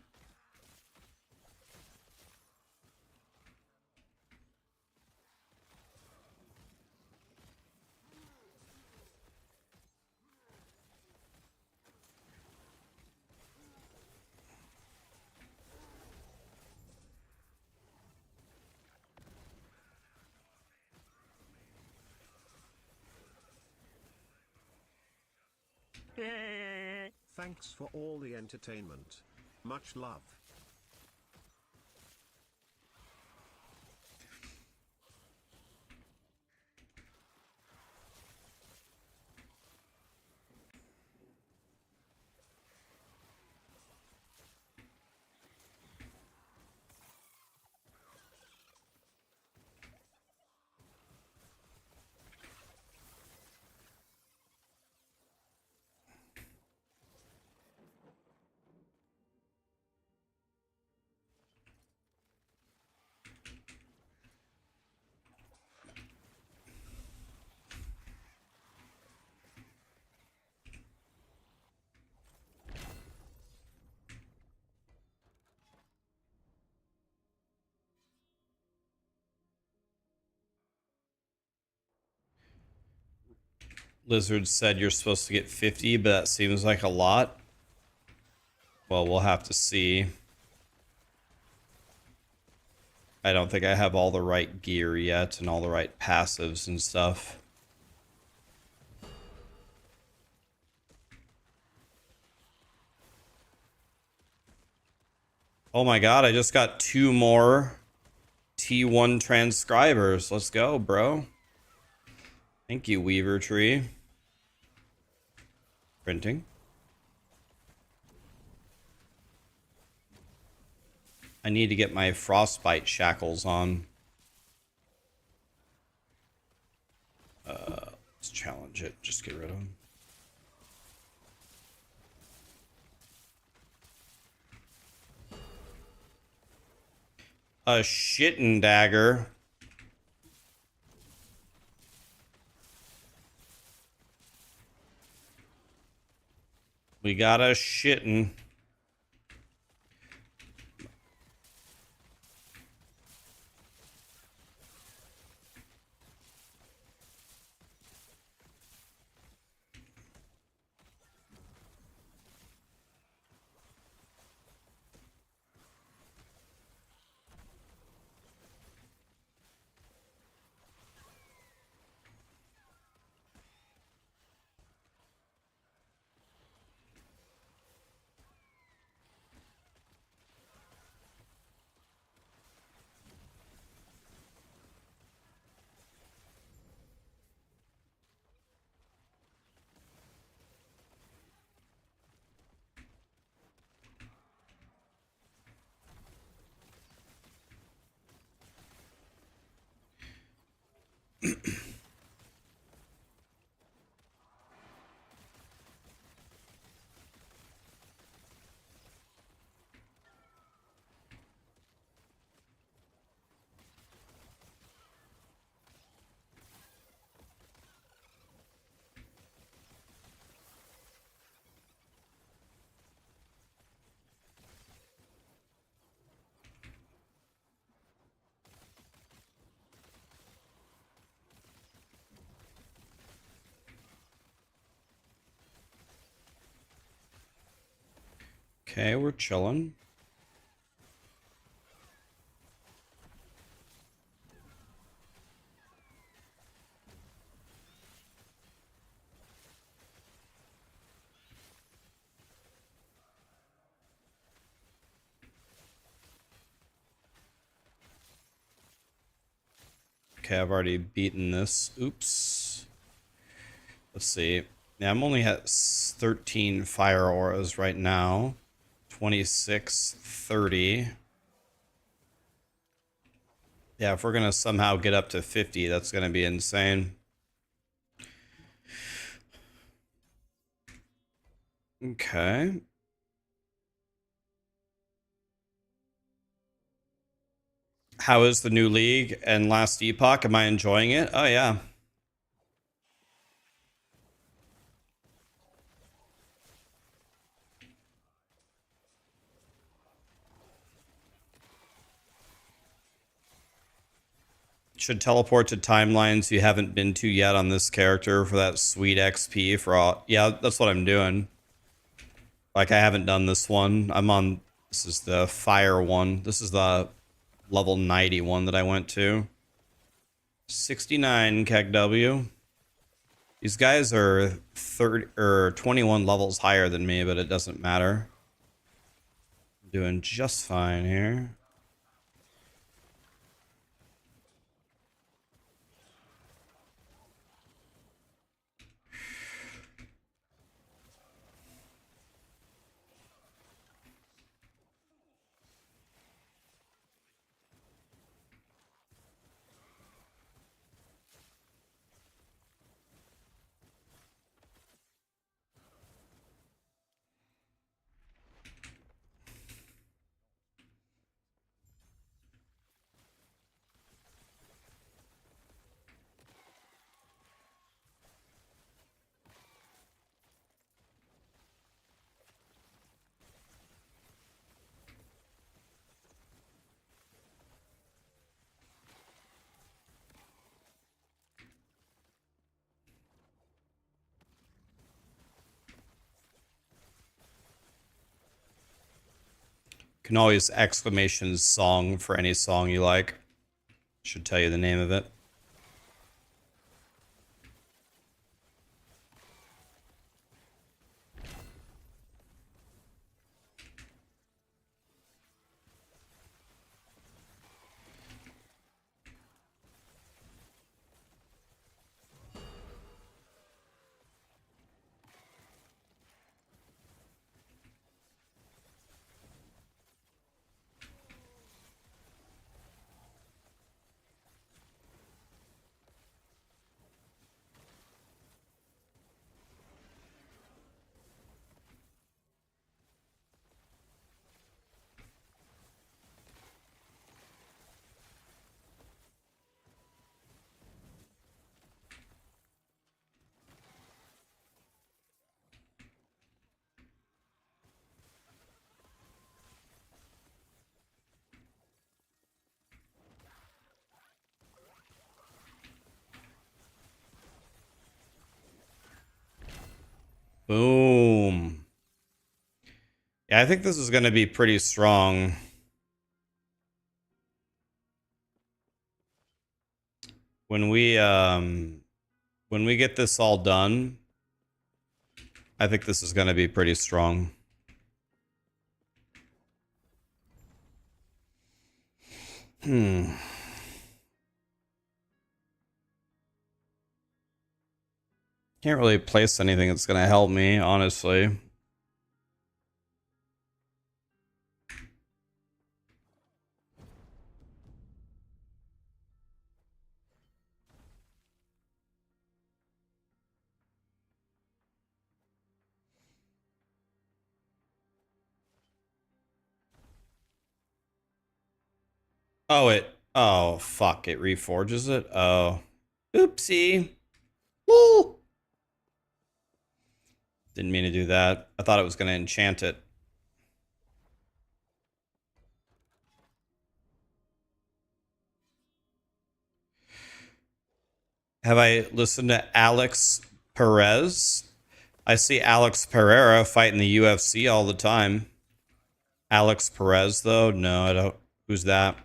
Thanks for all the entertainment. Much love. Lizard said you're supposed to get 50, but that seems like a lot. Well, we'll have to see. I don't think I have all the right gear yet and all the right passives and stuff. Oh my god, I just got 2 more T1 transcribers. Let's go, bro. Thank you, Weaver Tree. Printing. I need to get my frostbite shackles on. Let's challenge it. Just get rid of them. A shittin' dagger. We got a shittin'. Okay, we're chilling. Okay, I've already beaten this. Oops. Let's see. Yeah, I'm only at 13 fire auras right now. 26, 30. Yeah, if we're going to somehow get up to 50, that's going to be insane. Okay. How is the new league and last Epoch? Am I enjoying it? Oh, yeah. Should teleport to timelines you haven't been to yet on this character for that sweet XP for all. Yeah, that's what I'm doing. Like, I haven't done this one. I'm on. This is the fire one. This is the level 90 one that I went to. 69 KW. These guys are 30 or 21 levels higher than me, but it doesn't matter. I'm doing just fine here. can always exclamation song for any song you like. Should tell you the name of it. Boom. Yeah, I think this is going to be pretty strong. When we get this all done, I think this is going to be pretty strong. Can't really place anything that's going to help me, honestly. Oh, fuck, it reforges it? Oh. Oopsie. Woo! Didn't mean to do that. I thought it was going to enchant it. Have I listened to Alex Perez? I see Alex Pereira fight in the UFC all the time. Alex Perez, though? No, I don't. Who's that?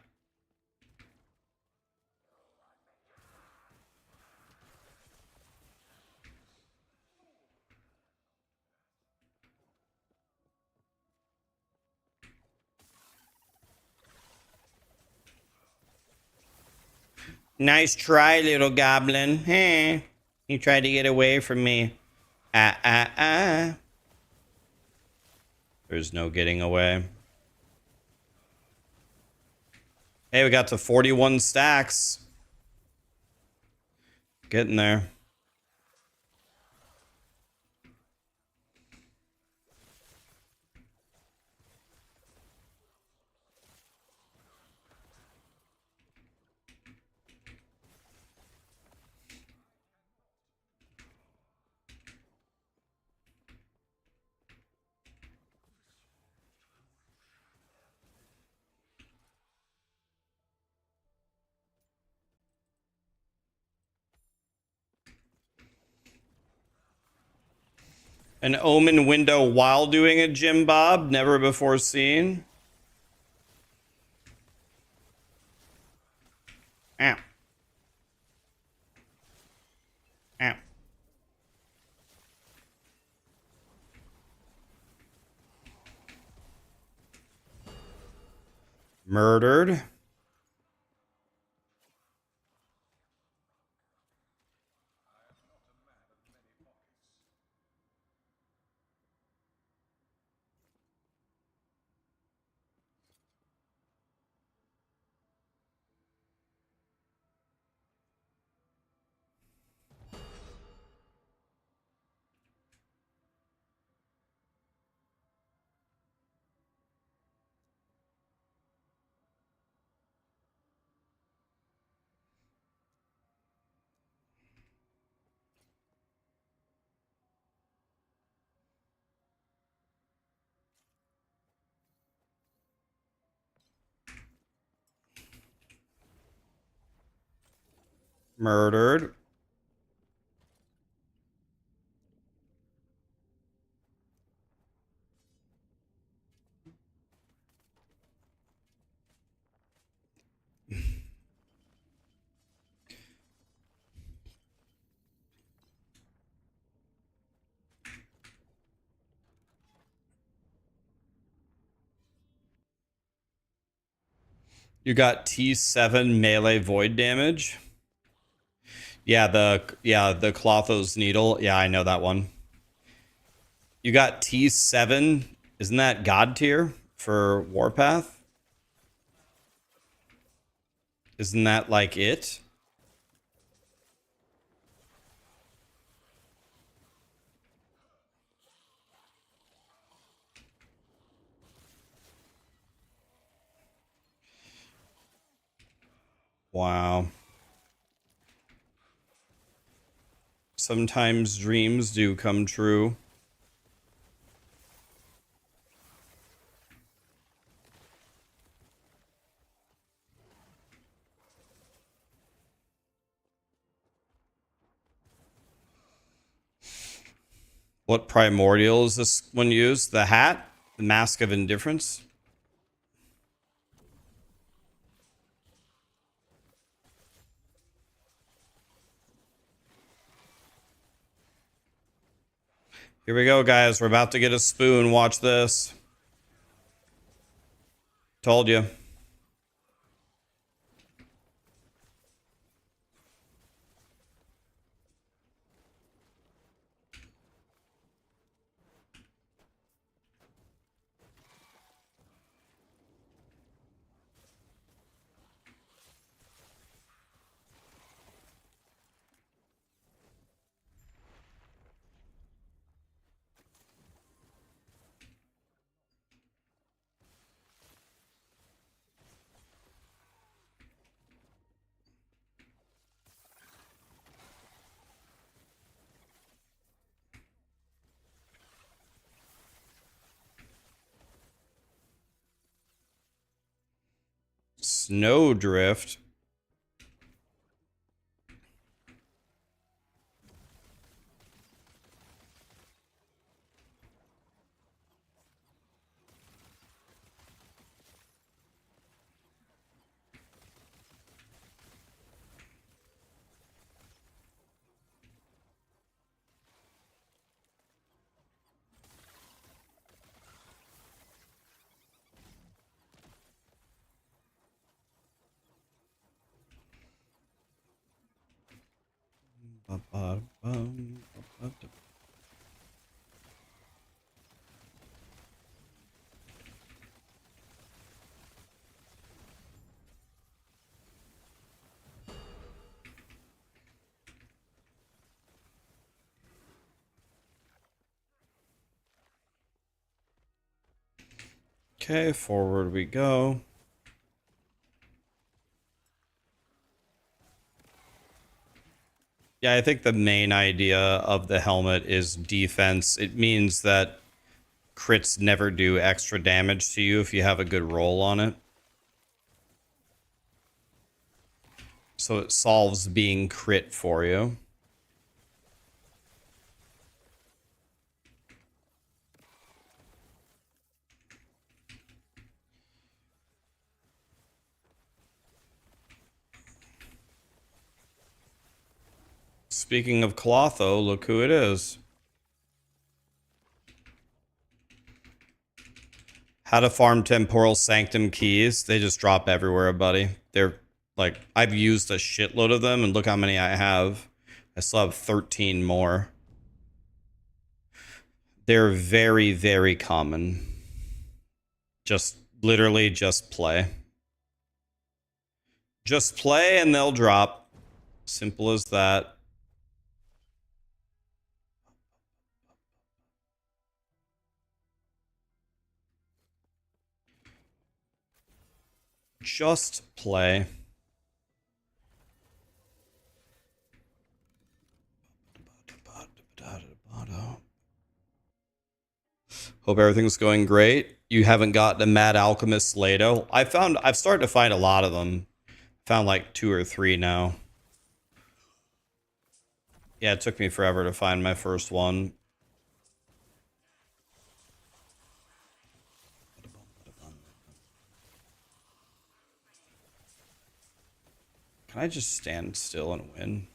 Nice try, little goblin. Hey, you tried to get away from me. Ah, ah, ah. There's no getting away. Hey, we got to 41 stacks. Getting there. An omen window while doing a Jim Bob, never before seen. Ow. Ow. Murdered. Murdered. You got T7 melee void damage. Yeah, the Clotho's needle. Yeah, I know that one. You got T7. Isn't that God tier for Warpath? Isn't that like it? Wow. Sometimes dreams do come true. What primordial is this one used? The hat? The Mask of Indifference? Here we go, guys. We're about to get a spoon. Watch this. Told you. Snowdrift. Okay, forward we go. Yeah, I think the main idea of the helmet is defense. It means that crits never do extra damage to you if you have a good roll on it. So it solves being crit for you. Speaking of Clotho, look who it is. How to farm Temporal Sanctum keys. They just drop everywhere, buddy. They're like, I've used a shitload of them, and look how many I have. I still have 13 more. They're very, very common. Just literally just play. Just play and they'll drop. Simple as that. Just play. Hope everything's going great. You haven't gotten a Mad Alchemist Lado. I've started to find a lot of them. Found like 2 or 3 now. Yeah, it took me forever to find my first one. Can I just stand still and win?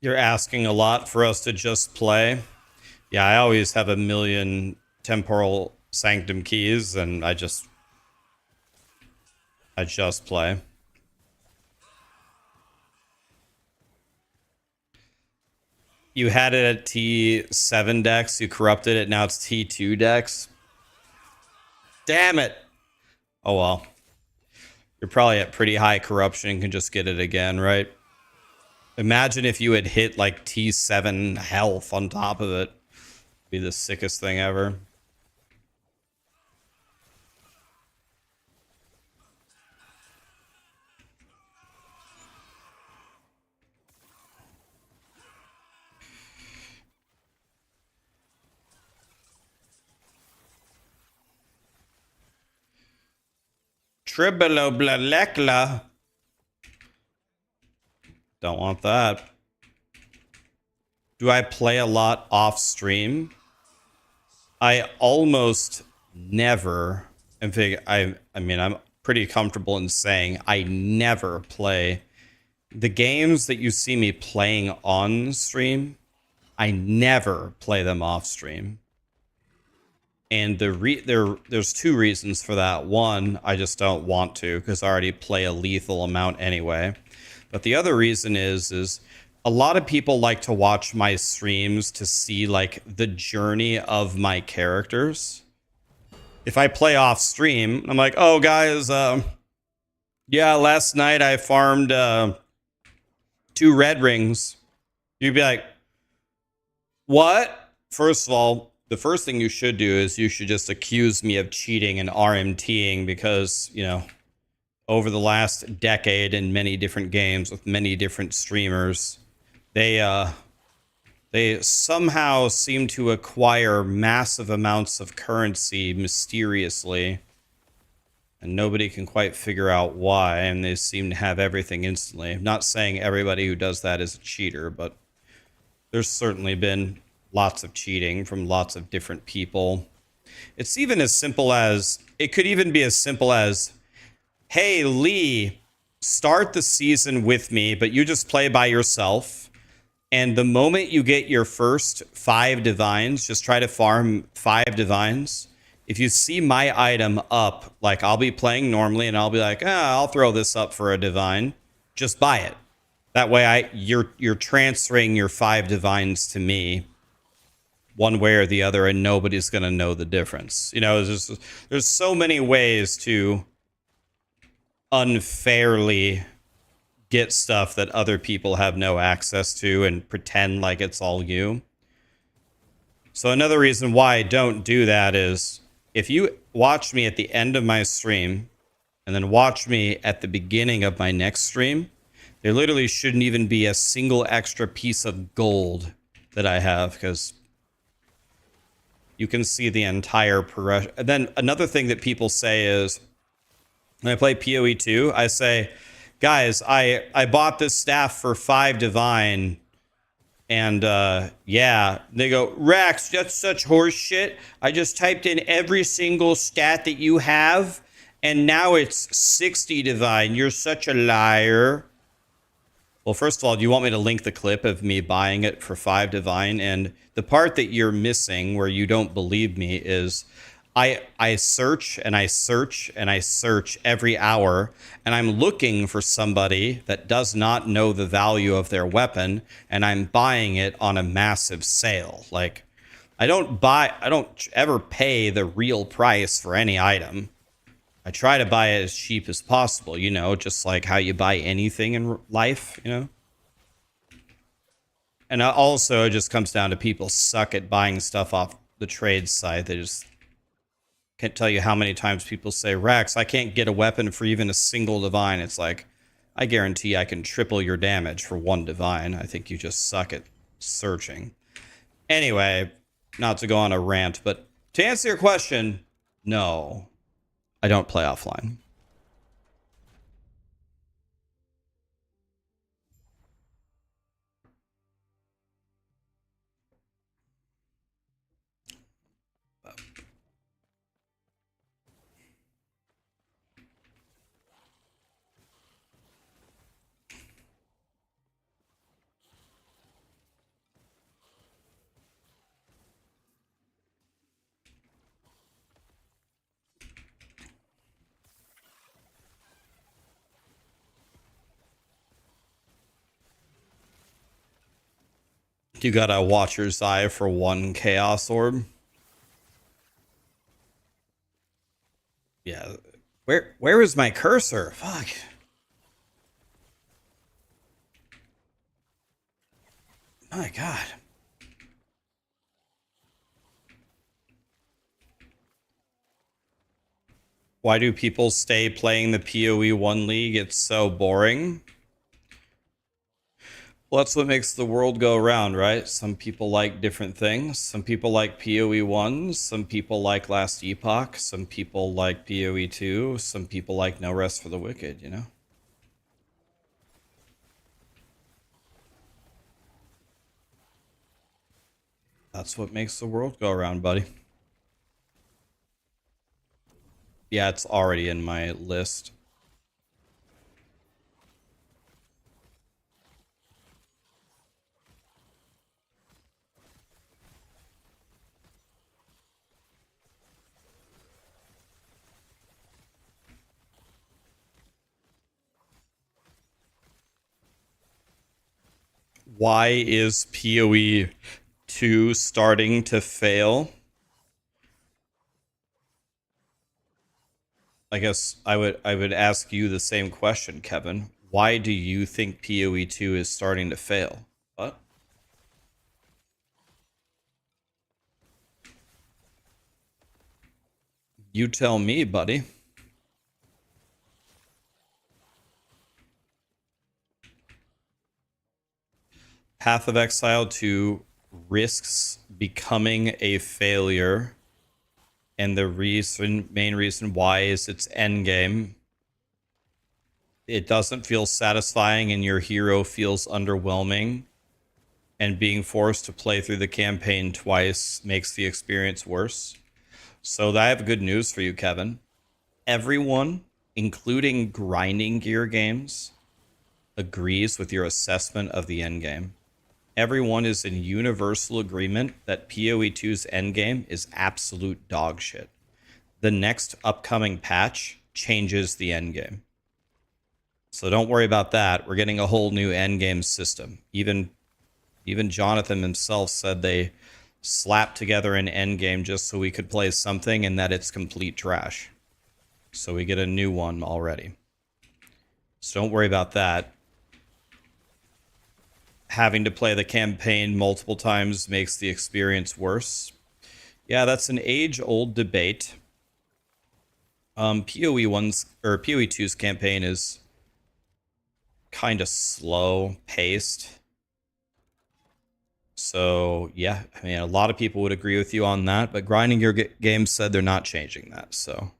You're asking a lot for us to just play. Yeah, I always have a million temporal sanctum keys, and I just play. You had it at T7 decks, you corrupted it, now it's T2 decks. Damn it! Oh well. You're probably at pretty high corruption and can just get it again, right? Imagine if you had hit like T7 health on top of it. Be the sickest thing ever. Triboloblalekla. Don't want that. Do I play a lot off stream? I almost never. In fact, I mean, I'm pretty comfortable in saying I never play the games that you see me playing on stream. I never play them off stream. And there's two reasons for that. One, I just don't want to because I already play a lethal amount anyway. But the other reason is a lot of people like to watch my streams to see like the journey of my characters. If I play off stream, I'm like, oh guys, yeah, last night I farmed 2 red rings. You'd be like, what? First of all, the first thing you should do is you should just accuse me of cheating and RMTing because, you know, over the last decade in many different games with many different streamers, they somehow seem to acquire massive amounts of currency mysteriously, and nobody can quite figure out why, and they seem to have everything instantly. I'm not saying everybody who does that is a cheater, but there's certainly been lots of cheating from lots of different people. It's even as simple as, it could even be as simple as, hey, Lee, start the season with me, but you just play by yourself. And the moment you get your first 5 divines, just try to farm 5 divines. If you see my item up, like I'll be playing normally and I'll be like, I'll throw this up for a divine. Just buy it. That way you're transferring your 5 divines to me one way or the other, and nobody's going to know the difference. You know, there's so many ways to unfairly get stuff that other people have no access to and pretend like it's all you. So another reason why I don't do that is if you watch me at the end of my stream and then watch me at the beginning of my next stream, there literally shouldn't even be a single extra piece of gold that I have because you can see the entire progression. And then another thing that people say is when I play PoE 2, I say, guys, I bought this staff for 5 divine, and yeah, they go, Rax, that's such horse shit. I just typed in every single stat that you have, and now it's 60 divine. You're such a liar. Well, first of all, do you want me to link the clip of me buying it for 5 divine? And the part that you're missing where you don't believe me is I search and I search and I search every hour, and I'm looking for somebody that does not know the value of their weapon, and I'm buying it on a massive sale. Like, I don't ever pay the real price for any item. I try to buy it as cheap as possible, you know, just like how you buy anything in life, you know? And also, it just comes down to people suck at buying stuff off the trade site. They just can't tell you how many times people say, Rax, I can't get a weapon for even a single divine. It's like, I guarantee I can triple your damage for 1 divine. I think you just suck at searching. Anyway, not to go on a rant, but to answer your question, no, I don't play offline. You got a Watcher's Eye for 1 Chaos Orb. Yeah. Where is my cursor? Fuck. My god. Why do people stay playing the PoE 1 League? It's so boring. Well, that's what makes the world go around, right? Some people like different things. Some people like PoE 1, some people like Last Epoch, some people like PoE 2, some people like No Rest for the Wicked, you know? That's what makes the world go around, buddy. Yeah, it's already in my list. Why is PoE 2 starting to fail? I guess I would ask you the same question, Kevin. Why do you think PoE 2 is starting to fail? What? You tell me, buddy. Path of Exile 2 risks becoming a failure, and the main reason why is its endgame. It doesn't feel satisfying, and your hero feels underwhelming. And being forced to play through the campaign twice makes the experience worse. So I have good news for you, Kevin. Everyone, including grinding gear games, agrees with your assessment of the endgame. Everyone is in universal agreement that PoE 2's endgame is absolute dog shit. The next upcoming patch changes the endgame. So don't worry about that. We're getting a whole new endgame system. Even Jonathan himself said they slapped together an endgame just so we could play something and that it's complete trash. So we get a new one already. So don't worry about that. Having to play the campaign multiple times makes the experience worse. Yeah, that's an age-old debate. PoE 1's or PoE 2's campaign is kind of slow paced. So yeah, I mean, a lot of people would agree with you on that, but Grinding Your Games said they're not changing that. So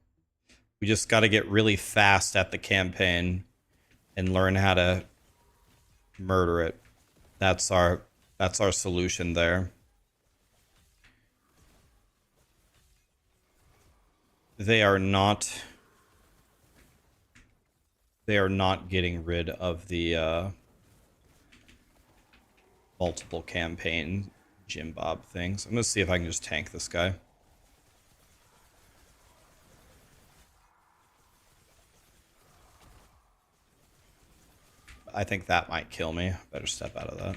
we just got to get really fast at the campaign and learn how to murder it. That's our solution there. They are not getting rid of the multiple campaign Jim Bob things. I'm gonna see if I can just tank this guy. I think that might kill me. Better step out of that.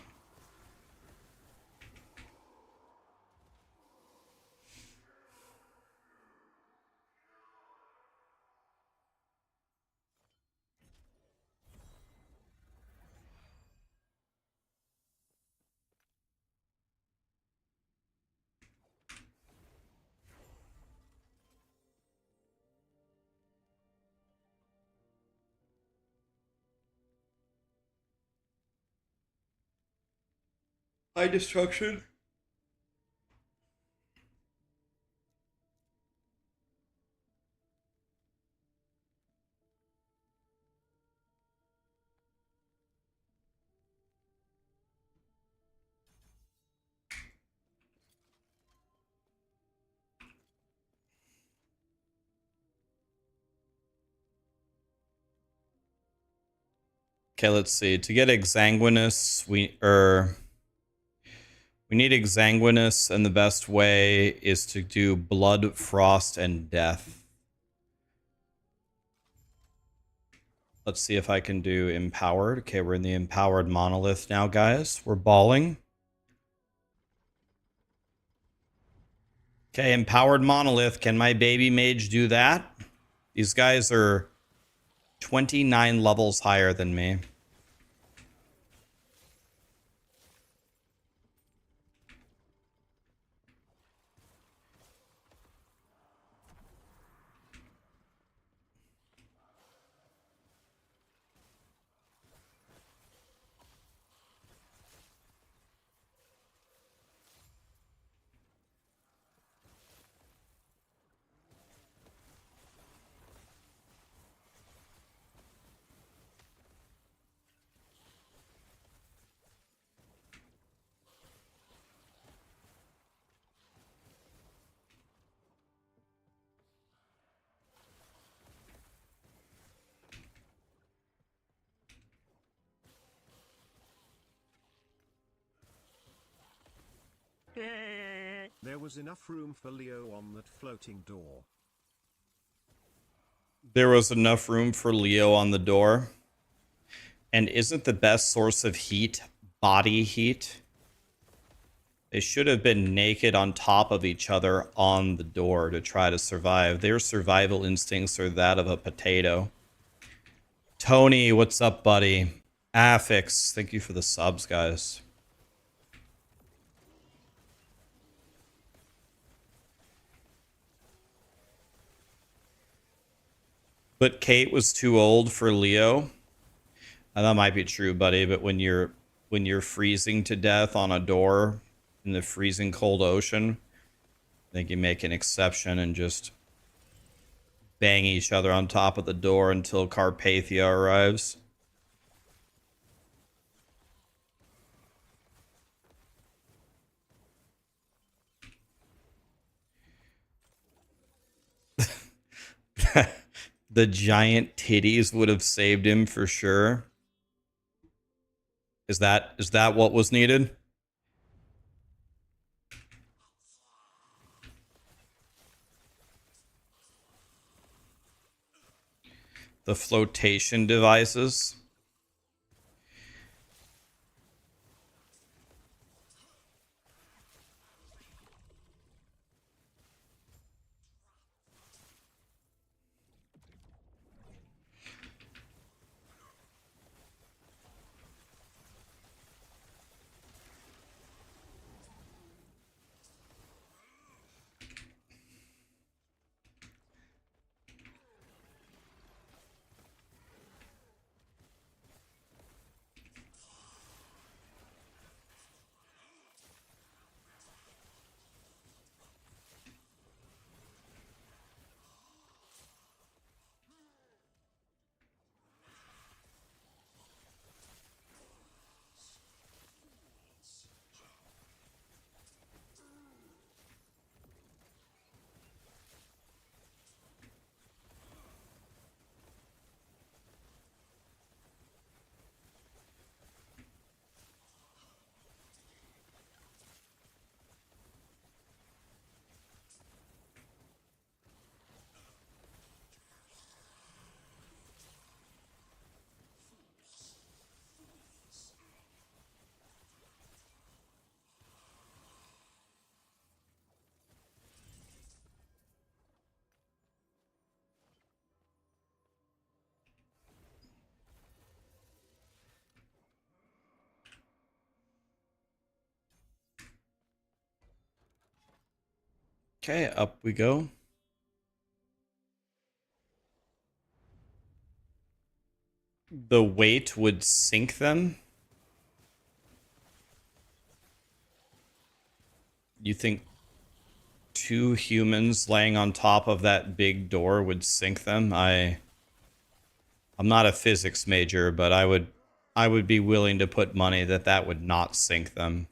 High destruction. Okay, let's see. To get Exsanguinous, we need Exsanguinous, and the best way is to do Blood, Frost, and Death. Let's see if I can do Empowered. Okay, we're in the Empowered Monolith now, guys. We're balling. Okay, empowered monolith. Can my baby mage do that? These guys are 29 levels higher than me. There was enough room for Leo on that floating door. There was enough room for Leo on the door. And isn't the best source of heat body heat? They should have been naked on top of each other on the door to try to survive. Their survival instincts are that of a potato. Tony, what's up, buddy? Affix, thank you for the subs, guys. But Kate was too old for Leo. And that might be true, buddy, but when you're freezing to death on a door in the freezing cold ocean, I think you make an exception and just bang each other on top of the door until Carpathia arrives. The giant titties would have saved him for sure. Is that what was needed? The flotation devices. Okay, up we go. The weight would sink them. You think two humans laying on top of that big door would sink them? I'm not a physics major, but I would be willing to put money that that would not sink them.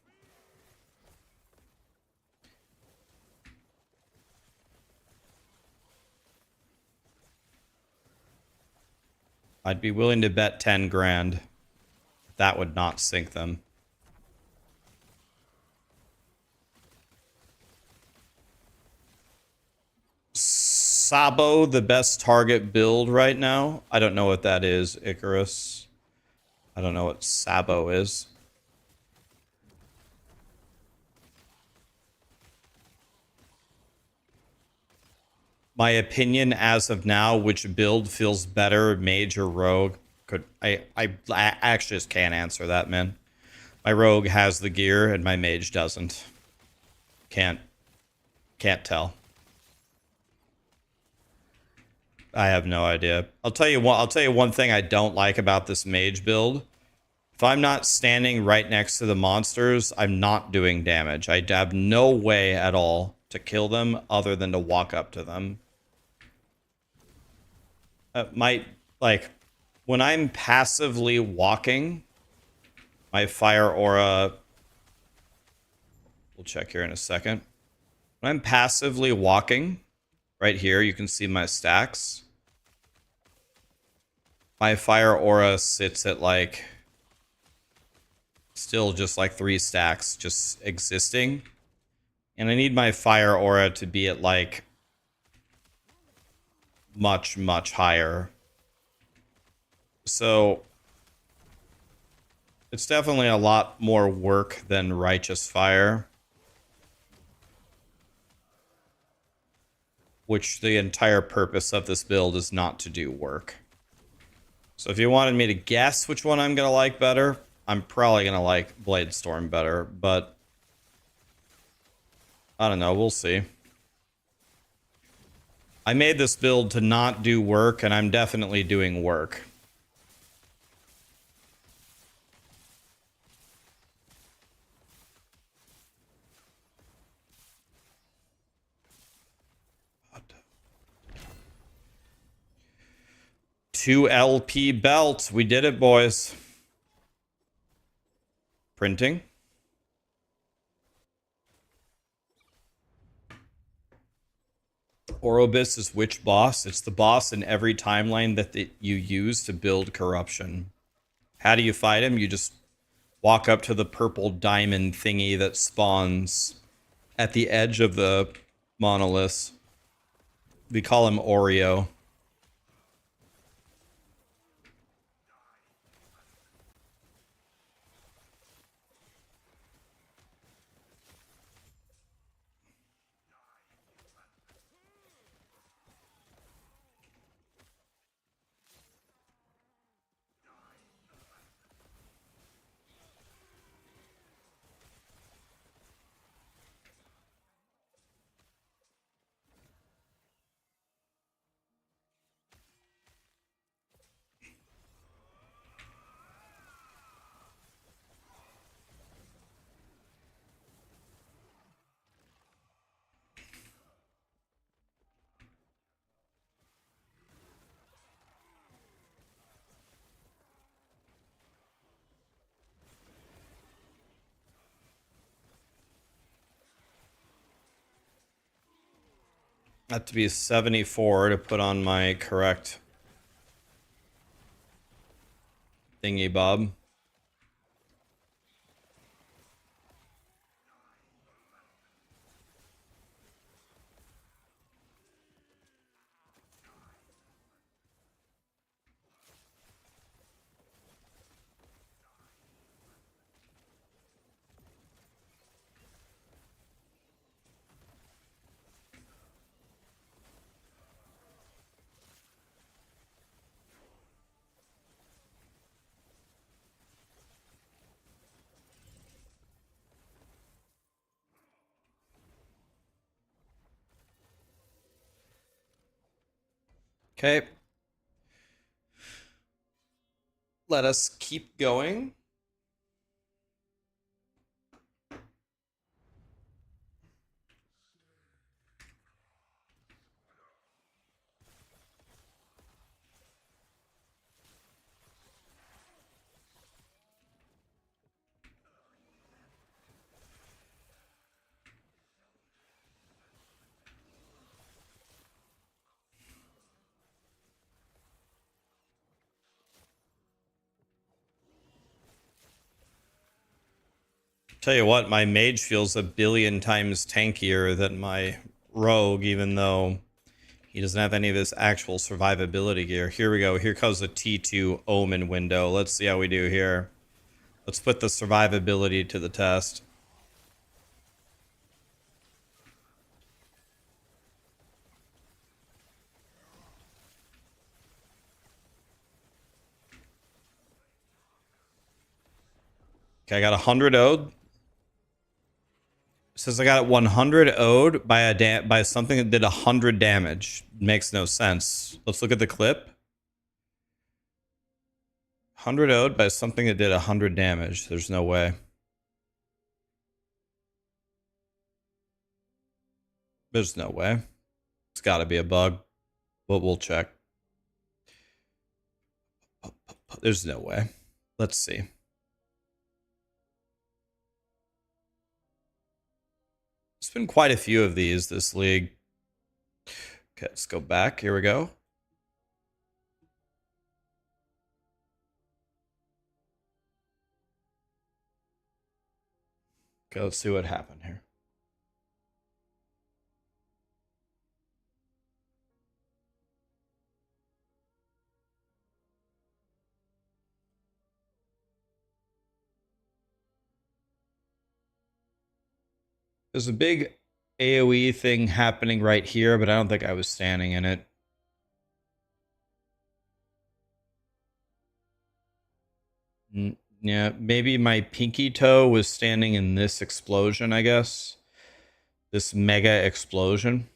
I'd be willing to bet 10 grand. That would not sink them. Sabo, the best target build right now? I don't know what that is, Icarus. I don't know what Sabo is. my opinion as of now, which build feels better, Mage or Rogue, I actually just can't answer that, man. My Rogue has the gear and my Mage doesn't. Can't tell. I have no idea. I'll tell you one thing I don't like about this Mage build. If I'm not standing right next to the monsters, I'm not doing damage. I have no way at all to kill them other than to walk up to them. Like, when I'm passively walking, my fire aura... We'll check here in a second. When I'm passively walking, right here, you can see my stacks. My fire aura sits at like... still just like 3 stacks just existing. And I need my fire aura to be at like much, much higher. So it's definitely a lot more work than Righteous Fire, which the entire purpose of this build is not to do work. So if you wanted me to guess which one I'm going to like better, I'm probably going to like Bladestorm better, but I don't know, we'll see. I made this build to not do work, and I'm definitely doing work. Two LP belts. We did it, boys. Printing. Orobis is which boss? It's the boss in every timeline that you use to build corruption. How do you fight him? You just walk up to the purple diamond thingy that spawns at the edge of the monoliths. We call him Oreo. Have to be 74 to put on my correct thingy bob. Okay. Let us keep going. Tell you what, my mage feels a billion times tankier than my rogue, even though he doesn't have any of his actual survivability gear. Here we go. Here comes the T2 Omen window. Let's see how we do here. Let's put the survivability to the test. Okay, I got 100 ode. It says I got 100 ode by something that did 100 damage. Makes no sense. Let's look at the clip. 100 ode by something that did 100 damage. There's no way. There's no way. It's got to be a bug, but we'll check. There's no way. Let's see. There's been quite a few of these this league. Okay, let's go back. Here we go. Okay, let's see what happened here. There's a big AoE thing happening right here, but I don't think I was standing in it. Yeah, maybe my pinky toe was standing in this explosion, I guess. This mega explosion.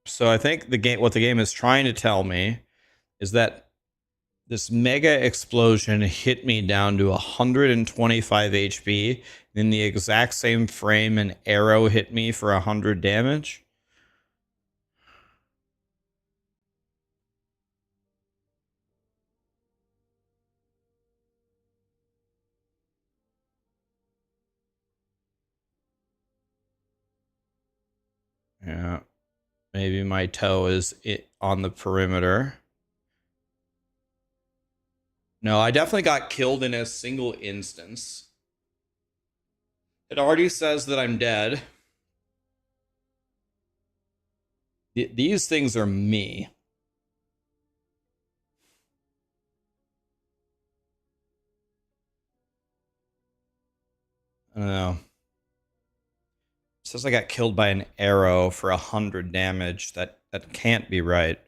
So I think what the game is trying to tell me is that this mega explosion hit me down to 125 HP. In the exact same frame, an arrow hit me for 100 damage. Yeah. Maybe my toe is on the perimeter. No, I definitely got killed in a single instance. It already says that I'm dead. These things are me. I don't know. It says I got killed by an arrow for 100 damage. That can't be right.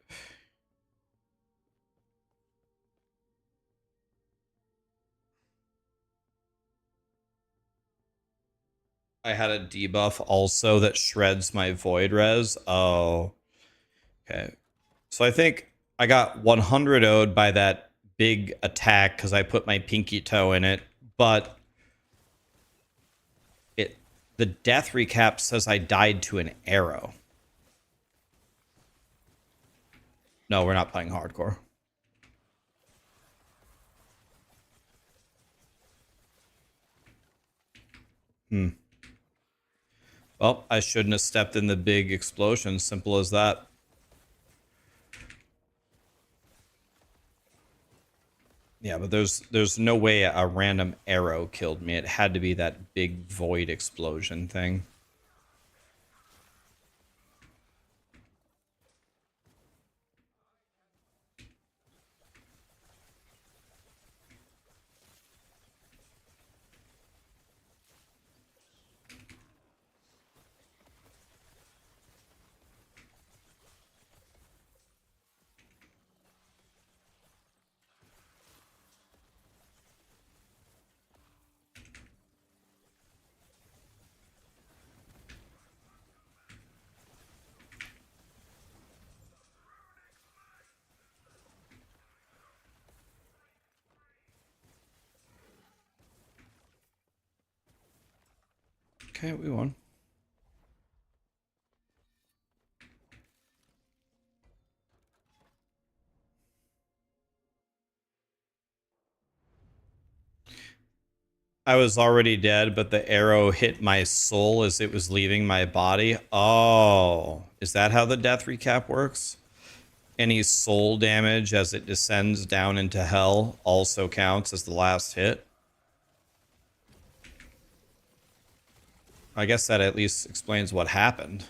I had a debuff also that shreds my void res. Oh, okay. So I think I got 100 owed by that big attack because I put my pinky toe in it, but the death recap says I died to an arrow. No, we're not playing hardcore. Well, I shouldn't have stepped in the big explosion. Simple as that. Yeah, but there's no way a random arrow killed me. It had to be that big void explosion thing. Okay, we won. I was already dead, but the arrow hit my soul as it was leaving my body. Oh, is that how the death recap works? Any soul damage as it descends down into hell also counts as the last hit? I guess that at least explains what happened.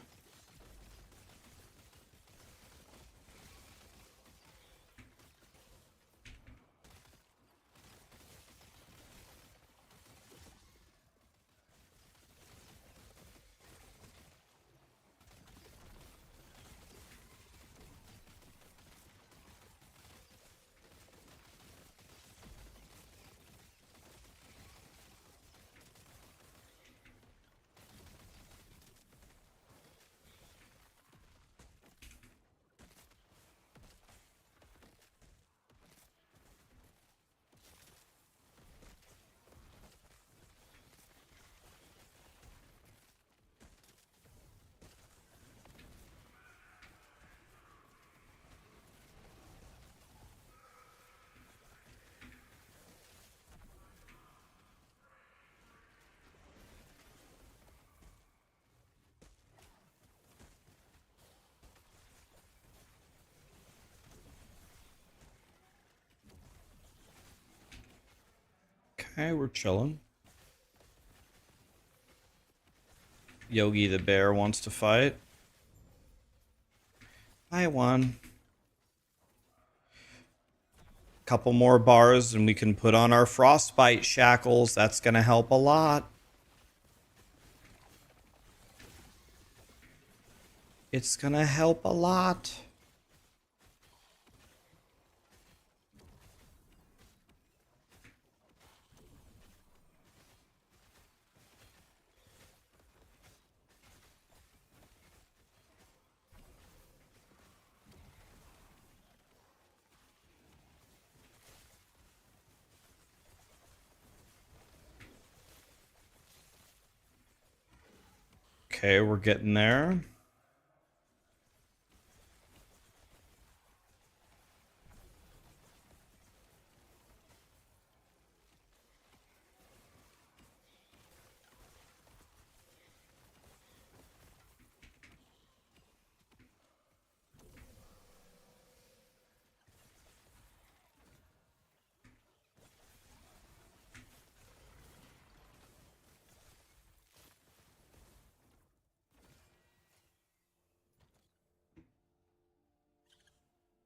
Okay, we're chilling. Yogi the bear wants to fight. I won. Couple more bars and we can put on our frostbite shackles. That's gonna help a lot. It's gonna help a lot. Okay, we're getting there.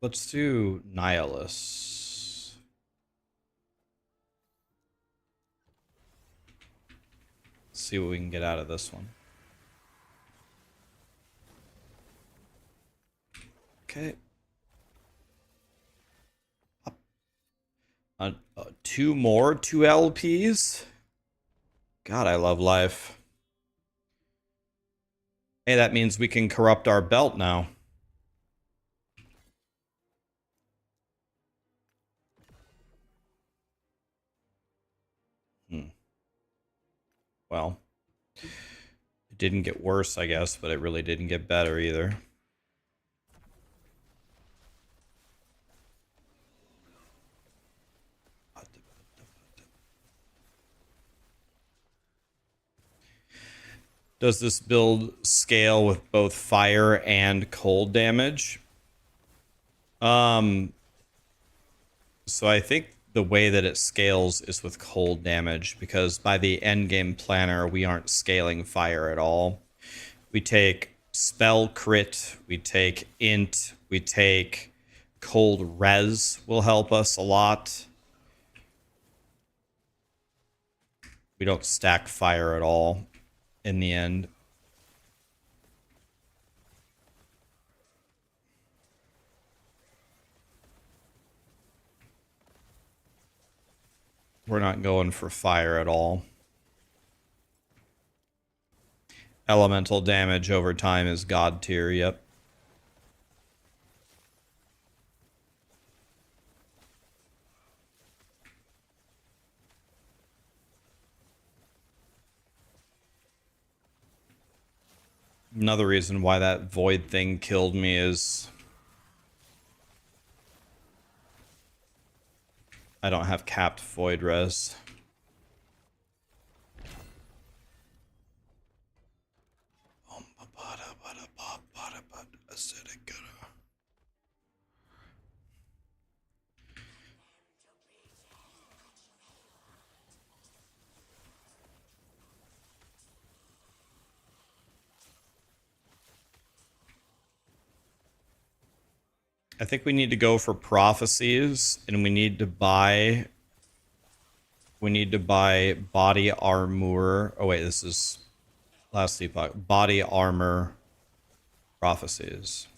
Let's do Nihilus. See what we can get out of this one. Okay. Two more, 2 LPs. God, I love life. Hey, that means we can corrupt our belt now. Well, it didn't get worse, I guess, but it really didn't get better either. Does this build scale with both fire and cold damage? So I think the way that it scales is with cold damage, because by the endgame planner, we aren't scaling fire at all. We take spell crit, we take int, we take cold res will help us a lot. We don't stack fire at all in the end. We're not going for fire at all. Elemental damage over time is god tier, yep. Another reason why that void thing killed me is I don't have capped void res. I think we need to go for prophecies, and we need to buy body armor. Oh wait, this is last epoch. Body armor prophecies.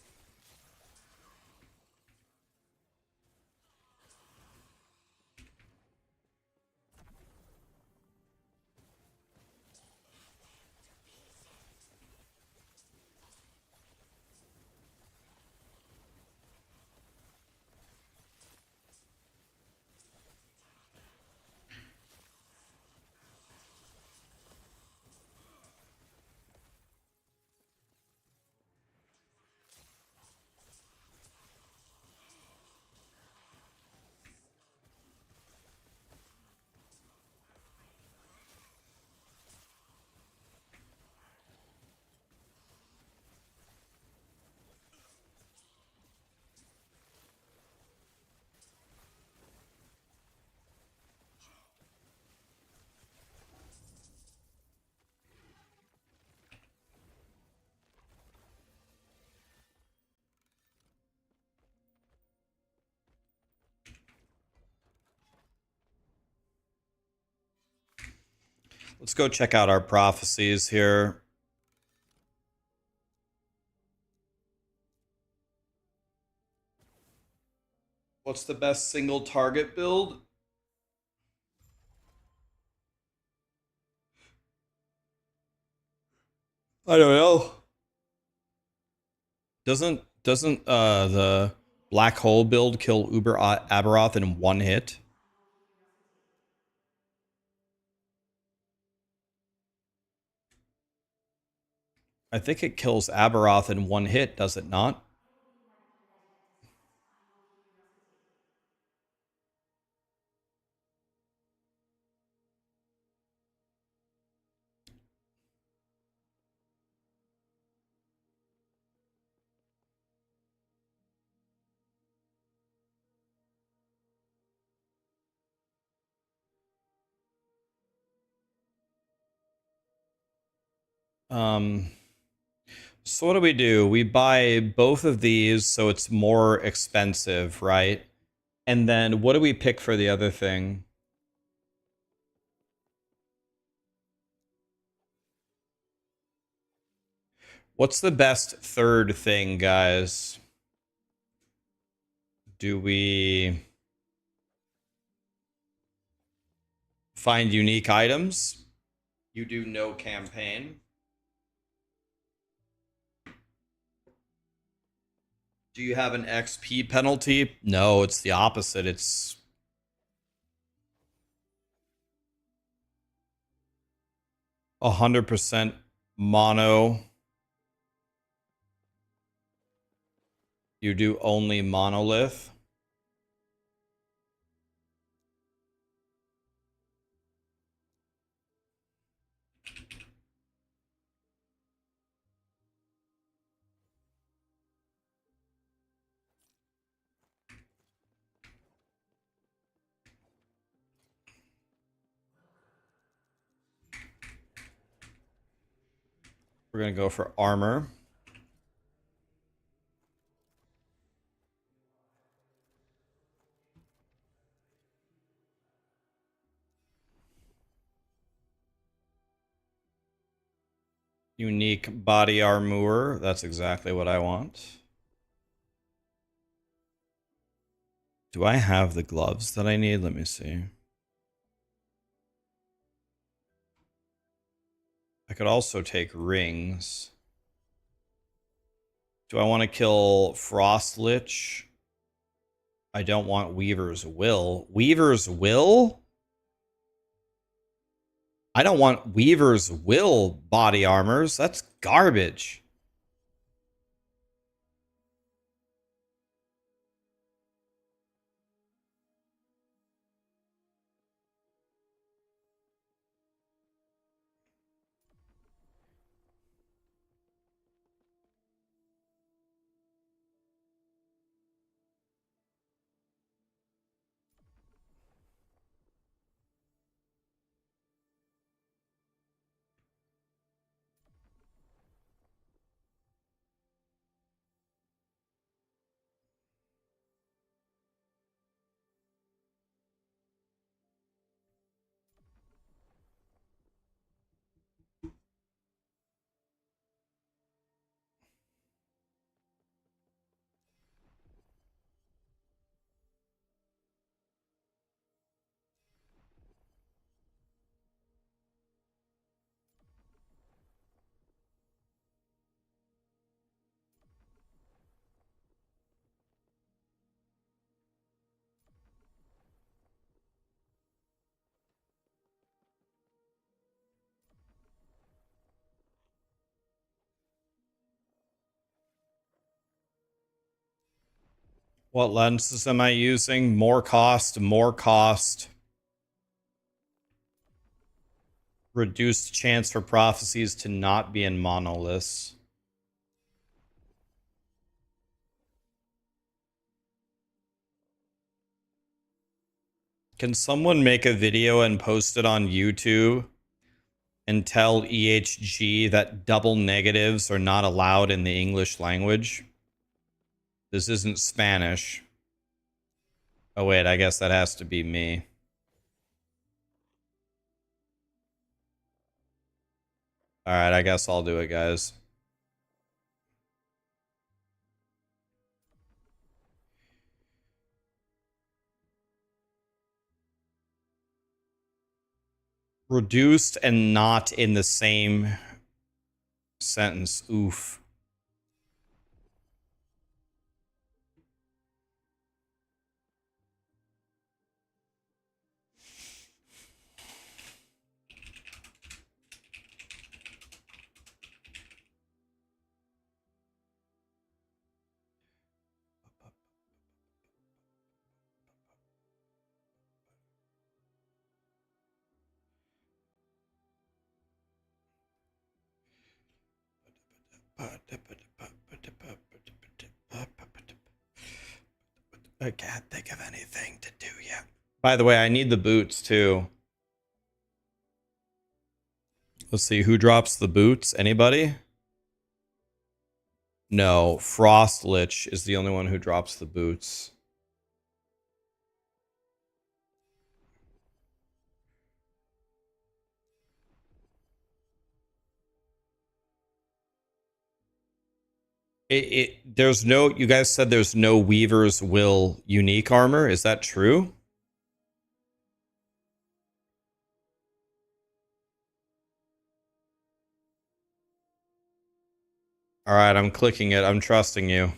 Let's go check out our prophecies here. What's the best single target build? I don't know. Doesn't the black hole build kill Uber Aberoth in one hit? I think it kills Aberoth in one hit, does it not? So what do? We buy both of these so it's more expensive, right? And then what do we pick for the other thing? What's the best third thing, guys? Do we find unique items? You do no campaign. Do you have an XP penalty? No, it's the opposite. It's 100% mono. You do only monolith. We're going to go for armor. Unique body armor. That's exactly what I want. Do I have the gloves that I need? Let me see. I could also take rings. Do I want to kill Frost Lich? I don't want Weaver's Will. Weaver's Will? I don't want Weaver's Will body armors. That's garbage. What lenses am I using? More cost, more cost. Reduced chance for prophecies to not be in monoliths. Can someone make a video and post it on YouTube and tell EHG that double negatives are not allowed in the English language? This isn't Spanish. Oh wait, I guess that has to be me. All right, I guess I'll do it, guys. Reduced and not in the same sentence. Oof. I can't think of anything to do yet. By the way, I need the boots too. Let's see who drops the boots. Anybody? No, Frost Lich is the only one who drops the boots. There's no, you guys said there's no Weaver's Will unique armor. Is that true? All right, I'm clicking it. I'm trusting you.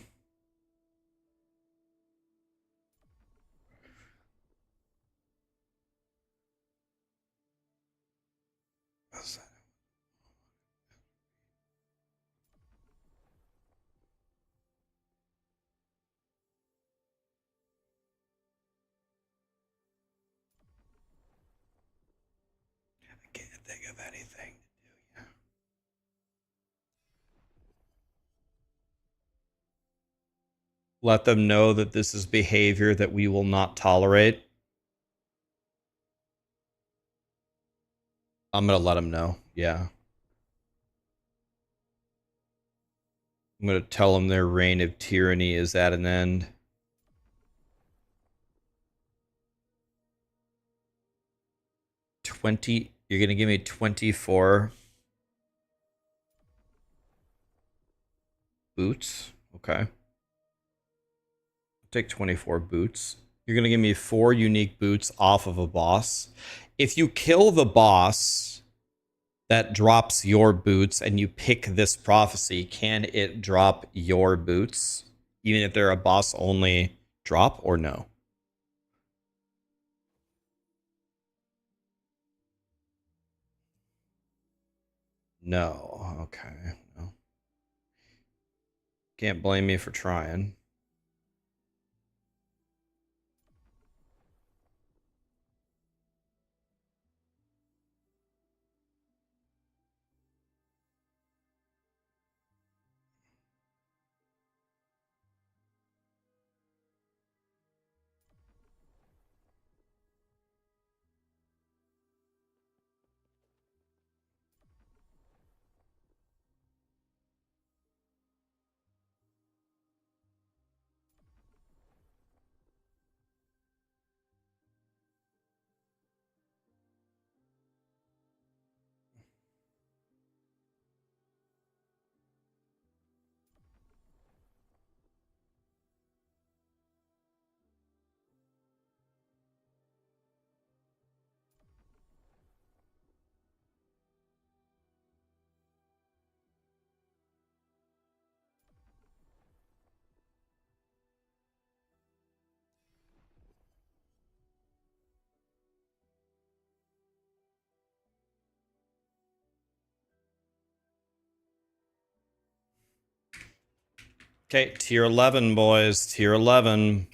I can't think of anything. Let them know that this is behavior that we will not tolerate. I'm going to let them know. Yeah. I'm going to tell them their reign of tyranny is at an end. 20. You're going to give me 24 boots. Okay. Take 24 boots. You're going to give me 4 unique boots off of a boss. If you kill the boss that drops your boots and you pick this prophecy, can it drop your boots? Even if they're a boss only drop or no? No. Okay. No. Can't blame me for trying. Okay, tier 11, boys. Tier 11.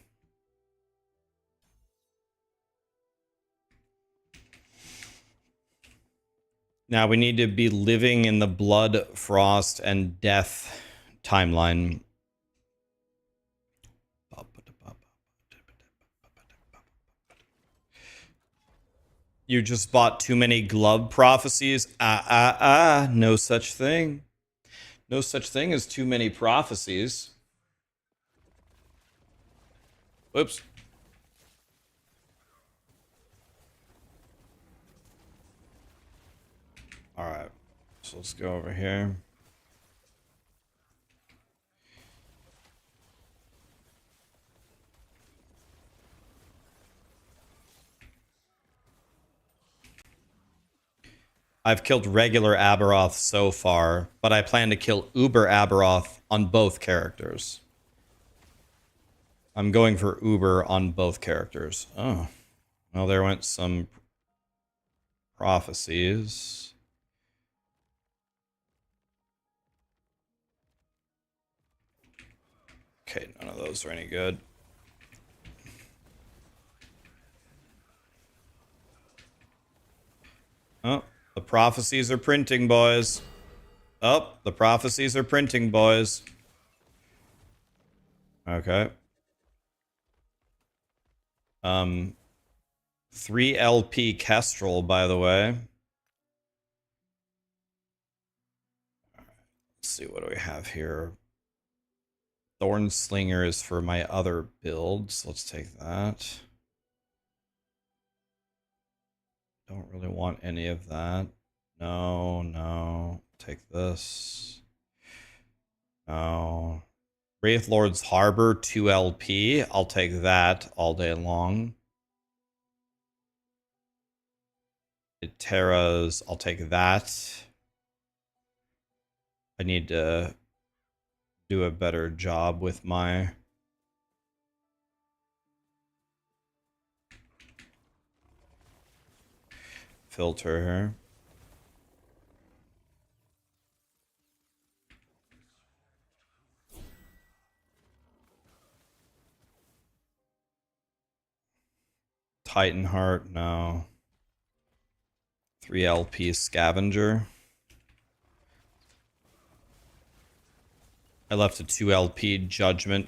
Now we need to be living in the blood, frost, and death timeline. You just bought too many glove prophecies. No such thing. No such thing as too many prophecies. Whoops. All right. So let's go over here. I've killed regular Aberoth so far, but I plan to kill Uber Aberoth on both characters. I'm going for Uber on both characters. Oh. Well, there went some prophecies. Okay, none of those are any good. Oh, the prophecies are printing, boys. Oh, the prophecies are printing, boys. Okay. 3 LP Kestrel, by the way. Let's see, what do we have here? Thorn Slinger is for my other builds. Let's take that. Don't really want any of that. No, no. Take this. No. Wraith Lord's Harbor, 2 LP. I'll take that all day long. Terra's, I'll take that. I need to do a better job with my filter here. Titanheart, no. 3 LP Scavenger. I left a 2 LP Judgment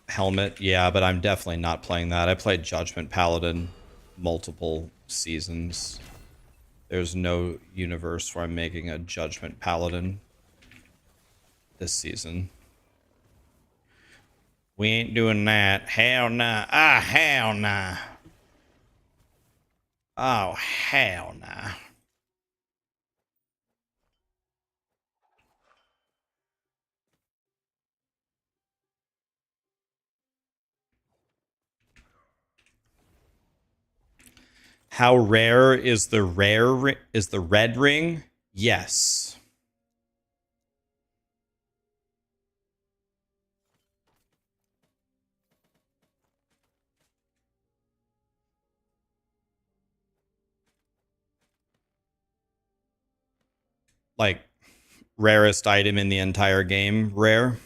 Helmet. Yeah, but I'm definitely not playing that. I played Judgment Paladin multiple seasons. There's no universe where I'm making a Judgment Paladin this season. We ain't doing that. Hell nah. Ah, hell nah. Oh, hell nah. How rare is the red ring? Yes. Like rarest item in the entire game, rare.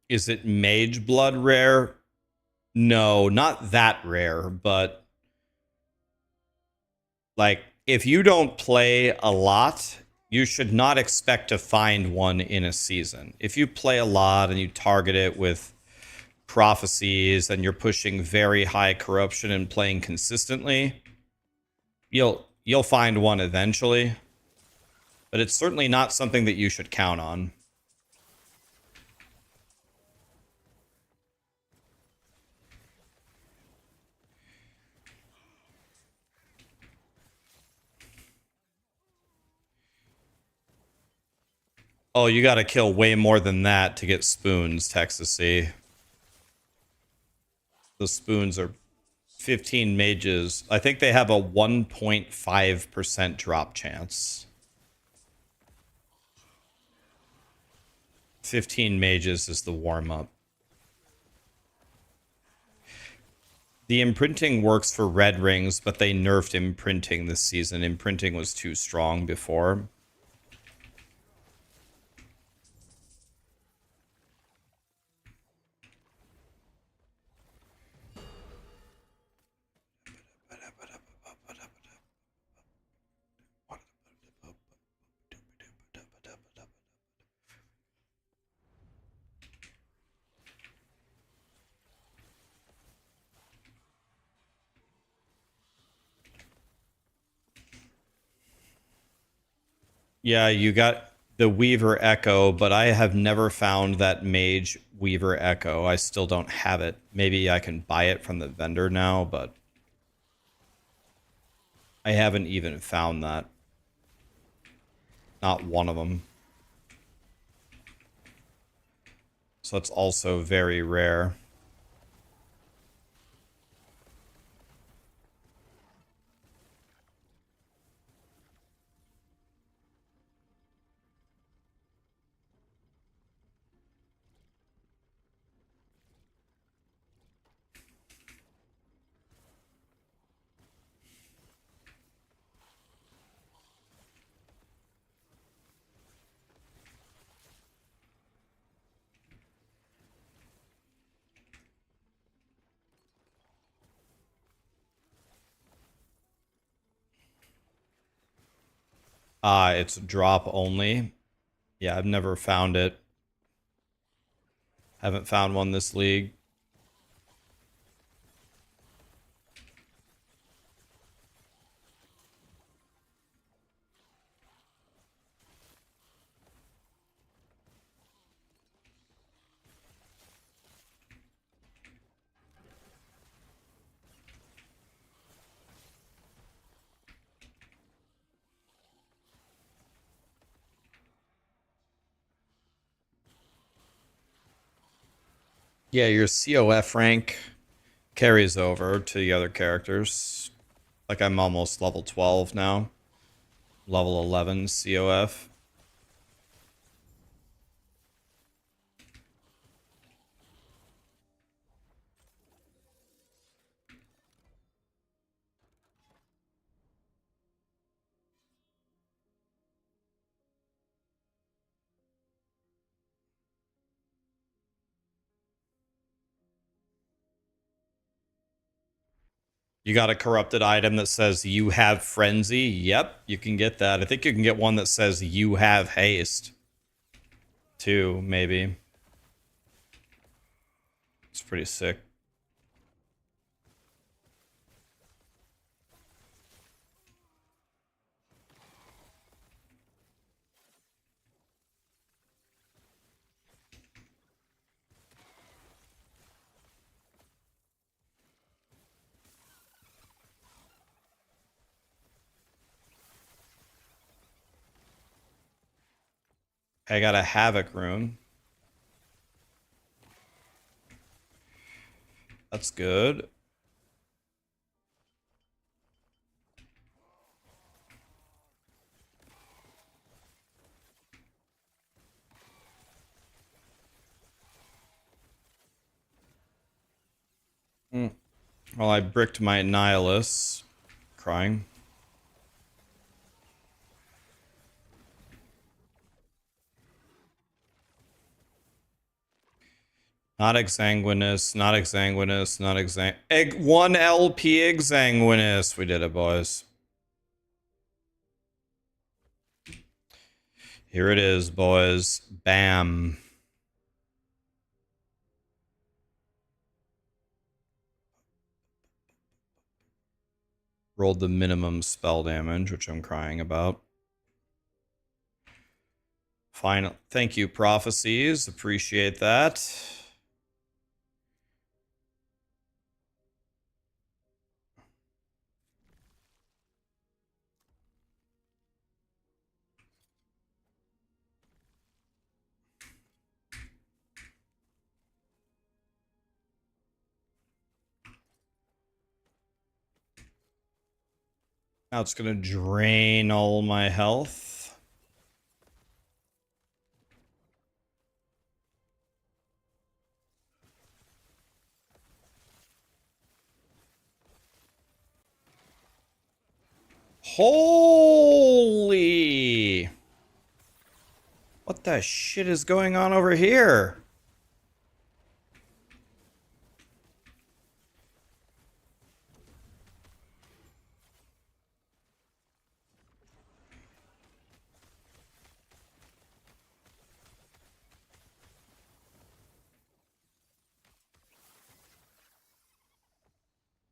Is it Mage Blood rare? No, not that rare, but like if you don't play a lot, you should not expect to find one in a season. If you play a lot and you target it with prophecies and you're pushing very high corruption and playing consistently, you'll find one eventually. But it's certainly not something that you should count on. Oh, you got to kill way more than that to get spoons, Texasy. The spoons are 15 mages. I think they have a 1.5% drop chance. 15 mages is the warm-up. The imprinting works for red rings, but they nerfed imprinting this season. Imprinting was too strong before. Yeah, you got the Weaver Echo, but I have never found that Mage Weaver Echo. I still don't have it. Maybe I can buy it from the vendor now, but I haven't even found that. Not one of them. So it's also very rare. It's drop only. Yeah, I've never found it. Haven't found one this league. Yeah, your COF rank carries over to the other characters. Like I'm almost level 12 now. Level 11 COF. You got a corrupted item that says you have frenzy. Yep, you can get that. I think you can get one that says you have haste. Too, maybe. It's pretty sick. I got a Havoc rune. That's good. Mm. Well, I bricked my Nihilus. Crying. Not exsanguinous, not exsanguinous, not exang. 1 LP exsanguinous. We did it, boys. Here it is, boys. Bam. Rolled the minimum spell damage, which I'm crying about. Final. Thank you, Prophecies. Appreciate that. Now it's going to drain all my health. Holy! What the shit is going on over here?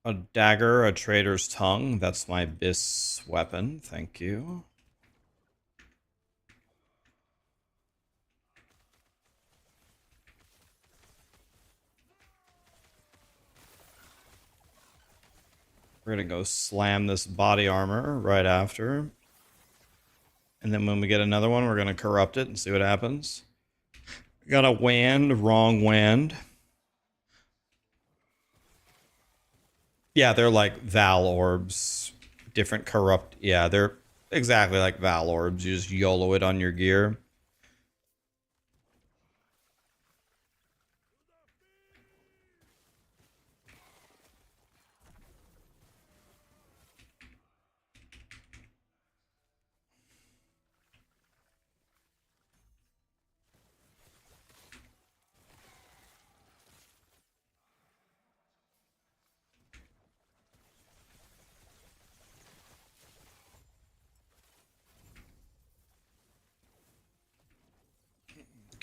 A dagger, a trader's tongue. That's my bis weapon. Thank you. We're going to go slam this body armor right after. And then when we get another one, we're going to corrupt it and see what happens. Got a wand, wrong wand. Yeah, they're like Val orbs. Different corrupt. Yeah, they're exactly like Val orbs. You just YOLO it on your gear.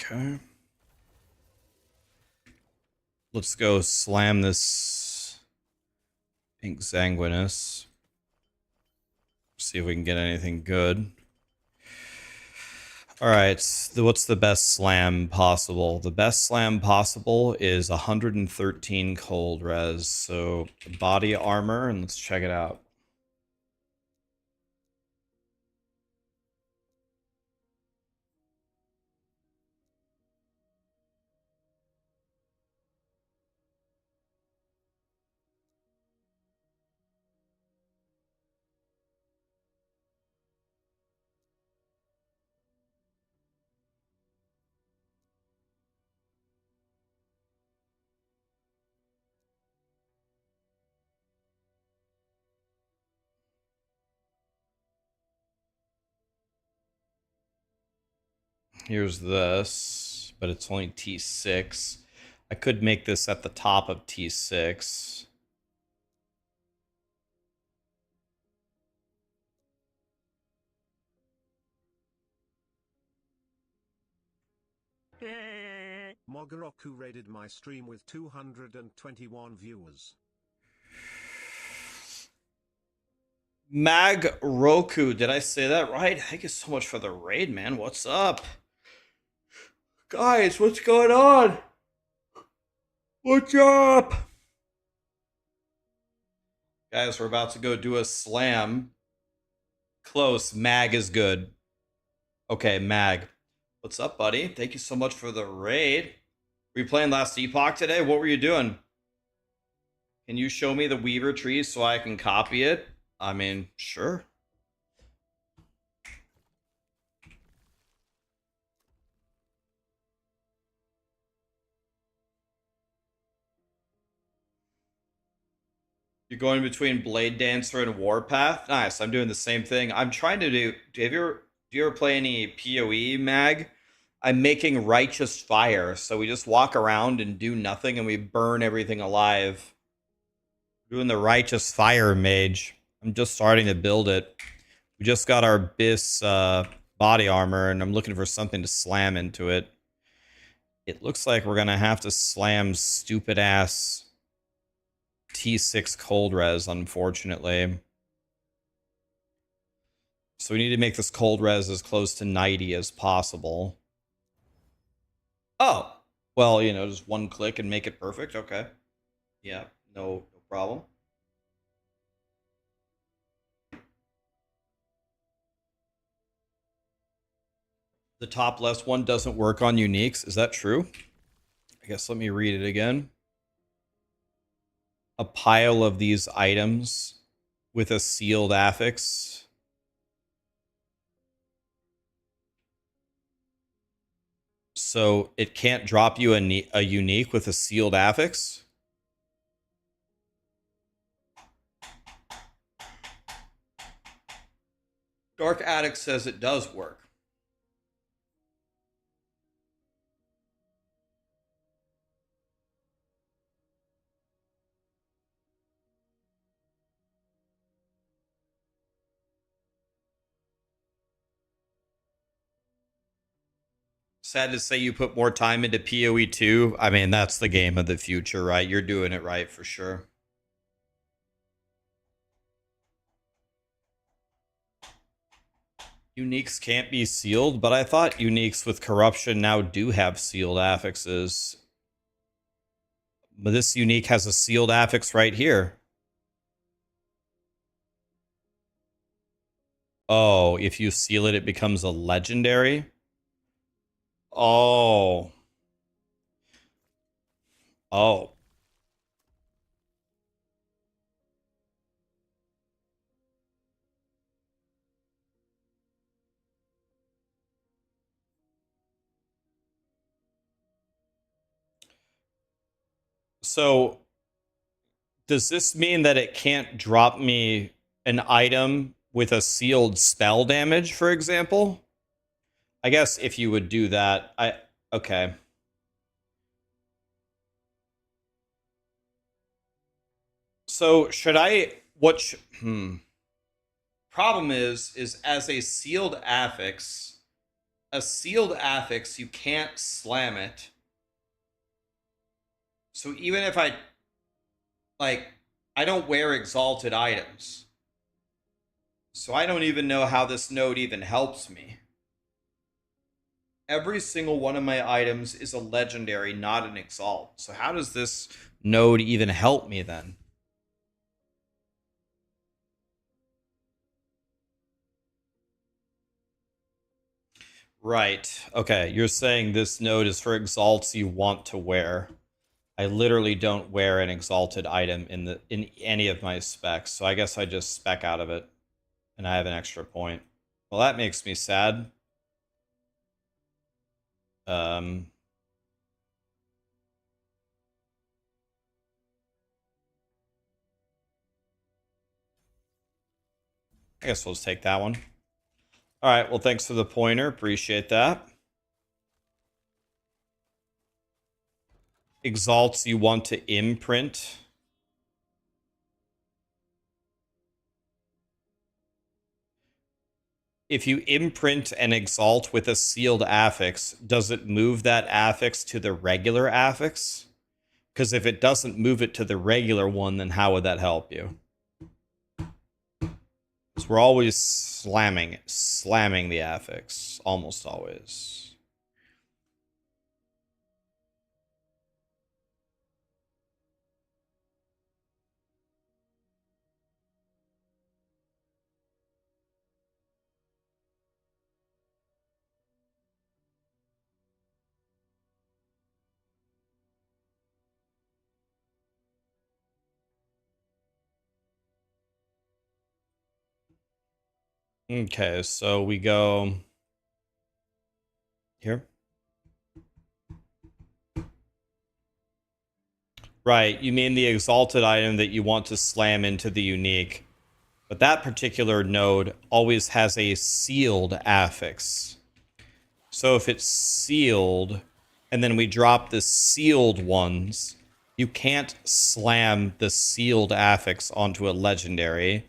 Okay. Let's go slam this Pink Sanguinus. See if we can get anything good. Alright, what's the best slam possible? The best slam possible is 113 cold res. So body armor, and let's check it out. Here's this, but it's only T6. I could make this at the top of T6. Mogoroku raided my stream with 221 viewers. Mag Roku, did I say that right? Thank you so much for the raid, man. What's up? Guys, what's going on? What's up? Guys, we're about to go do a slam. Close. Mag is good. Okay, Mag. What's up, buddy? Thank you so much for the raid. Were you playing last Epoch today? What were you doing? Can you show me the Weaver tree so I can copy it? I mean, sure. You're going between Blade Dancer and Warpath? Nice. I'm doing the same thing. I'm trying to do do you ever play any PoE, Mag? I'm making Righteous Fire, so we just walk around and do nothing and we burn everything alive. Doing the Righteous Fire Mage. I'm just starting to build it. We just got our Bis body armor, and I'm looking for something to slam into it. It looks like we're gonna have to slam stupid ass T6 cold res, unfortunately. So we need to make this cold res as close to 90 as possible. Oh, well, you know, just one click and make it perfect. Okay. Yeah, no problem. The top left one doesn't work on uniques. Is that true? I guess let me read it again. A pile of these items with a sealed affix. So it can't drop you a unique with a sealed affix? Dark Addict says it does work. Sad to say you put more time into PoE 2. I mean, that's the game of the future, right? You're doing it right for sure. Uniques can't be sealed, but I thought uniques with corruption now do have sealed affixes. But this unique has a sealed affix right here. Oh, if you seal it, it becomes a legendary? Oh. Oh. So does this mean that it can't drop me an item with a sealed spell damage, for example? I guess if you would do that, okay. So should I problem is as a sealed affix you can't slam it. So even if like I don't wear exalted items. So I don't even know how this node even helps me. Every single one of my items is a legendary, not an exalt. So how does this node even help me then? Right. Okay. You're saying this node is for exalts you want to wear. I literally don't wear an exalted item in any of my specs, so I guess I just spec out of it and I have an extra point. Well, that makes me sad. Um I guess we'll just take that one. All right, well thanks for the pointer. Appreciate that. Exalts you want to imprint. If you imprint an exalt with a sealed affix, does it move that affix to the regular affix? Because if it doesn't move it to the regular one, then how would that help you? Because we're always slamming the affix, almost always. Okay, so we go here. Right, you mean the exalted item that you want to slam into the unique. But that particular node always has a sealed affix. So if it's sealed, and then we drop the sealed ones, you can't slam the sealed affix onto a legendary.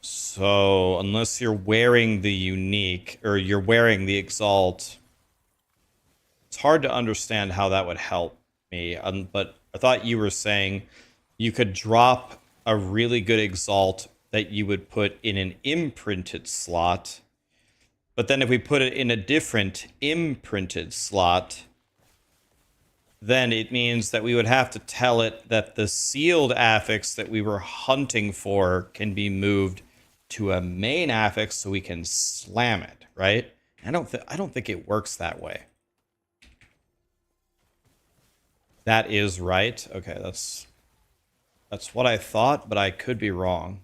So unless you're wearing the unique, or you're wearing the exalt, it's hard to understand how that would help me. But I thought you were saying you could drop a really good exalt that you would put in an imprinted slot. But then if we put it in a different imprinted slot, then it means that we would have to tell it that the sealed affix that we were hunting for can be moved to a main affix so we can slam it, right? I don't think it works that way. That is right. Okay, that's what I thought, but I could be wrong.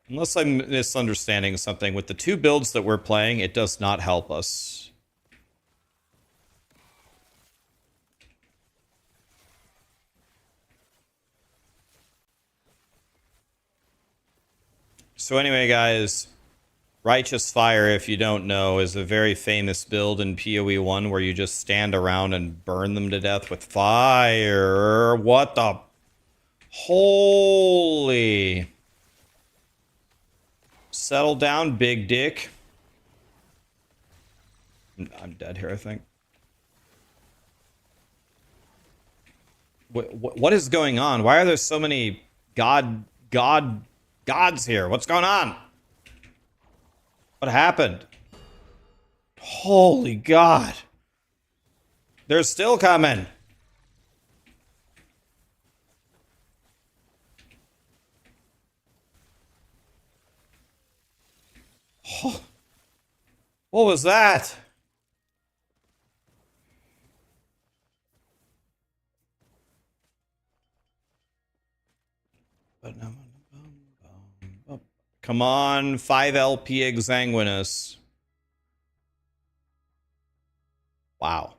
Unless I'm misunderstanding something. With the two builds that we're playing, it does not help us. So anyway, guys, Righteous Fire, if you don't know, is a very famous build in PoE 1 where you just stand around and burn them to death with fire. What the... Holy... Settle down, big dick. I'm dead here, I think. What is going on? Why are there so many gods here? What's going on? What happened? Holy God. They're still coming. What was that? Come on, 5 LP Exanguinus. Wow.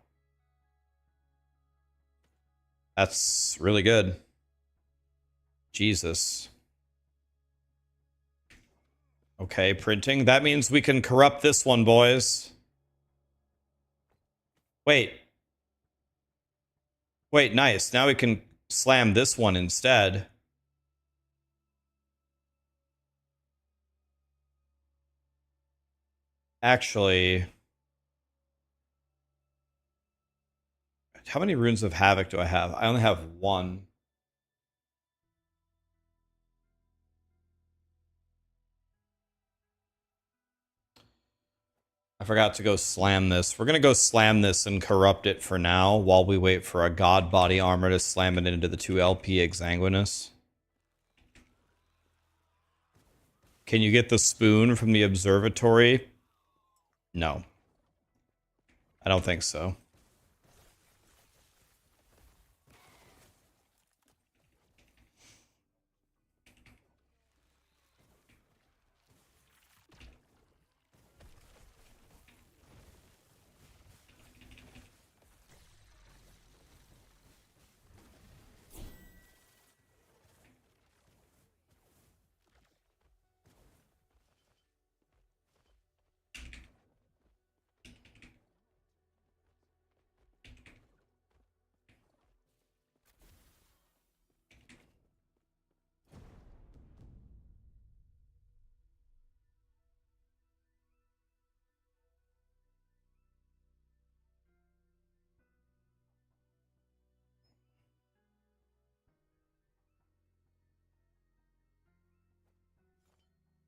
That's really good. Jesus. Okay, printing. That means we can corrupt this one, boys. Wait. Wait, nice. Now we can slam this one instead. Actually, how many runes of Havoc do I have? I only have one. I forgot to go slam this. We're going to go slam this and corrupt it for now while we wait for a God Body Armor to slam it into the 2 LP Exanguinus. Can you get the spoon from the observatory? No. I don't think so.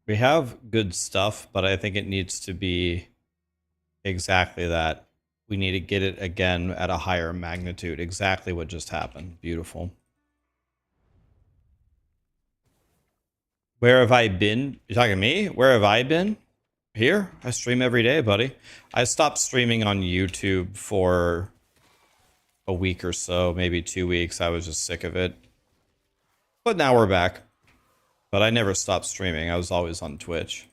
We have good stuff, but I think it needs to be exactly that. We need to get it again at a higher magnitude. Exactly what just happened. Beautiful. Where have I been? You're talking to me? Where have I been? Here? I stream every day, buddy. I stopped streaming on YouTube for a week or so, maybe 2 weeks. I was just sick of it. But now we're back. But I never stopped streaming. I was always on Twitch.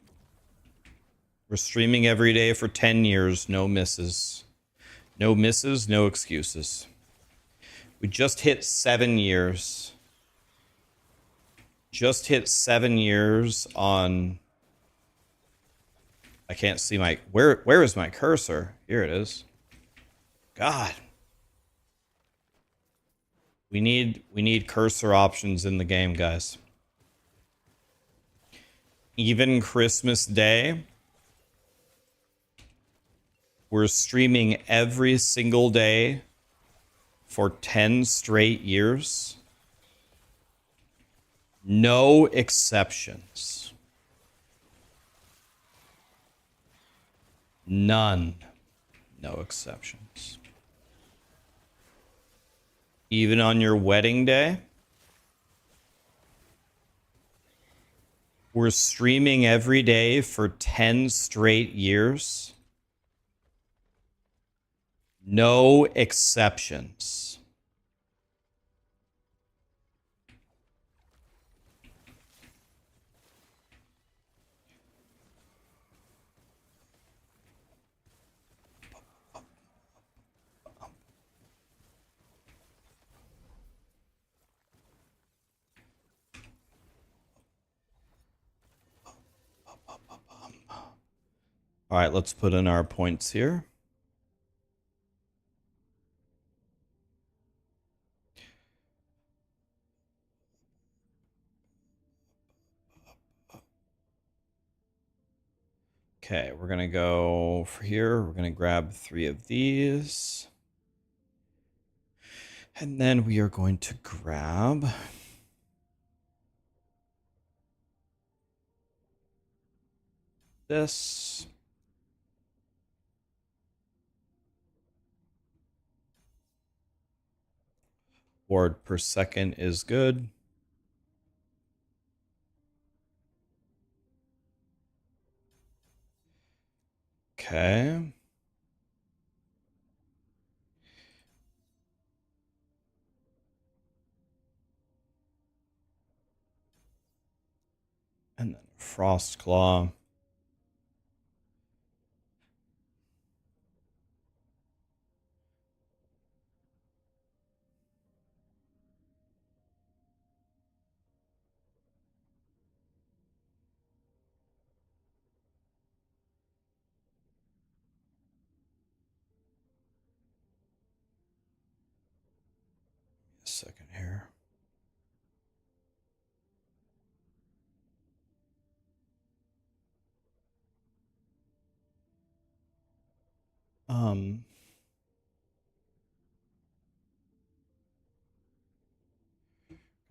We're streaming every day for 10 years. No misses. No misses, no excuses. We just hit 7 years. Just hit 7 years on... I can't see my... Where is my cursor? Here it is. God. We need cursor options in the game, guys. Even Christmas Day, we're streaming every single day for 10 straight years. No exceptions. None. No exceptions. Even on your wedding day, we're streaming every day for 10 straight years. No exceptions. All right, let's put in our points here. Okay, we're going to go for here. We're going to grab 3 of these. And then we are going to grab... this. Ward per second is good. Okay. And then Frost Claw. A second here.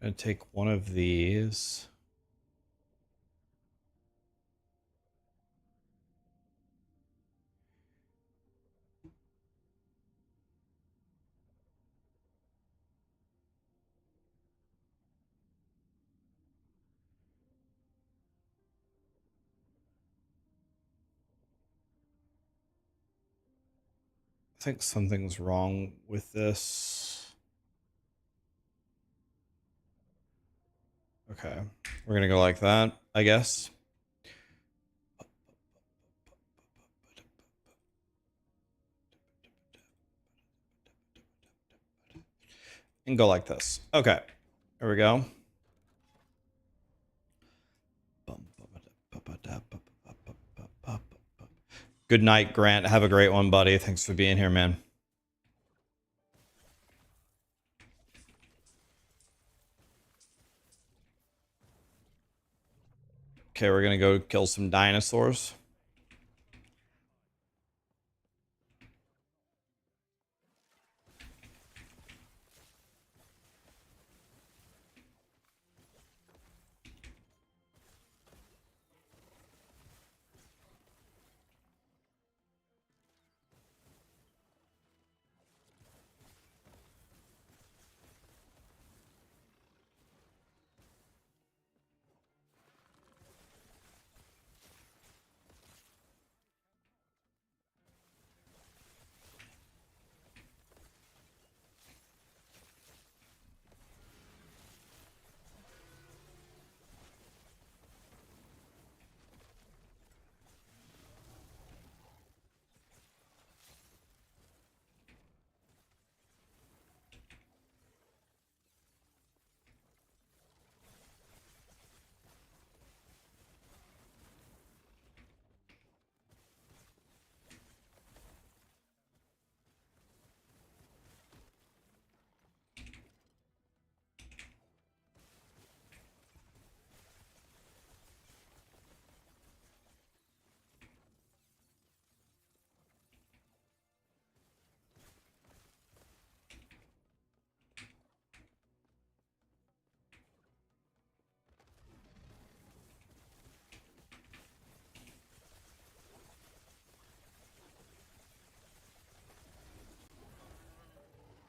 Gonna take one of these. I think something's wrong with this. Okay, we're gonna go like that, I guess. And go like this. Okay, here we go. Good night, Grant. Have a great one, buddy. Thanks for being here, man. Okay, we're gonna go kill some dinosaurs.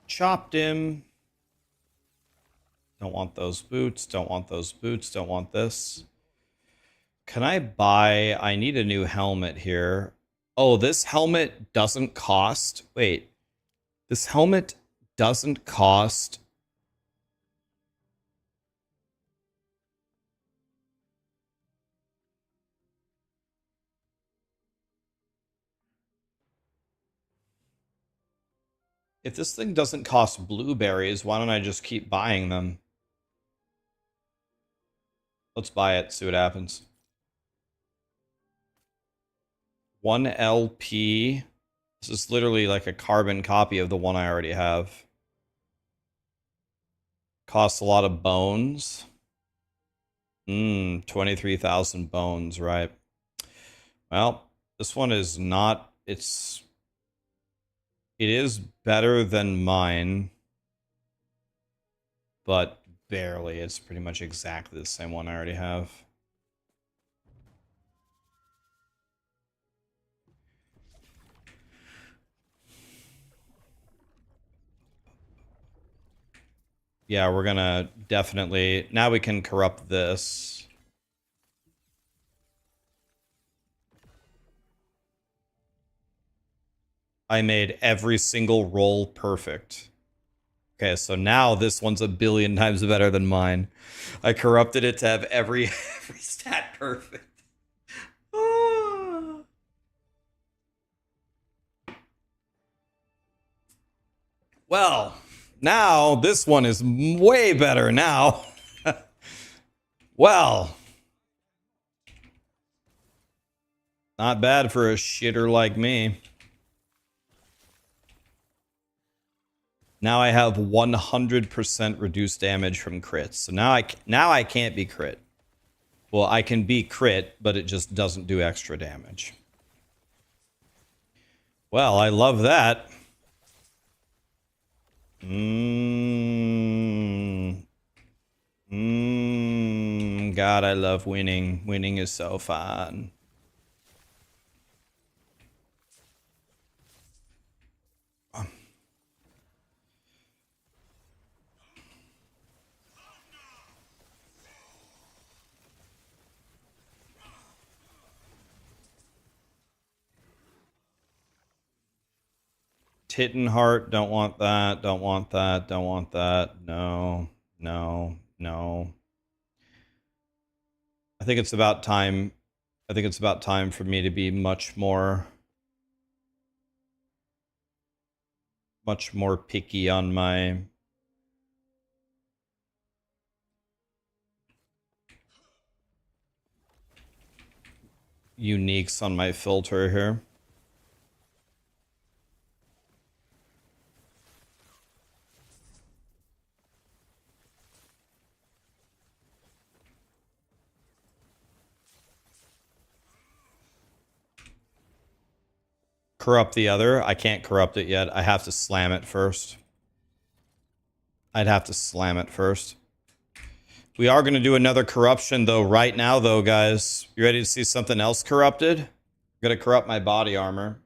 Chopped him. Don't want those boots. Don't want those boots. Don't want this. Can I buy... I need a new helmet here. Oh, this helmet doesn't cost... Wait. This helmet doesn't cost... If this thing doesn't cost blueberries, why don't I just keep buying them? Let's buy it, see what happens. 1 LP. This is literally like a carbon copy of the one I already have. Costs a lot of bones. 23,000 bones, right. Well, this one is not... It is better than mine, but barely. It's pretty much exactly the same one I already have. Yeah, we're gonna definitely... Now we can corrupt this. I made every single roll perfect. Okay, so now this one's a billion times better than mine. I corrupted it to have every every stat perfect. Ah. Well, now this one is way better now. Well, not bad for a shitter like me. Now I have 100% reduced damage from crits. So now I can't be crit. Well, I can be crit, but it just doesn't do extra damage. Well, I love that. God, I love winning. Winning is so fun. Titten heart, don't want that, don't want that, don't want that. No, no, no. I think it's about time. I think it's about time for me to be much more picky on my uniques on my filter here. Corrupt the other. I can't corrupt it yet. I have to slam it first. I'd have to slam it first. We are going to do another corruption, though, right now, though, guys. You ready to see something else corrupted? I'm going to corrupt my body armor.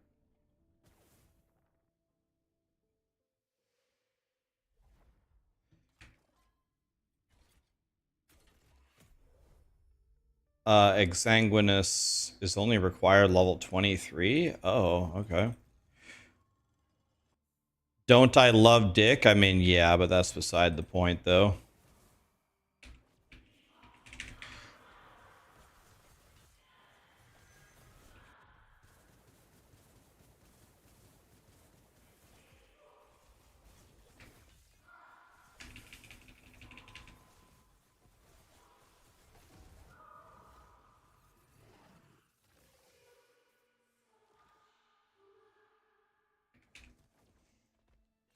Exsanguinous is only required level 23? Oh, okay. Don't I love dick? I mean, yeah, but that's beside the point, though.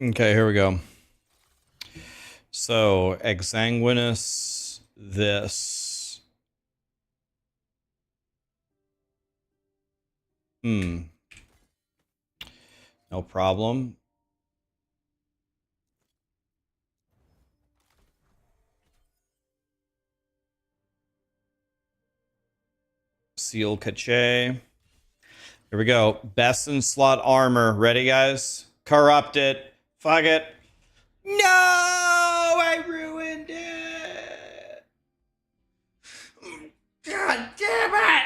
Okay, here we go. So, exsanguinous, this. No problem. Seal cache. Here we go. Best in slot armor. Ready, guys? Corrupt it. Fuck it. No! I ruined it! God damn it!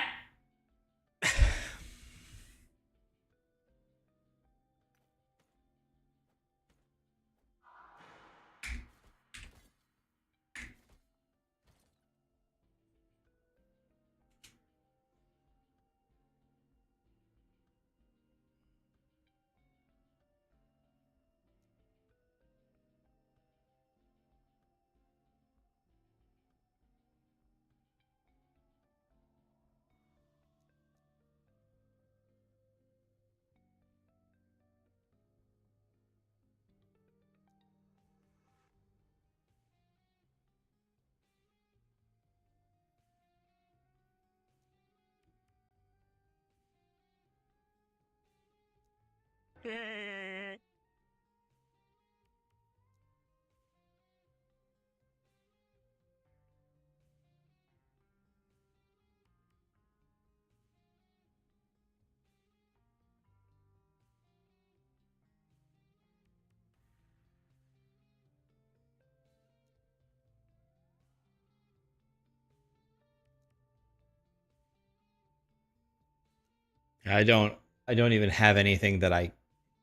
I don't even have anything that I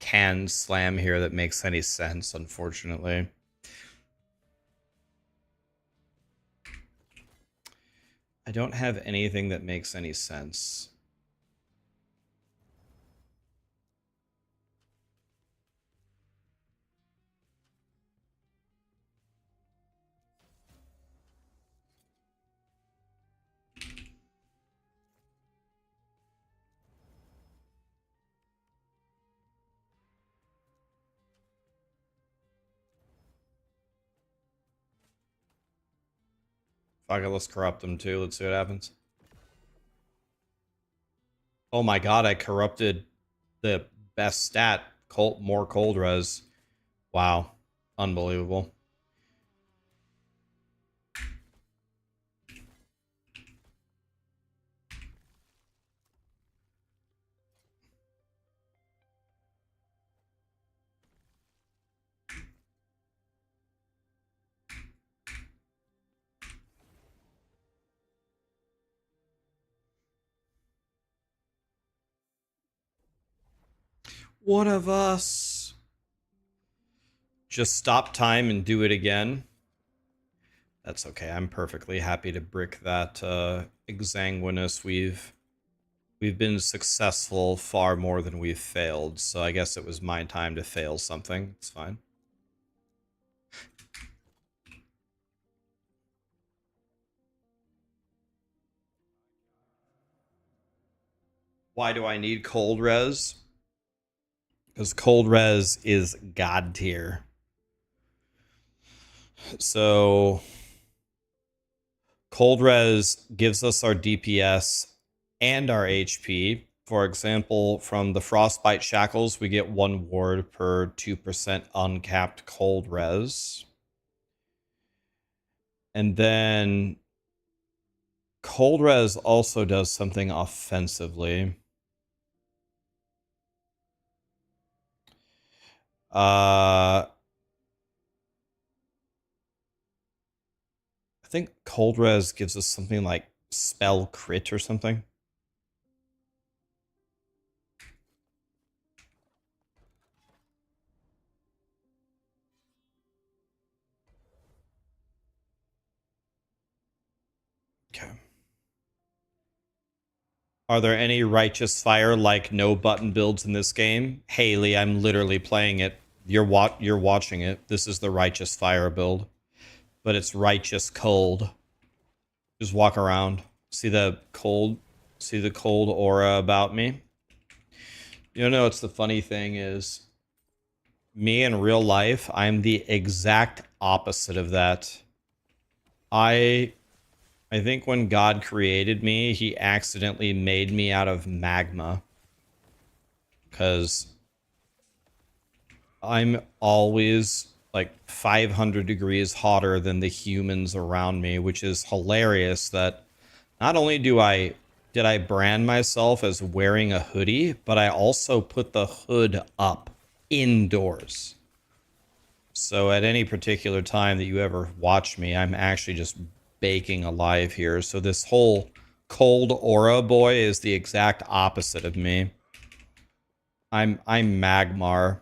can slam here that makes any sense, unfortunately. I don't have anything that makes any sense. Fuck it, let's corrupt them too. Let's see what happens. Oh my god, I corrupted the best stat. More cold res. Wow. Unbelievable. One of us. Just stop time and do it again. That's okay. I'm perfectly happy to brick that exanguinous. We've been successful far more than we've failed, so I guess it was my time to fail something. It's fine. Why do I need cold res? Because cold res is god tier. So cold res gives us our DPS and our HP. For example, from the Frostbite Shackles, we get 1 ward per 2% uncapped cold res. And then cold res also does something offensively. I think cold res gives us something like spell crit or something. Okay. Are there any righteous fire like no button builds in this game? Haley, I'm literally playing it. You're watching it. This is the righteous fire build, but it's righteous cold. Just walk around. See the cold aura about me. You know what's the funny thing is, me in real life, I'm the exact opposite of that. I think when God created me, he accidentally made me out of magma. Because I'm always like 500 degrees hotter than the humans around me, which is hilarious that not only did I brand myself as wearing a hoodie, but I also put the hood up indoors. So at any particular time that you ever watch me, I'm actually just baking alive here. So this whole cold aura boy is the exact opposite of me. I'm Magmar.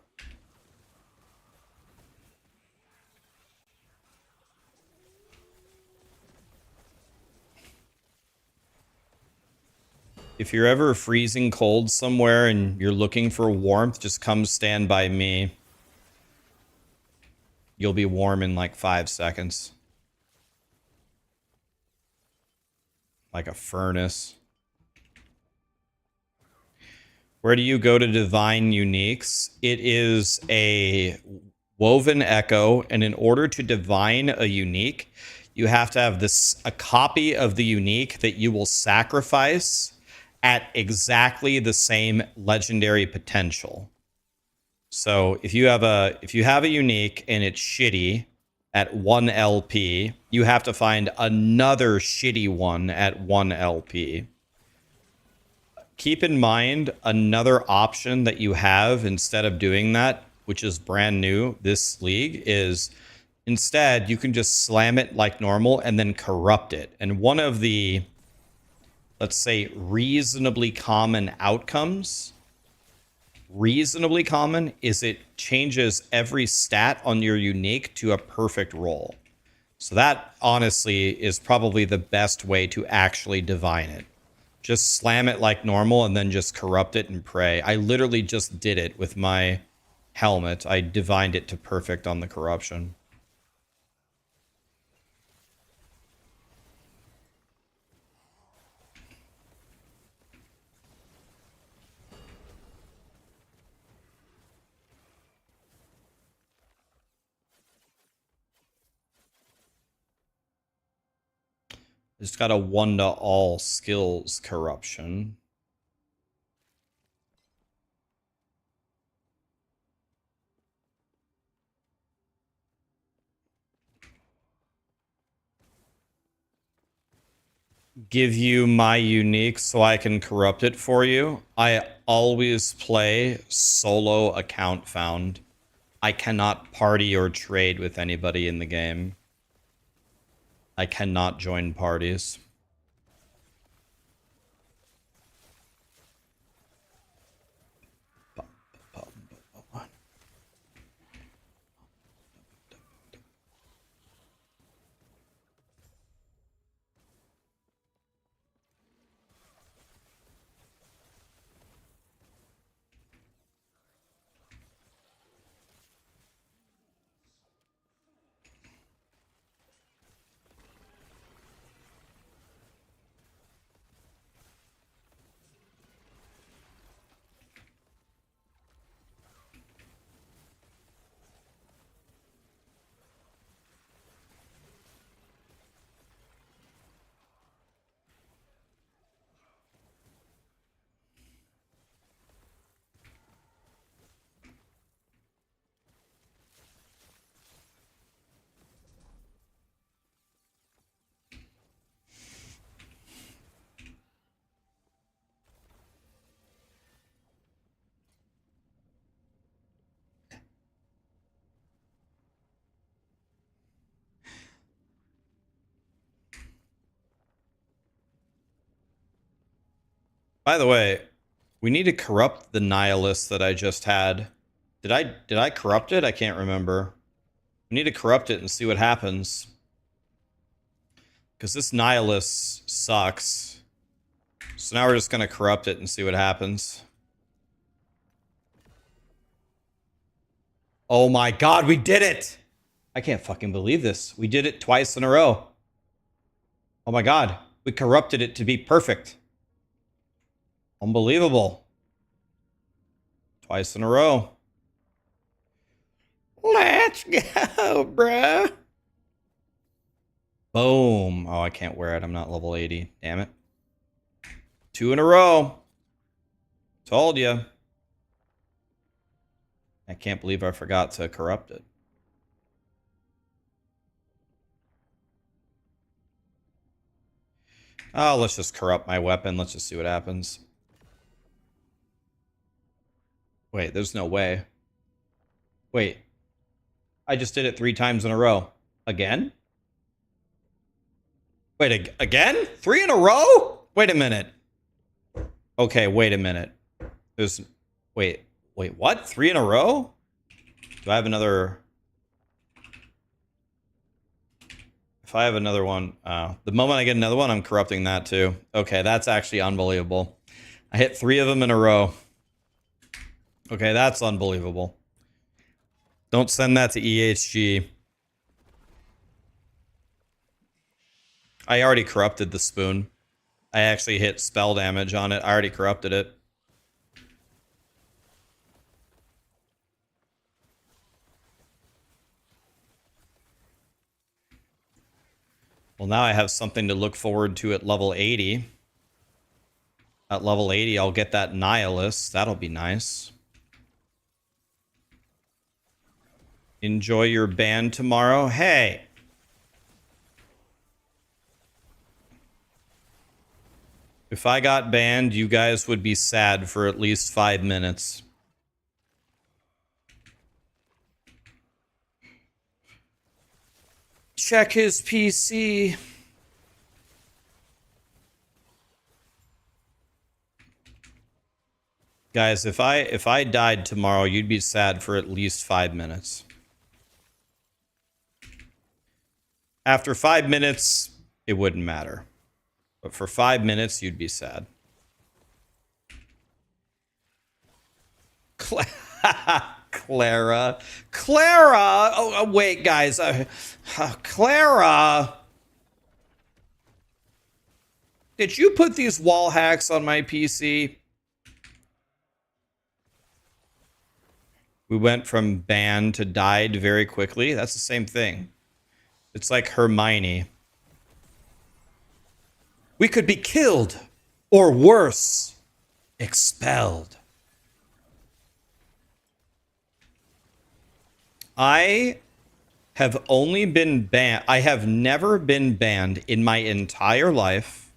If you're ever freezing cold somewhere and you're looking for warmth, just come stand by me. You'll be warm in like 5 seconds. Like a furnace. Where do you go to divine uniques? It is a woven echo, and in order to divine a unique, you have to have a copy of the unique that you will sacrifice at exactly the same legendary potential. So if you have a unique and it's shitty at 1 LP, you have to find another shitty one at 1 LP. Keep in mind another option that you have instead of doing that, which is brand new this league, is instead you can just slam it like normal and then corrupt it. And one of the, let's say, reasonably common outcomes reasonably common is it changes every stat on your unique to a perfect roll. So that honestly is probably the best way to actually divine it. Just slam it like normal and then just corrupt it and pray. I literally just did it with my helmet. I divined it to perfect on the corruption. It's got a 1 to all skills corruption. Give you my unique so I can corrupt it for you. I always play solo account found. I cannot party or trade with anybody in the game. I cannot join parties. By the way, we need to corrupt the nihilist that I just had. Did I corrupt it? I can't remember. We need to corrupt it and see what happens. Because this nihilist sucks. So now we're just going to corrupt it and see what happens. Oh my god, we did it! I can't fucking believe this. We did it twice in a row. Oh my god, we corrupted it to be perfect. Unbelievable. Twice in a row. Let's go, bruh. Boom. Oh, I can't wear it. I'm not level 80. Damn it. 2 in a row. Told you. I can't believe I forgot to corrupt it. Oh, let's just corrupt my weapon. Let's just see what happens. Wait, there's no way. Wait. I just did it 3 times in a row. Again? Wait, again? 3 in a row? Wait a minute. Okay, wait a minute. There's... Wait, what? 3 in a row? Do I have another... If I have another one... the moment I get another one, I'm corrupting that too. Okay, that's actually unbelievable. I hit 3 of them in a row. Okay, that's unbelievable. Don't send that to EHG. I already corrupted the spoon. I actually hit spell damage on it. I already corrupted it. Well, now I have something to look forward to at level 80. At level 80, I'll get that Nihilist. That'll be nice. Enjoy your ban tomorrow. Hey! If I got banned, you guys would be sad for at least 5 minutes. Check his PC. Guys, if I died tomorrow, you'd be sad for at least 5 minutes. After 5 minutes, it wouldn't matter. But for 5 minutes, you'd be sad. Clara. Clara! Oh, wait, guys. Clara! Did you put these wall hacks on my PC? We went from banned to died very quickly. That's the same thing. It's like Hermione. We could be killed, or worse, expelled. I have only been banned. I have never been banned in my entire life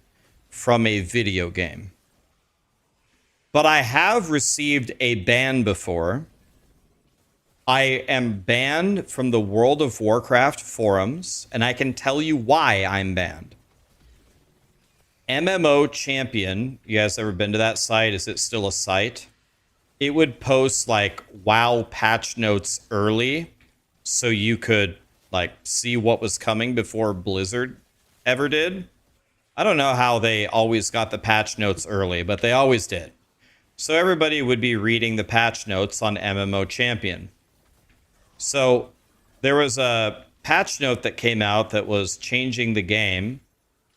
from a video game. But I have received a ban before. I am banned from the World of Warcraft forums, and I can tell you why I'm banned. MMO Champion, you guys ever been to that site? Is it still a site? It would post like WoW patch notes early so you could like see what was coming before Blizzard ever did. I don't know how they always got the patch notes early, but they always did. So everybody would be reading the patch notes on MMO Champion. So there was a patch note that came out that was changing the game,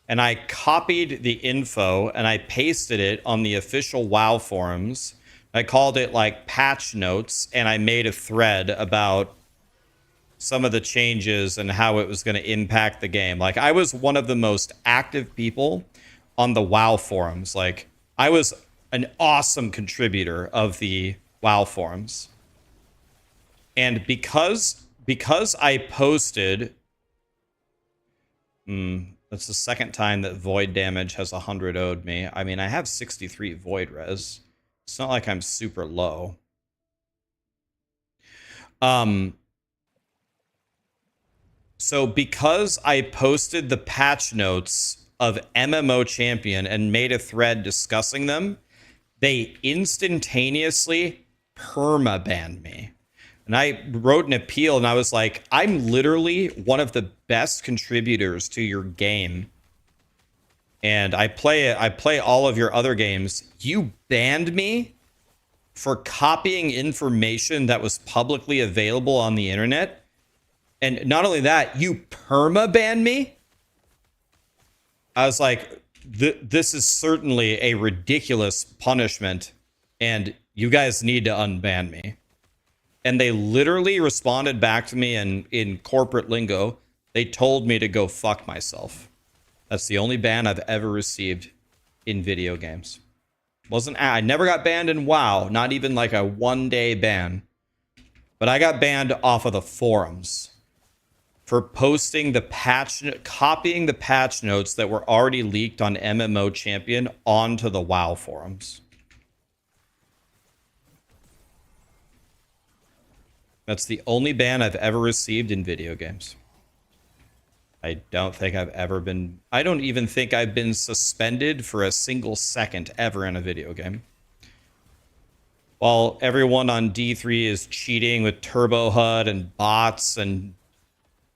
and I copied the info and I pasted it on the official WoW forums. I called it like patch notes, and I made a thread about some of the changes and how it was going to impact the game. Like, I was one of the most active people on the WoW forums. Like, I was an awesome contributor of the WoW forums. And because I posted, that's the second time that void damage has 100 owed me. I mean, I have 63 void res. It's not like I'm super low. So because I posted the patch notes of MMO Champion and made a thread discussing them, they instantaneously perma-banned me. And I wrote an appeal, and I was like, I'm literally one of the best contributors to your game. And I play all of your other games. You banned me for copying information that was publicly available on the internet. And not only that, you perma-banned me? I was like, this is certainly a ridiculous punishment, and you guys need to unban me. And they literally responded back to me in corporate lingo. They told me to go fuck myself. That's the only ban I've ever received in video games. I never got banned in WoW, not even like a 1-day ban. But I got banned off of the forums for posting copying the patch notes that were already leaked on MMO Champion onto the WoW forums. That's the only ban I've ever received in video games. I don't even think I've been suspended for a single second ever in a video game. While everyone on D3 is cheating with Turbo HUD and bots and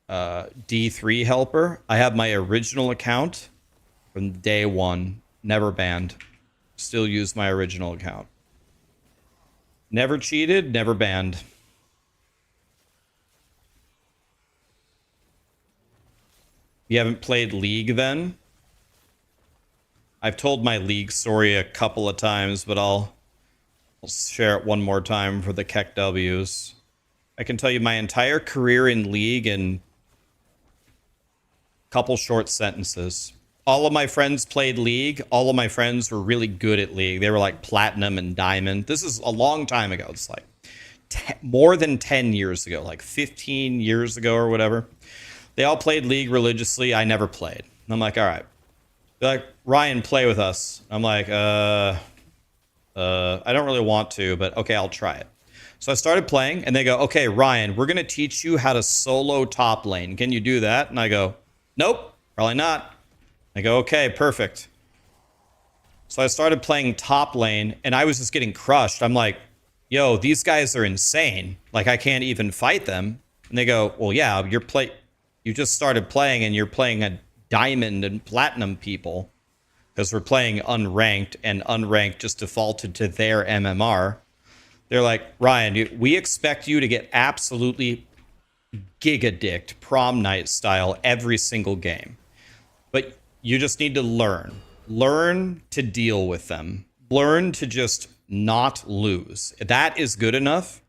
D3 helper, I have my original account from day one, never banned. Still use my original account. Never cheated, never banned. You haven't played League then? I've told my League story a couple of times, but I'll share it one more time for the Keck W's. I can tell you my entire career in League in a couple short sentences. All of my friends played League. All of my friends were really good at League. They were like platinum and diamond. This is a long time ago. It's like more than 10 years ago, like 15 years ago or whatever. They all played League religiously. I never played. And I'm like, all right. They're like, Ryan, play with us. I'm like, I don't really want to, but okay, I'll try it. So I started playing, and they go, okay, Ryan, we're going to teach you how to solo top lane. Can you do that? And I go, nope, probably not. I go, okay, perfect. So I started playing top lane, and I was just getting crushed. I'm like, yo, these guys are insane. Like, I can't even fight them. And they go, well, yeah, you just started playing, and you're playing a diamond and platinum people, because we're playing unranked, and unranked just defaulted to their MMR. They're like, Ryan, we expect you to get absolutely giga-dicked prom night style every single game. But you just need to learn. Learn to deal with them. Learn to just not lose. That is good enough.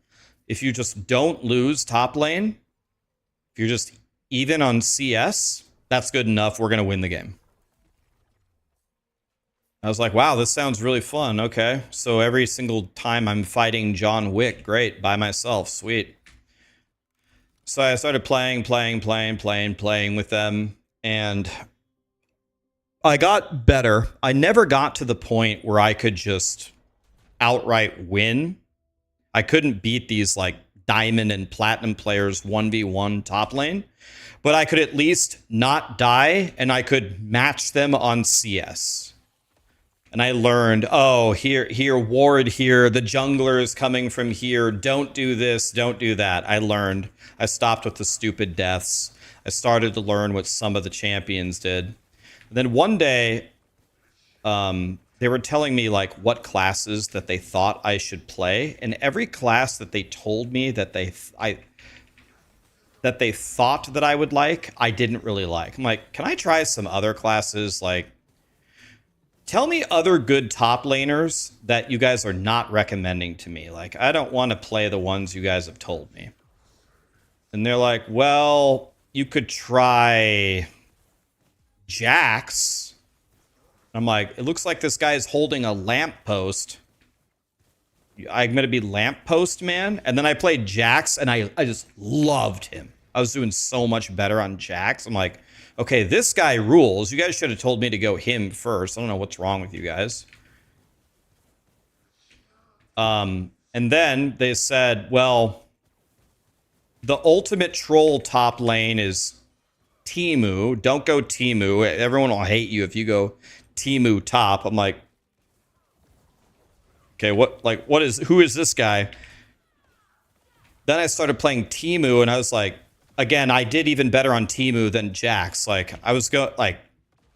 If you just don't lose top lane, if you're just even on CS, that's good enough. We're going to win the game. I was like, wow, this sounds really fun. Okay. So every single time I'm fighting John Wick, great, by myself. Sweet. So I started playing with them, and I got better. I never got to the point where I could just outright win. I couldn't beat these like diamond and platinum players 1v1 top lane, but I could at least not die, and I could match them on CS. And I learned, oh, here, ward here, the jungler is coming from here, don't do this, don't do that. I learned. I stopped with the stupid deaths. I started to learn what some of the champions did. And then one day, they were telling me like what classes that they thought I should play, and every class that they told me that they thought that I would like, I didn't really like. I'm like, can I try some other classes? Like, tell me other good top laners that you guys are not recommending to me. Like, I don't want to play the ones you guys have told me. And they're like, well, you could try Jax. I'm like, it looks like this guy's holding a lamppost. I'm going to be lamppost man. And then I played Jax, and I just loved him. I was doing so much better on Jax. I'm like, okay, this guy rules. You guys should have told me to go him first. I don't know what's wrong with you guys. And then they said, well, the ultimate troll top lane is Timu. Don't go Timu. Everyone will hate you if you go Timu top. I'm like, okay, who is this guy? Then I started playing Timu, and I was like, again, I did even better on Timu than Jax. Like,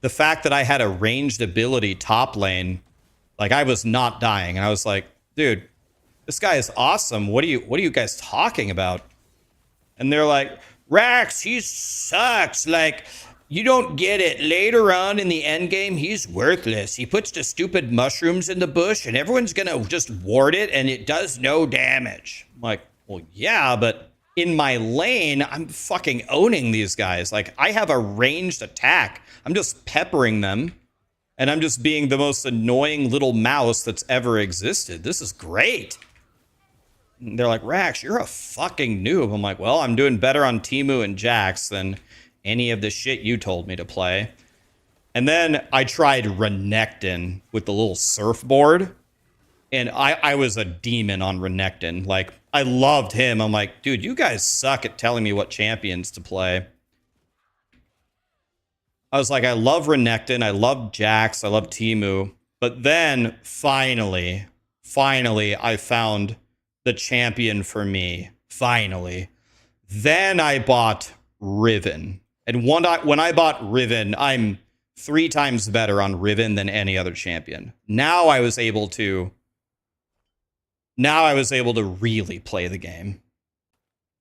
the fact that I had a ranged ability top lane, like, I was not dying. And I was like, dude, this guy is awesome. What are you guys talking about? And they're like, Rax, he sucks. Like, you don't get it. Later on in the end game, he's worthless. He puts the stupid mushrooms in the bush, and everyone's gonna just ward it, and it does no damage. I'm like, well, yeah, but in my lane, I'm fucking owning these guys. Like, I have a ranged attack. I'm just peppering them, and I'm just being the most annoying little mouse that's ever existed. This is great. And they're like, Rax, you're a fucking noob. I'm like, well, I'm doing better on Timu and Jax than any of the shit you told me to play. And then I tried Renekton with the little surfboard, and I was a demon on Renekton. Like, I loved him. I'm like, dude, you guys suck at telling me what champions to play. I was like, I love Renekton, I love Jax, I love Timu. But then, finally, I found the champion for me. Finally. Then I bought Riven. And when I bought Riven, I'm 3 times better on Riven than any other champion. Now I was able to really play the game.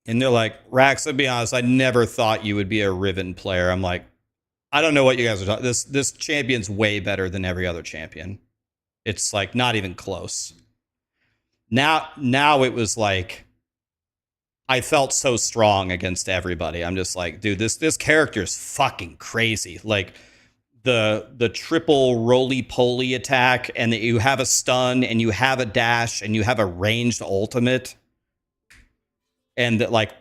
And they're like, Rax, I'll be honest, I never thought you would be a Riven player. I'm like, I don't know what you guys are talking. This champion's way better than every other champion. It's like not even close. Now it was like I felt so strong against everybody. I'm just like, dude, this character is fucking crazy. Like the triple roly-poly attack, and that you have a stun, and you have a dash, and you have a ranged ultimate, and that like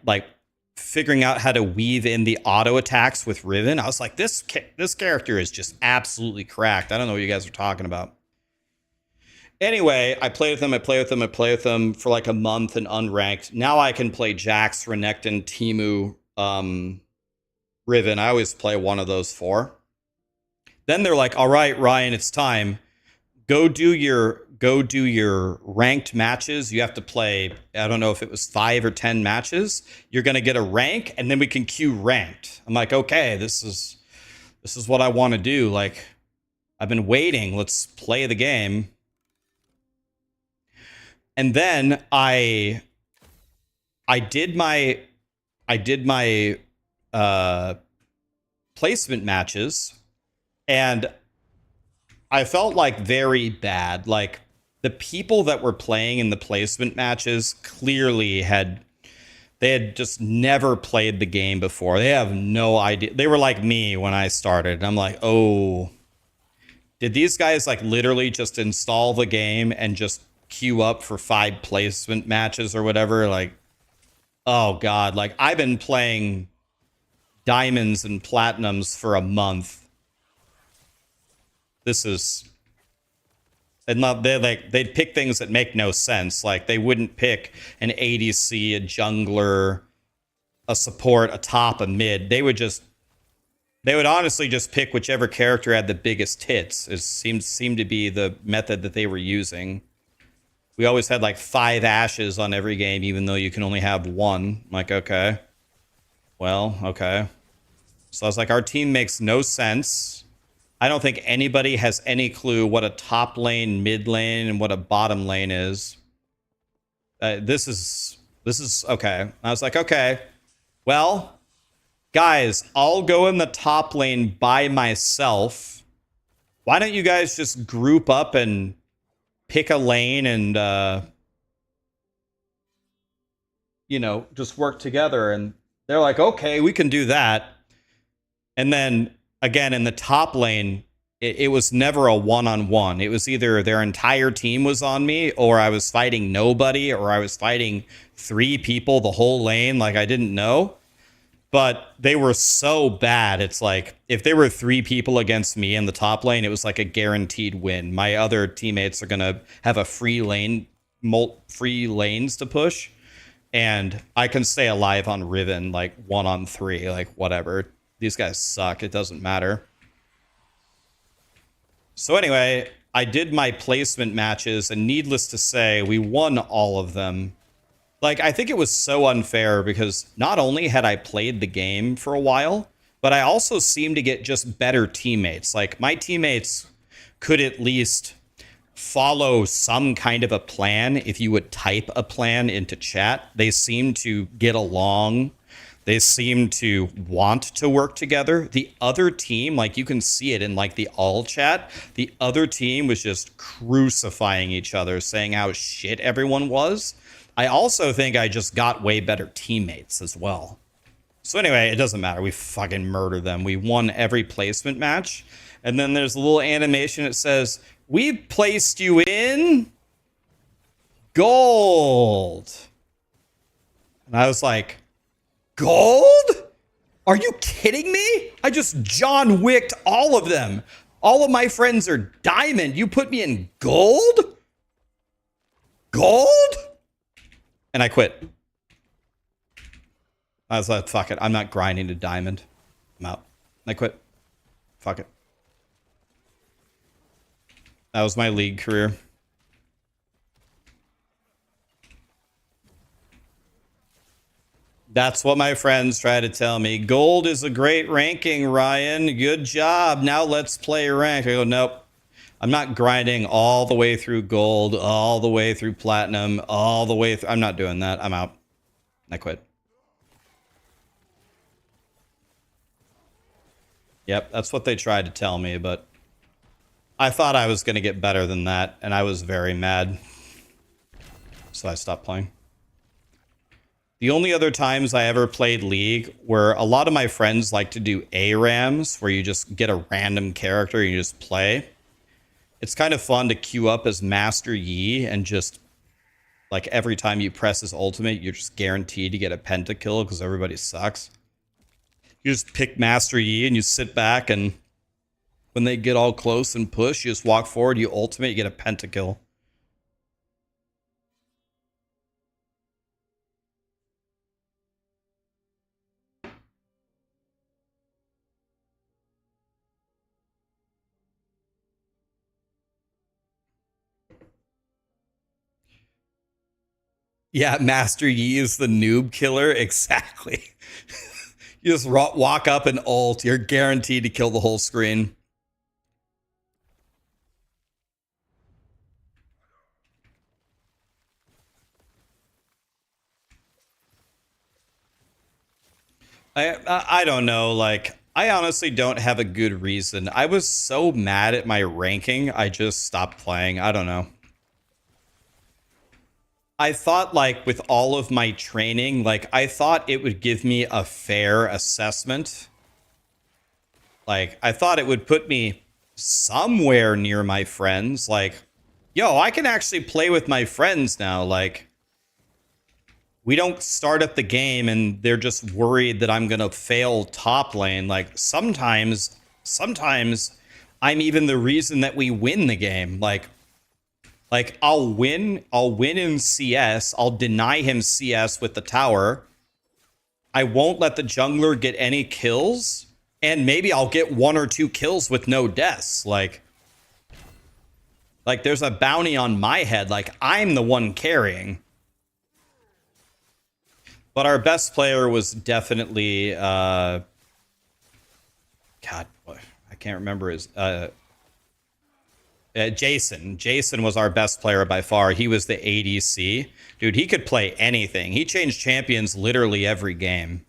figuring out how to weave in the auto attacks with Riven. I was like, this character is just absolutely cracked. I don't know what you guys are talking about. Anyway, I play with them for like a month and unranked. Now I can play Jax, Renekton, Timu, Riven. I always play one of those 4. Then they're like, all right, Ryan, it's time. go do your ranked matches. You have to play, I don't know if it was 5 or 10 matches. You're gonna get a rank, and then we can queue ranked. I'm like, okay, this is what I want to do. Like, I've been waiting. Let's play the game. And then I did my placement matches, and I felt like very bad. Like, the people that were playing in the placement matches clearly had just never played the game before. They have no idea. They were like me when I started. And I'm like, oh, did these guys like literally just install the game and just queue up for 5 placement matches or whatever? Like, oh God, like I've been playing diamonds and platinums for a month. This is, and they'd pick things that make no sense. Like they wouldn't pick an ADC, a jungler, a support, a top, a mid. They would honestly just pick whichever character had the biggest hits. It seemed to be the method that they were using. We always had like 5 ashes on every game, even though you can only have 1. I'm like, okay. Well, okay. So I was like, our team makes no sense. I don't think anybody has any clue what a top lane, mid lane, and what a bottom lane is. This is okay. I was like, okay. Well, guys, I'll go in the top lane by myself. Why don't you guys just group up and pick a lane and, just work together? And they're like, okay, we can do that. And then, again, in the top lane, it was never a one-on-one. It was either their entire team was on me, or I was fighting nobody, or I was fighting 3 people the whole lane like I didn't know. But they were so bad. It's like if there were 3 people against me in the top lane, it was like a guaranteed win. My other teammates are gonna have a free lanes to push, and I can stay alive on Riven like 1-on-3, like whatever. These guys suck. It doesn't matter. So anyway, I did my placement matches, and needless to say, we won all of them. Like, I think it was so unfair because not only had I played the game for a while, but I also seemed to get just better teammates. Like, my teammates could at least follow some kind of a plan if you would type a plan into chat. They seemed to get along. They seem to want to work together. The other team, like you can see it in like the all chat, the other team was just crucifying each other, saying how shit everyone was. I also think I just got way better teammates as well. So anyway, it doesn't matter. We fucking murdered them. We won every placement match. And then there's a little animation that says, "We've placed you in gold." And I was like, gold? Are you kidding me? I just John Wicked all of them. All of my friends are diamond. You put me in gold? Gold? And I quit. I was like, fuck it. I'm not grinding to diamond. I'm out. I quit. Fuck it. That was my league career. That's what my friends try to tell me. Gold is a great ranking, Ryan. Good job. Now let's play rank. I go, nope. I'm not grinding all the way through gold, all the way through platinum, all the way through. I'm not doing that. I'm out. I quit. Yep, that's what they tried to tell me, but I thought I was going to get better than that, and I was very mad. So I stopped playing. The only other times I ever played League where a lot of my friends like to do ARAMs, where you just get a random character and you just play. It's kind of fun to queue up as Master Yi and just, like, every time you press his ultimate, you're just guaranteed to get a pentakill because everybody sucks. You just pick Master Yi and you sit back, and when they get all close and push, you just walk forward, you ultimate, you get a pentakill. Yeah, Master Yi is the noob killer. Exactly. You just walk up and ult. You're guaranteed to kill the whole screen. I don't know. Like, I honestly don't have a good reason. I was so mad at my ranking, I just stopped playing. I don't know. I thought, like, with all of my training, like, I thought it would give me a fair assessment. Like, I thought it would put me somewhere near my friends. Like, yo, I can actually play with my friends now. Like, we don't start at the game and they're just worried that I'm going to fail top lane. Like, sometimes I'm even the reason that we win the game. Like I'll win in CS. I'll deny him CS with the tower. I won't let the jungler get any kills, and maybe I'll get 1 or 2 kills with no deaths. Like there's a bounty on my head. Like, I'm the one carrying. But our best player was definitely God, I can't remember his Jason. Jason was our best player by far. He was the ADC. Dude, he could play anything. He changed champions literally every game.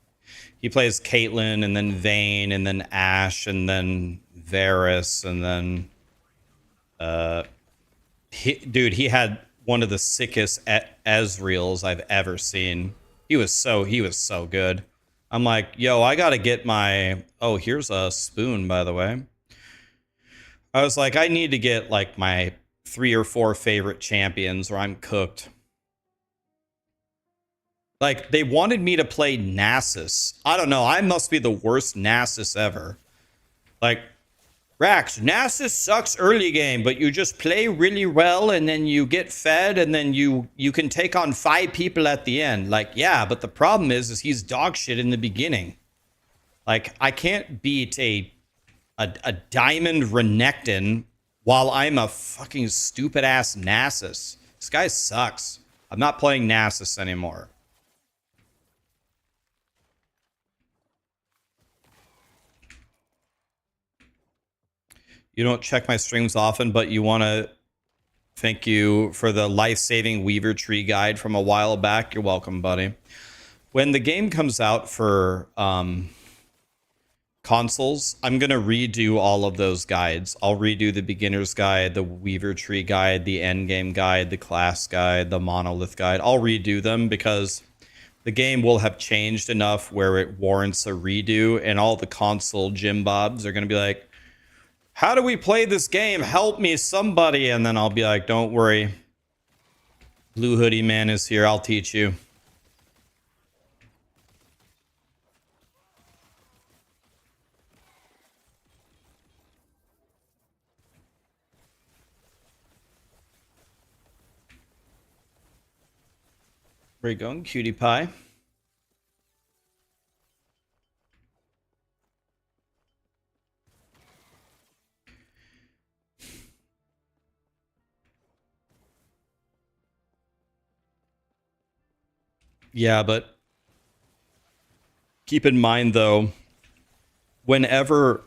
He plays Caitlyn, and then Vayne, and then Ashe, and then Varus, and then... dude, he had one of the sickest Ezreals I've ever seen. He was so good. I'm like, yo, I gotta get my... Oh, here's a spoon, by the way. I was like, I need to get like my 3 or 4 favorite champions or I'm cooked. Like, they wanted me to play Nasus. I don't know. I must be the worst Nasus ever. Like, Rax, Nasus sucks early game, but you just play really well and then you get fed and then you can take on 5 people at the end. Like, yeah, but the problem is he's dog shit in the beginning. Like, I can't beat a diamond Renekton while I'm a fucking stupid ass Nasus. This guy sucks. I'm not playing Nasus anymore. You don't check my streams often, but you want to... Thank you for the life-saving Weaver Tree guide from a while back. You're welcome, buddy. When the game comes out for consoles, I'm going to redo all of those guides. I'll redo the beginner's guide, the Weaver Tree guide, the Endgame guide, the class guide, the monolith guide. I'll redo them because the game will have changed enough where it warrants a redo, and all the console Jim Bobs are going to be like, how do we play this game? Help me, somebody. And then I'll be like, don't worry. Blue Hoodie Man is here. I'll teach you. Where you going, cutie pie? Yeah, but keep in mind though, whenever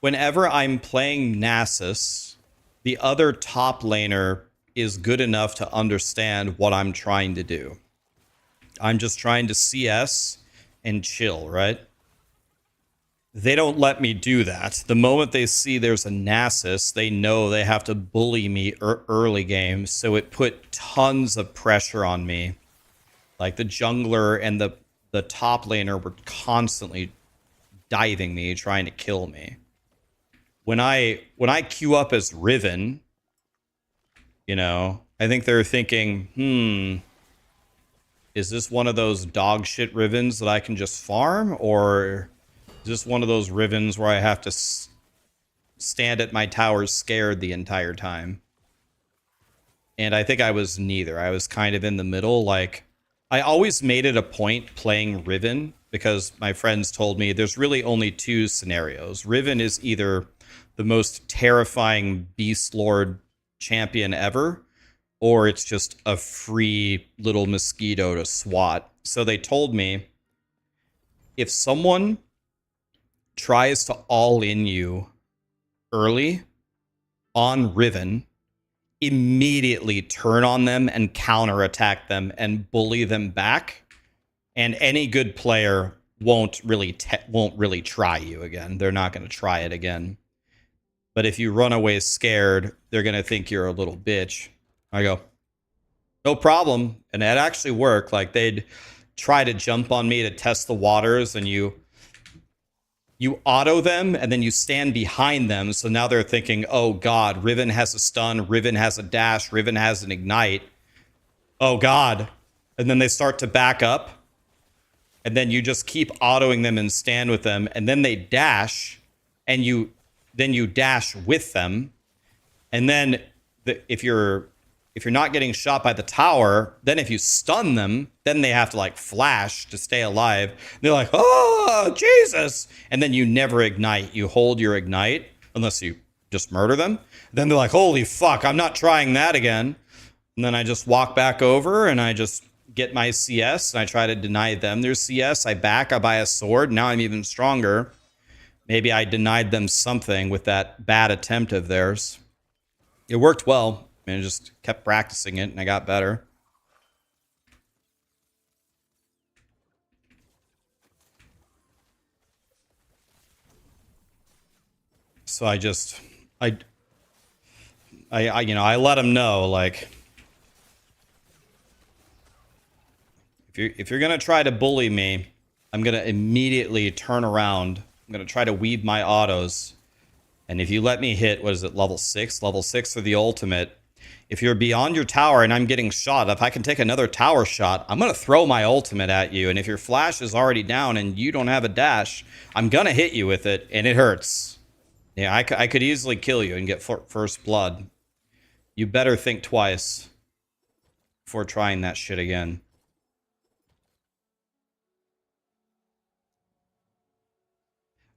I'm playing Nasus, the other top laner is good enough to understand what I'm trying to do. I'm just trying to CS and chill, right? They don't let me do that. The moment they see there's a Nasus, they know they have to bully me early game, so it put tons of pressure on me. Like, the jungler and the top laner were constantly diving me, trying to kill me. When I queue up as Riven, you know, I think they're thinking, is this one of those dog shit Rivens that I can just farm? Or is this one of those Rivens where I have to stand at my tower scared the entire time? And I think I was neither. I was kind of in the middle. Like, I always made it a point playing Riven because my friends told me there's really only 2 scenarios. Riven is either the most terrifying Beast Lord champion ever, or it's just a free little mosquito to swat. So they told me if someone tries to all in you early on Riven, immediately turn on them and counterattack them and bully them back. And any good player won't really try you again. They're not going to try it again. But if you run away scared, they're going to think you're a little bitch. I go, no problem. And that actually worked. Like they'd try to jump on me to test the waters, and you auto them and then you stand behind them. So now they're thinking, oh God, Riven has a stun, Riven has a dash, Riven has an ignite. Oh God. And then they start to back up. And then you just keep autoing them and stand with them. And then they dash, and you dash with them. And then if you're not getting shot by the tower, then if you stun them, then they have to like flash to stay alive. And they're like, oh, Jesus. And then you never ignite. You hold your ignite unless you just murder them. Then they're like, holy fuck, I'm not trying that again. And then I just walk back over and I just get my CS and I try to deny them their CS. I buy a sword. Now I'm even stronger. Maybe I denied them something with that bad attempt of theirs. It worked well. I just kept practicing it and I got better. So I let them know, like, if you're gonna try to bully me, I'm gonna immediately turn around. I'm gonna try to weave my autos. And if you let me hit, what is it, level 6? Level 6 for the ultimate. If you're beyond your tower and I'm getting shot, if I can take another tower shot, I'm going to throw my ultimate at you. And if your flash is already down and you don't have a dash, I'm going to hit you with it, and it hurts. Yeah, I could easily kill you and get first blood. You better think twice before trying that shit again.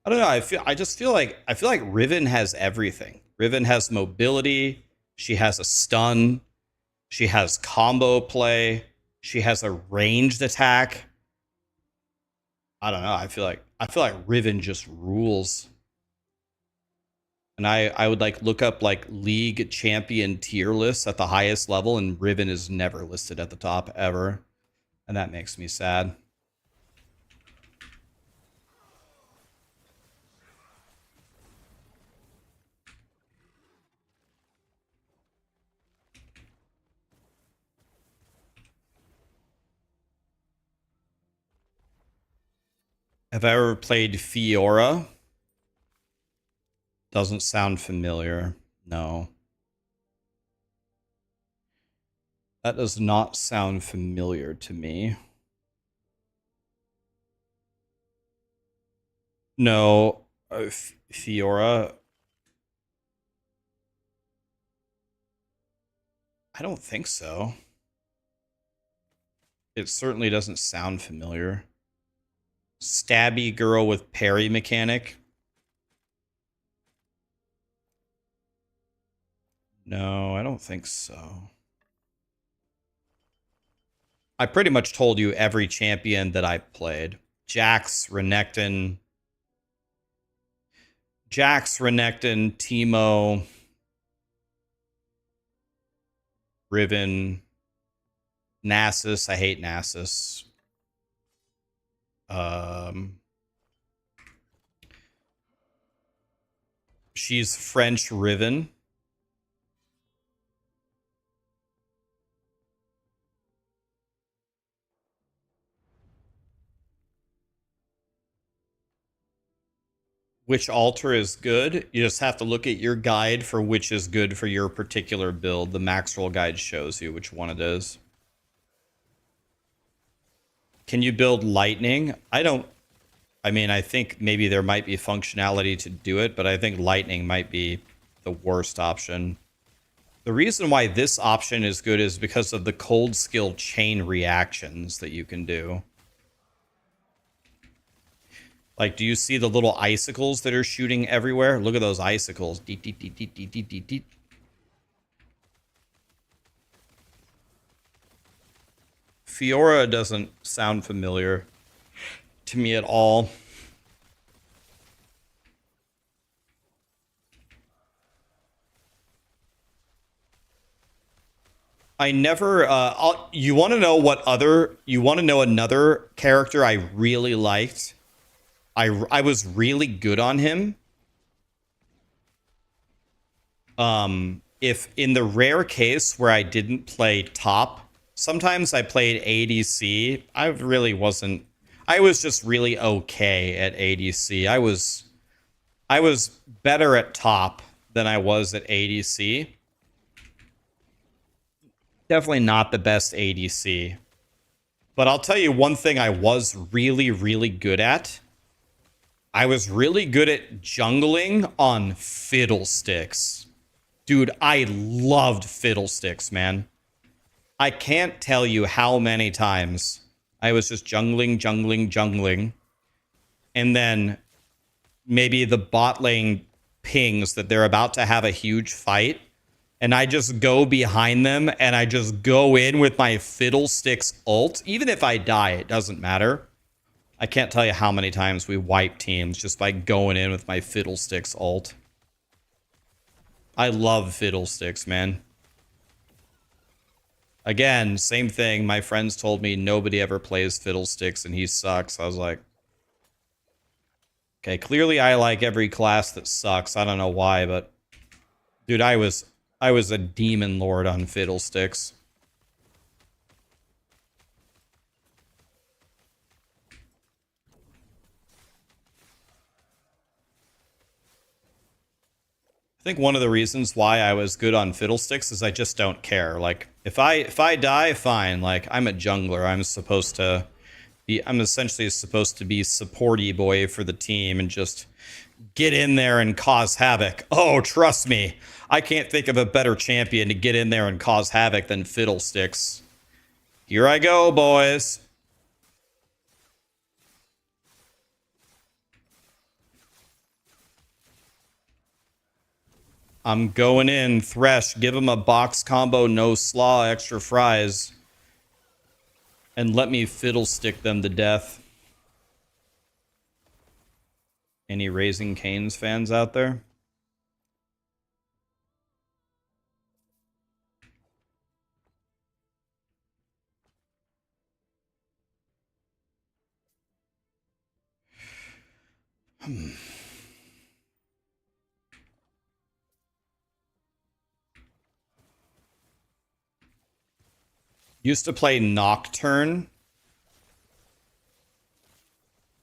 I don't know. I just feel like Riven has everything. Riven has mobility. She has a stun. She has combo play. She has a ranged attack. I don't know. I feel like Riven just rules. And I would like look up like league champion tier lists at the highest level, and Riven is never listed at the top ever. And that makes me sad. Have I ever played Fiora? Doesn't sound familiar. No. That does not sound familiar to me. No. Fiora. I don't think so. It certainly doesn't sound familiar. Stabby girl with parry mechanic. No, I don't think so. I pretty much told you every champion that I played. Jax, Renekton, Teemo, Riven, Nasus. I hate Nasus. She's French Riven. Which altar is good? You just have to look at your guide for which is good for your particular build. The max roll guide shows you which one it is. Can you build lightning? I mean, I think maybe there might be functionality to do it, but I think lightning might be the worst option. The reason why this option is good is because of the cold skill chain reactions that you can do. Like, do you see the little icicles that are shooting everywhere? Look at those icicles. Deet, deet, deet, deet, deet, deet, deet, deet. Fiora doesn't sound familiar to me at all. I never. You want to know what other? You want to know another character I really liked? I was really good on him. If in the rare case where I didn't play top, sometimes I played ADC. I really wasn't. I was just really okay at ADC. I was better at top than I was at ADC. Definitely not the best ADC. But I'll tell you one thing I was really, really good at. I was really good at jungling on fiddlesticks. Dude, I loved fiddlesticks, man. I can't tell you how many times I was just jungling. And then maybe the bot lane pings that they're about to have a huge fight. And I just go behind them and I just go in with my fiddlesticks ult. Even if I die, it doesn't matter. I can't tell you how many times we wipe teams just by going in with my fiddlesticks ult. I love fiddlesticks, man. Again, same thing. My friends told me nobody ever plays fiddlesticks and he sucks. I was like, okay, clearly I like every class that sucks. I don't know why, but dude, I was a demon lord on fiddlesticks. I think one of the reasons why I was good on fiddlesticks is I just don't care. Like if I die, fine. Like I'm a jungler. I'm essentially supposed to be supporty boy for the team and just get in there and cause havoc. Oh, trust me. I can't think of a better champion to get in there and cause havoc than fiddlesticks. Here I go, boys. I'm going in. Thresh, give him a box combo, no slaw, extra fries. And let me fiddlestick them to death. Any Raising Cane's fans out there? Used to play Nocturne.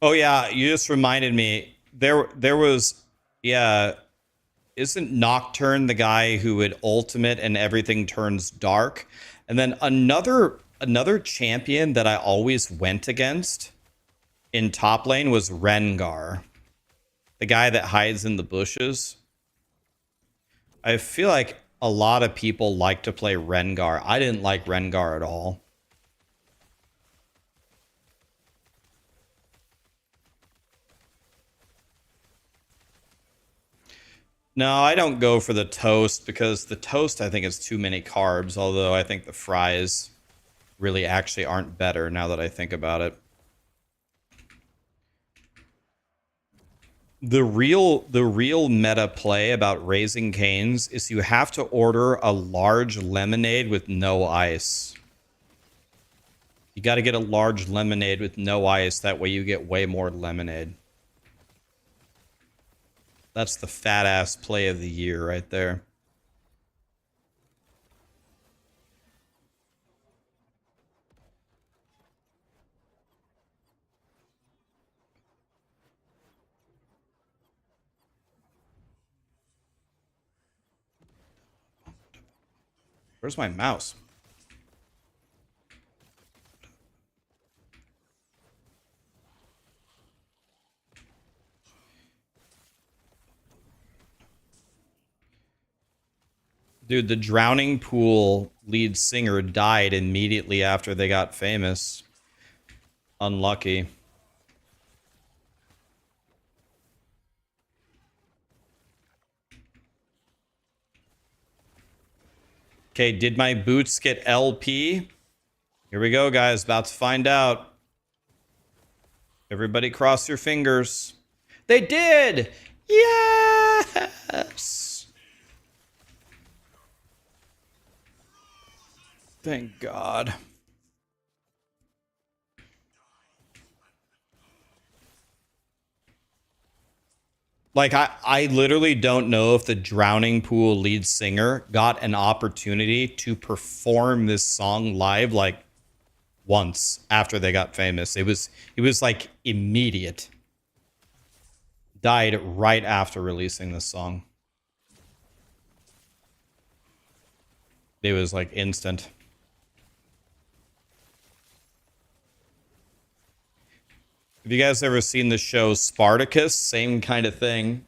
Oh yeah, you just reminded me. There was, yeah, isn't Nocturne the guy who would ultimate and everything turns dark? And then another champion that I always went against in top lane was Rengar. The guy that hides in the bushes. I feel like a lot of people like to play Rengar. I didn't like Rengar at all. No, I don't go for the toast because the toast I think is too many carbs, although I think the fries really actually aren't better now that I think about it. The real meta play about Raising Cane's is you have to order a large lemonade with no ice. You got to get a large lemonade with no ice, that way you get way more lemonade. That's the fat ass play of the year right there. Where's my mouse? Dude, the Drowning Pool lead singer died immediately after they got famous. Unlucky. Okay, did my boots get LP? Here we go, guys. About to find out. Everybody cross your fingers. They did! Yes! Thank God. Like, I literally don't know if the Drowning Pool lead singer got an opportunity to perform this song live, like, once after they got famous. It was like immediate. Died right after releasing this song. It was like instant. Have you guys ever seen the show Spartacus? Same kind of thing.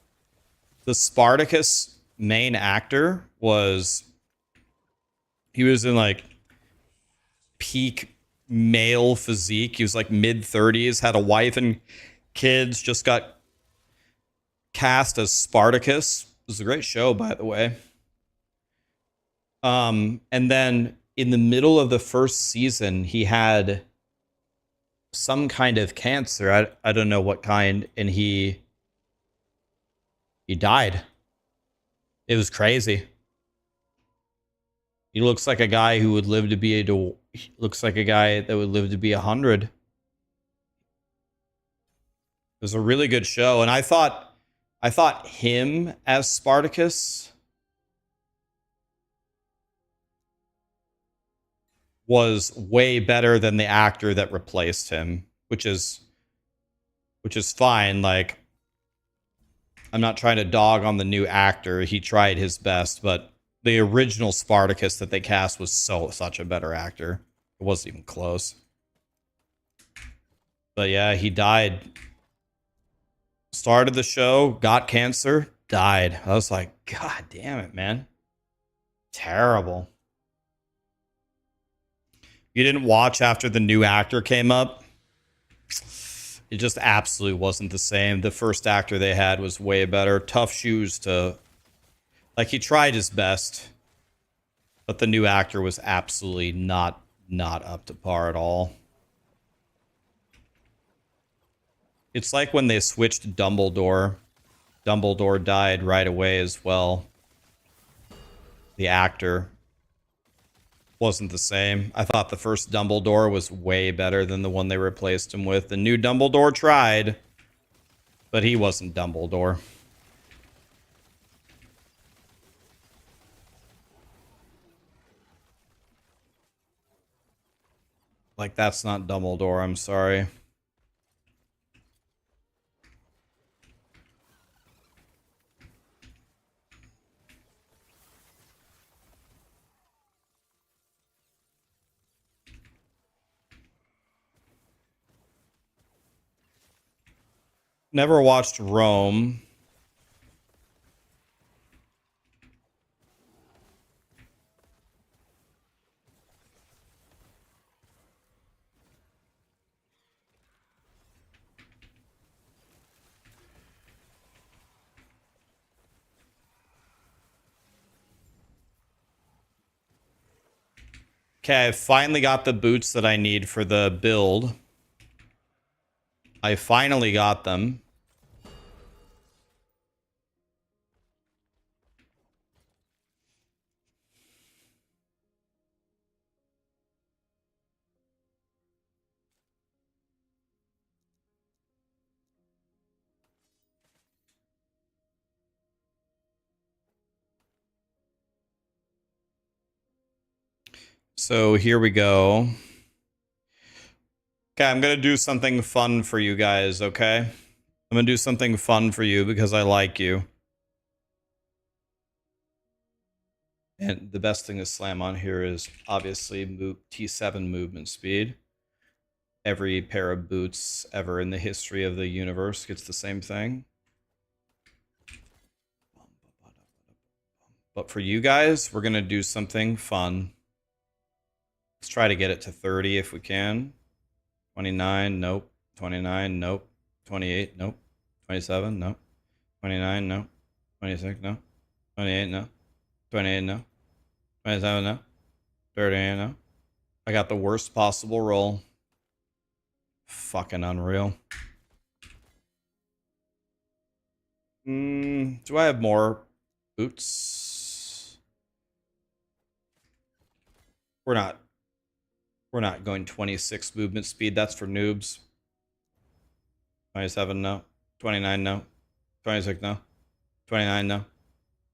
The Spartacus main actor he was in like peak male physique. He was like mid 30s, had a wife and kids, just got cast as Spartacus. It was a great show, by the way. And then in the middle of the first season, he had some kind of cancer. I don't know what kind, and he died. It was crazy. He looks like a guy who would live to be looks like a guy that would live to be 100. It was a really good show, and I thought him as Spartacus was way better than the actor that replaced him, which is fine. Like, I'm not trying to dog on the new actor. He tried his best, but the original Spartacus that they cast was such a better actor. It wasn't even close. But yeah, he died. Started the show, got cancer, died. I was like, God damn it, man. Terrible. You didn't watch after the new actor came up? It just absolutely wasn't the same. The first actor they had was way better. Tough shoes to... Like, he tried his best, but the new actor was absolutely not up to par at all. It's like when they switched Dumbledore. Dumbledore died right away as well. The actor wasn't the same. I thought the first Dumbledore was way better than the one they replaced him with. The new Dumbledore tried, but he wasn't Dumbledore. Like, that's not Dumbledore, I'm sorry. Never watched Rome. Okay, I finally got the boots that I need for the build. I finally got them. So here we go. Okay, I'm going to do something fun for you guys, okay? I'm going to do something fun for you because I like you. And the best thing to slam on here is obviously T7 movement speed. Every pair of boots ever in the history of the universe gets the same thing. But for you guys, we're going to do something fun. Let's try to get it to 30 if we can. 29, nope. 29, nope. 28, nope. 27, nope. 29, no. 26, no. 28, no. 28, no. 27, no. 38, no. I got the worst possible roll. Fucking unreal. Do I have more boots? We're not going 26 movement speed. That's for noobs. 27 no. 29 no. 26 no. 29 no.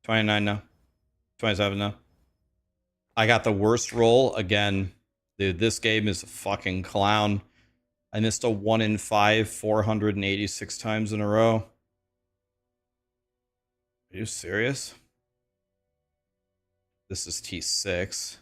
29 no. 27 no. I got the worst roll again. Dude, this game is a fucking clown. I missed a 1 in 5 486 times in a row. Are you serious? This is T6.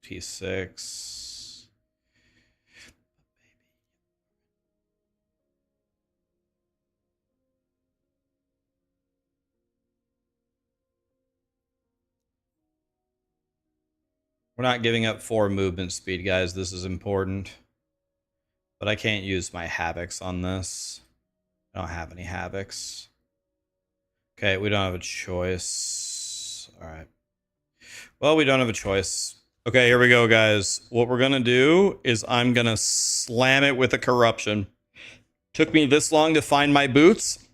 T6. We're not giving up 4 movement speed, guys. This is important. But I can't use my Havocs on this. I don't have any Havocs. Okay, we don't have a choice. All right. Well, we don't have a choice. Okay, here we go, guys. What we're going to do is I'm going to slam it with a corruption. Took me this long to find my boots.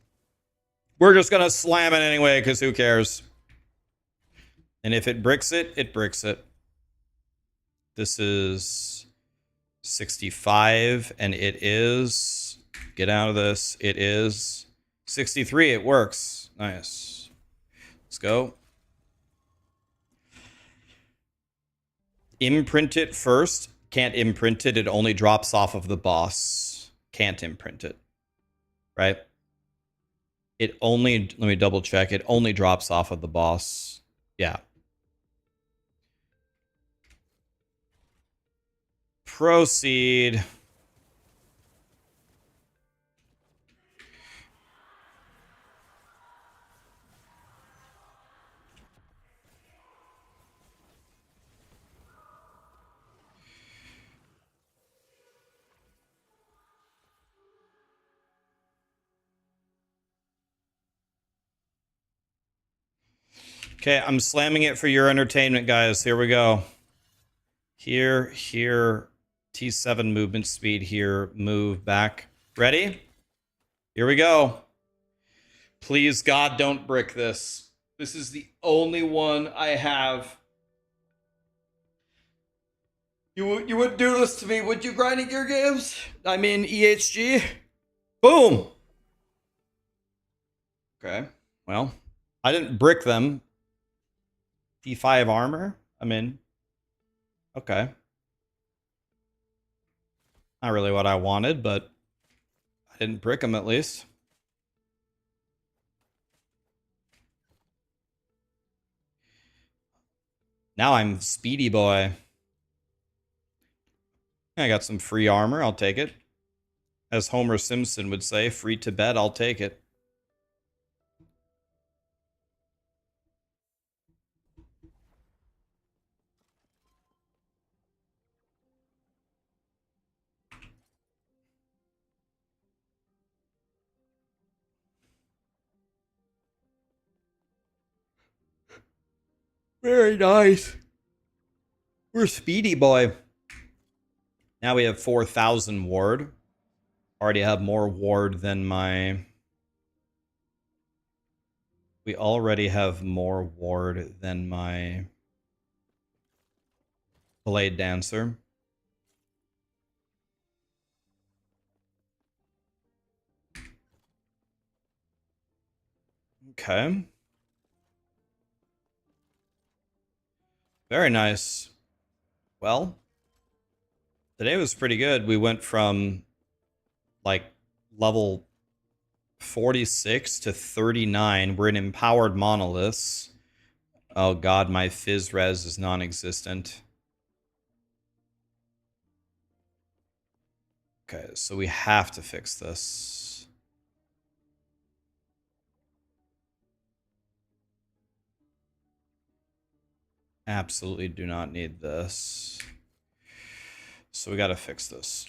We're just going to slam it anyway, because who cares? And if it bricks it, it bricks it. This is 65, and it is... Get out of this. It is 63. It works. Nice. Let's go. Imprint it first. Can't imprint it. It only drops off of the boss. Can't imprint it. Right? It only... Let me double check. It only drops off of the boss. Yeah. Proceed. Okay, I'm slamming it for your entertainment, guys. Here we go. Here, here. T7 movement speed here. Move back. Ready? Here we go. Please, God, don't brick this. This is the only one I have. You wouldn't do this to me, would you, Grinding Gear Games? I mean, EHG? Boom! Okay, well, I didn't brick them. D5 armor? I'm in. Okay. Not really what I wanted, but I didn't brick them at least. Now I'm Speedy Boy. I got some free armor. I'll take it. As Homer Simpson would say, free to bed, I'll take it. Very nice. We're Speedy Boy. Now we have 4,000 ward. Already have more ward than my... We already have more ward than my Blade Dancer. Okay. Very nice. Well, today was pretty good. We went from like level 46 to 39. We're in empowered monoliths. Oh god, my fizz res is non-existent. Okay, so we have to fix this. Absolutely do not need this. So we got to fix this.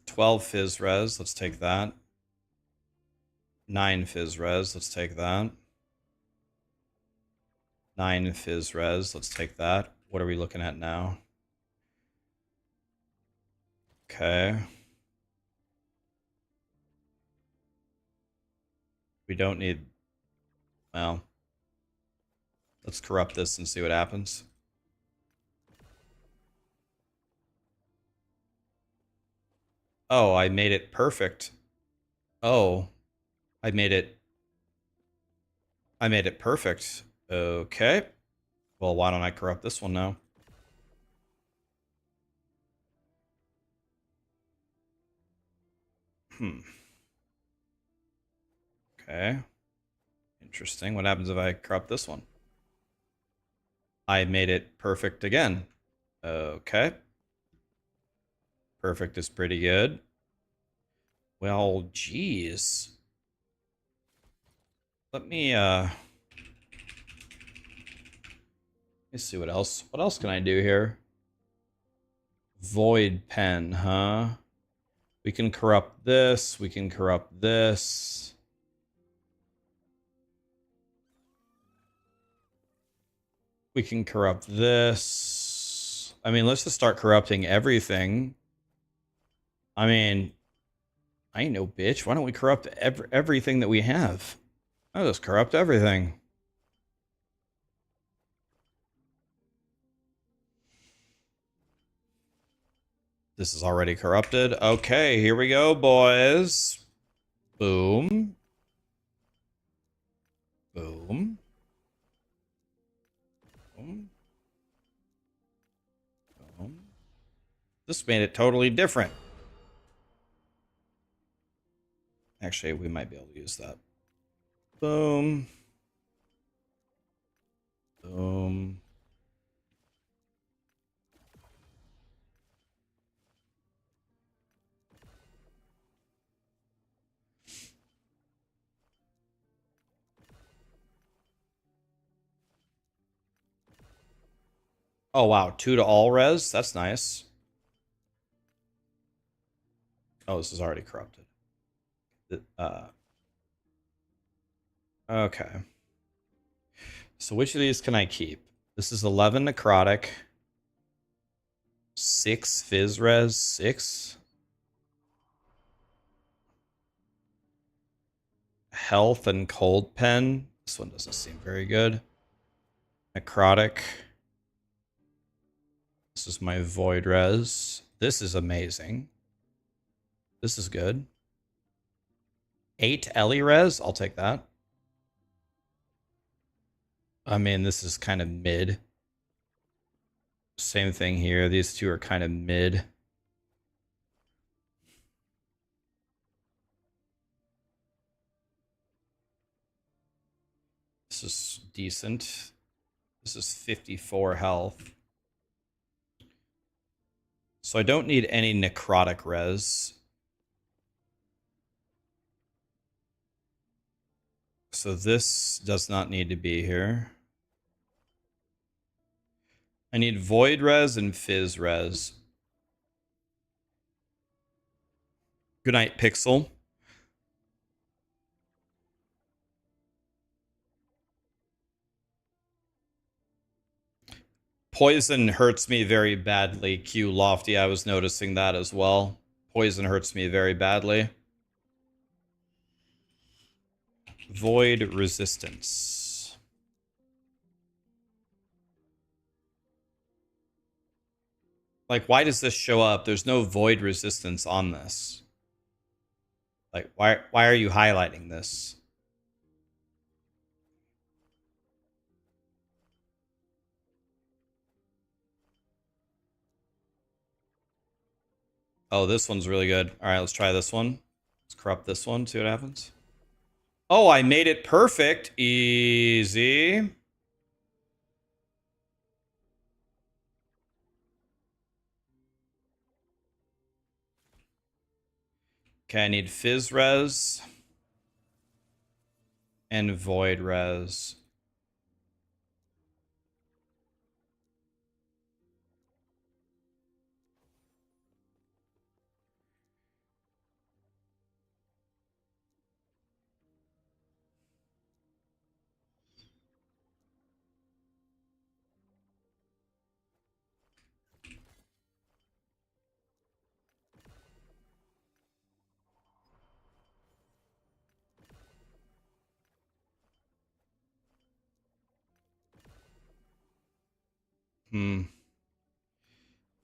$12 Fizz Res, let's take that. 9 Fizz Res, let's take that. 9 Fizz Res, let's take that. What are we looking at now? Okay. We don't need... Well, let's corrupt this and see what happens. Oh, I made it perfect. Oh, I made it perfect. Okay. Well, why don't I corrupt this one now? Okay. Interesting. What happens if I corrupt this one? I made it perfect again. Okay. Perfect is pretty good. Well, geez. Let me see what else. What else can I do here? Void pen, huh? We can corrupt this. We can corrupt this. We can corrupt this. I mean, let's just start corrupting everything. I mean, I ain't no bitch. Why don't we corrupt everything that we have? I'll just corrupt everything. This is already corrupted. Okay, here we go, boys. Boom. Boom. Boom. Boom. This made it totally different. Actually, we might be able to use that. Boom. Boom. Oh, wow. 2 to all res? That's nice. Oh, this is already corrupted. Okay. So which of these can I keep? This is 11 necrotic. 6 fizz res. 6. Health and cold pen. This one doesn't seem very good. Necrotic. This is my void res. This is amazing. This is good. 8 Ellie res. I'll take that. I mean, this is kind of mid. Same thing here. These two are kind of mid. This is decent. This is 54 health. So I don't need any necrotic res. So this does not need to be here. I need void res and fizz res. Good night, Pixel. Poison hurts me very badly. Q Lofty, I was noticing that as well. Poison hurts me very badly. Void resistance. Like, why does this show up? There's no void resistance on this. Like, why are you highlighting this? Oh, this one's really good. All right, let's try this one. Let's corrupt this one, see what happens. Oh, I made it perfect. Easy. Okay, I need fizz res. and void res.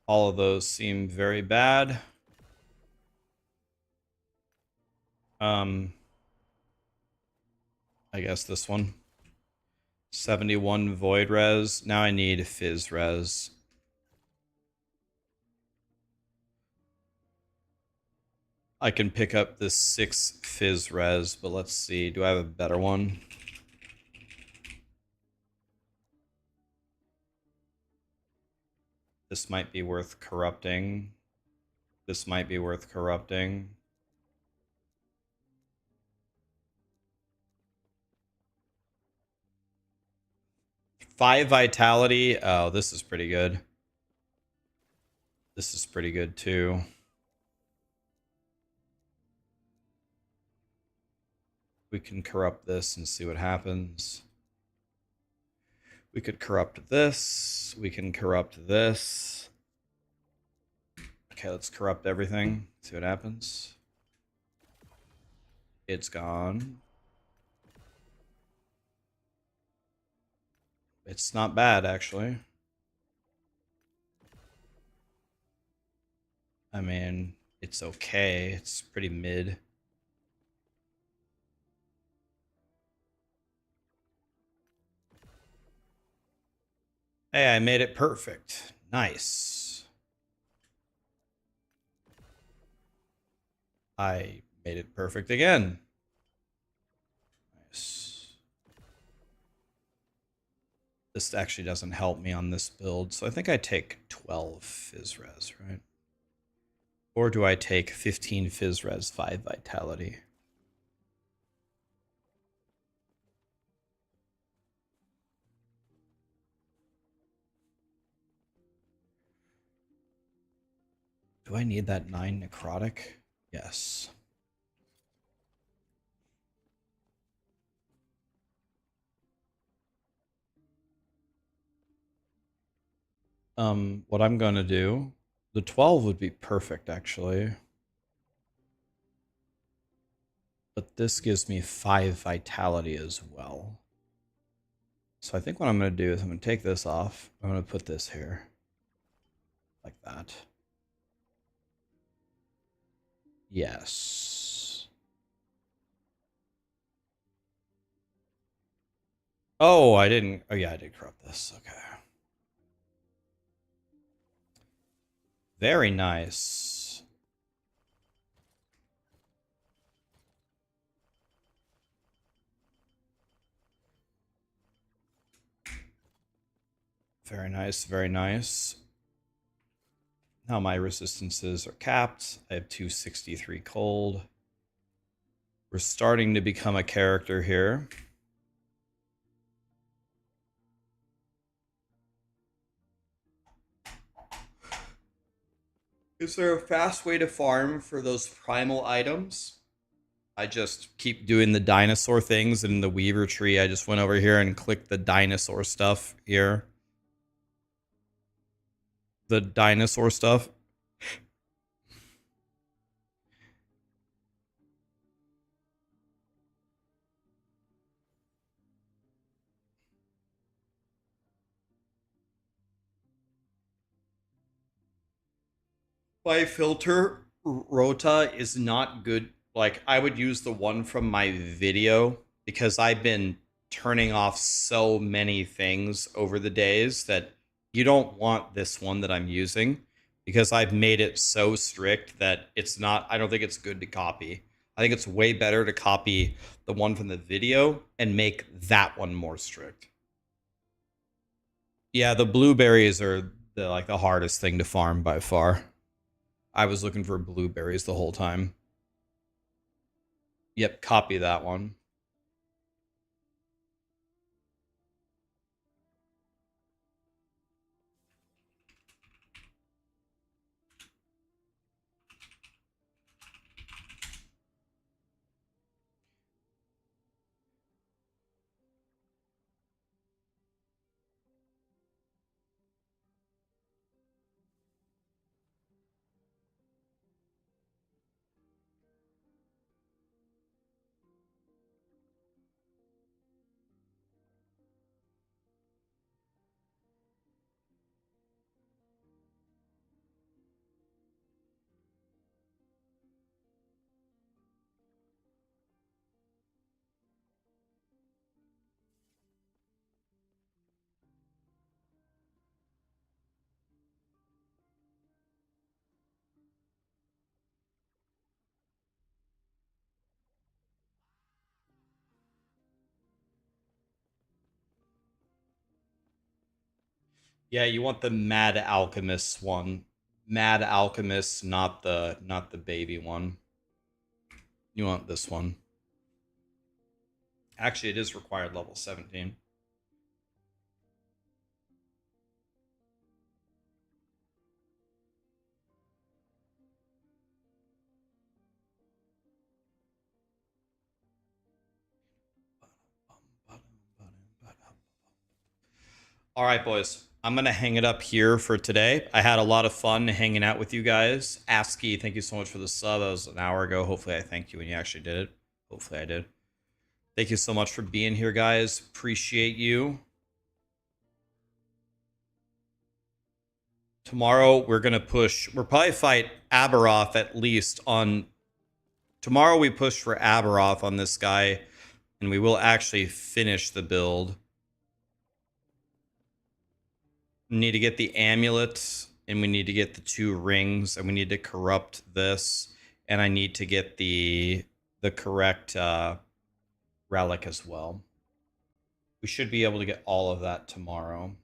All of those seem very bad. I guess this one. 71 void res. Now I need fizz res. I can pick up this 6 fizz res, but let's see. Do I have a better one? This might be worth corrupting. This might be worth corrupting. Five vitality. Oh, this is pretty good. This is pretty good too. We can corrupt this and see what happens. We could corrupt this. We can corrupt this. Okay, let's corrupt everything. See what happens. It's gone. It's not bad, actually. I mean, it's okay. It's pretty mid. Hey, I made it perfect. Nice. I made it perfect again. Nice. This actually doesn't help me on this build, so I think I take 12 fizz res, right? Or do I take 15 fizz res, 5 vitality? Do I need that 9 necrotic? Yes. What I'm gonna do, the 12 would be perfect actually. But this gives me 5 vitality as well. So I think what I'm gonna do is I'm gonna take this off. I'm gonna put this here. Like that. Yes. Oh, I didn't. Oh, yeah, I did corrupt this. Okay. Very nice. Very nice. Very nice. Now my resistances are capped. I have 263 cold. We're starting to become a character here. Is there a fast way to farm for those primal items? I just keep doing the dinosaur things in the Weaver tree. I just went over here and clicked the dinosaur stuff here. The dinosaur stuff. By filter, Rota is not good. Like, I would use the one from my video because I've been turning off so many things over the days that you don't want this one that I'm using because I've made it so strict that it's not, I don't think it's good to copy. I think it's way better to copy the one from the video and make that one more strict. Yeah, the blueberries are the hardest thing to farm by far. I was looking for blueberries the whole time. Yep, copy that one. Yeah, you want the Mad Alchemist one. Mad Alchemist, not the baby one. You want this one. Actually, it is required level 17. All right, boys. I'm going to hang it up here for today. I had a lot of fun hanging out with you guys. ASCII, thank you so much for the sub. That was an hour ago. Hopefully, I thanked you when you actually did it. Hopefully, I did. Thank you so much for being here, guys. Appreciate you. Tomorrow, we're going to push. We'll probably fight Aberoth at least on. Tomorrow, we push for Aberoth on this guy, and we will actually finish the build. We need to get the amulet, and we need to get the 2 rings, and we need to corrupt this, and I need to get the correct relic as well. We should be able to get all of that tomorrow.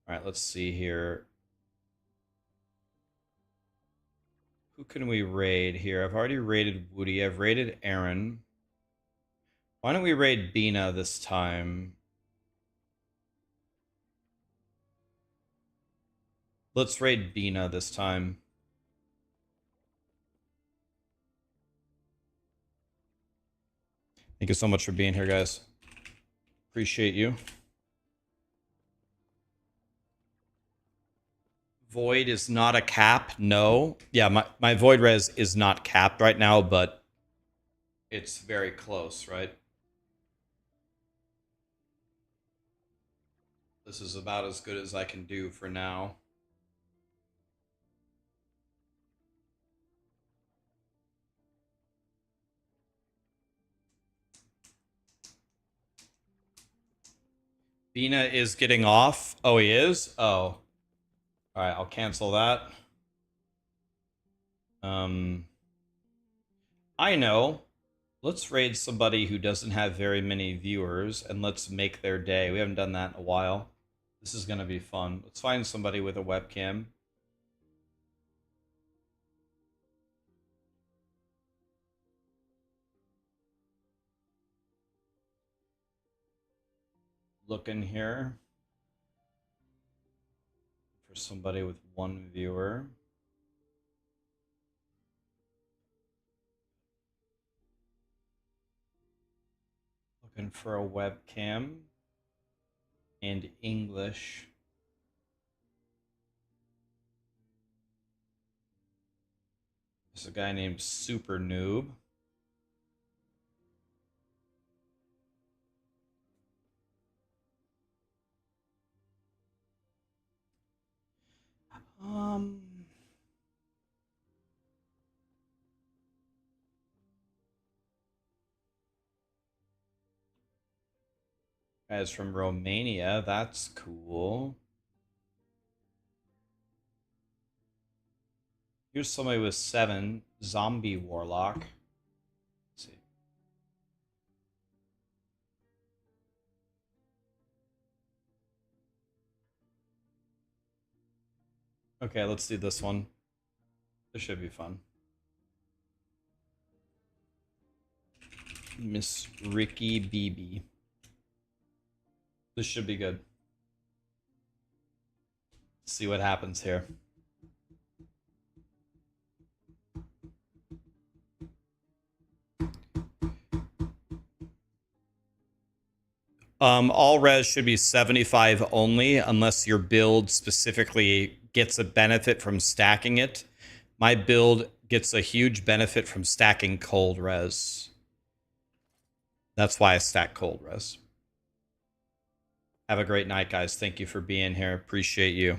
All right, let's see here. Who can we raid here? I've already raided Woody. I've raided Aaron. Why don't we raid Bina this time? Let's raid Bina this time. Thank you so much for being here, guys. Appreciate you. Void is not a cap. No. Yeah, my Void res is not capped right now, but it's very close, right? This is about as good as I can do for now. Bina is getting off. Oh, he is? Oh. All right, I'll cancel that. I know. Let's raid somebody who doesn't have very many viewers and let's make their day. We haven't done that in a while. This is going to be fun. Let's find somebody with a webcam. Looking here for somebody with 1 viewer. Looking for a webcam and English. There's a guy named Super Noob. Guys from Romania, that's cool. Here's somebody with 7, Zombie Warlock. Let's see. Okay, let's do this one. This should be fun. Miss Ricky BB. This should be good. See what happens here. All res should be 75 only unless your build specifically gets a benefit from stacking it. My build gets a huge benefit from stacking cold res. That's why I stack cold res. Have a great night, guys. Thank you for being here. Appreciate you.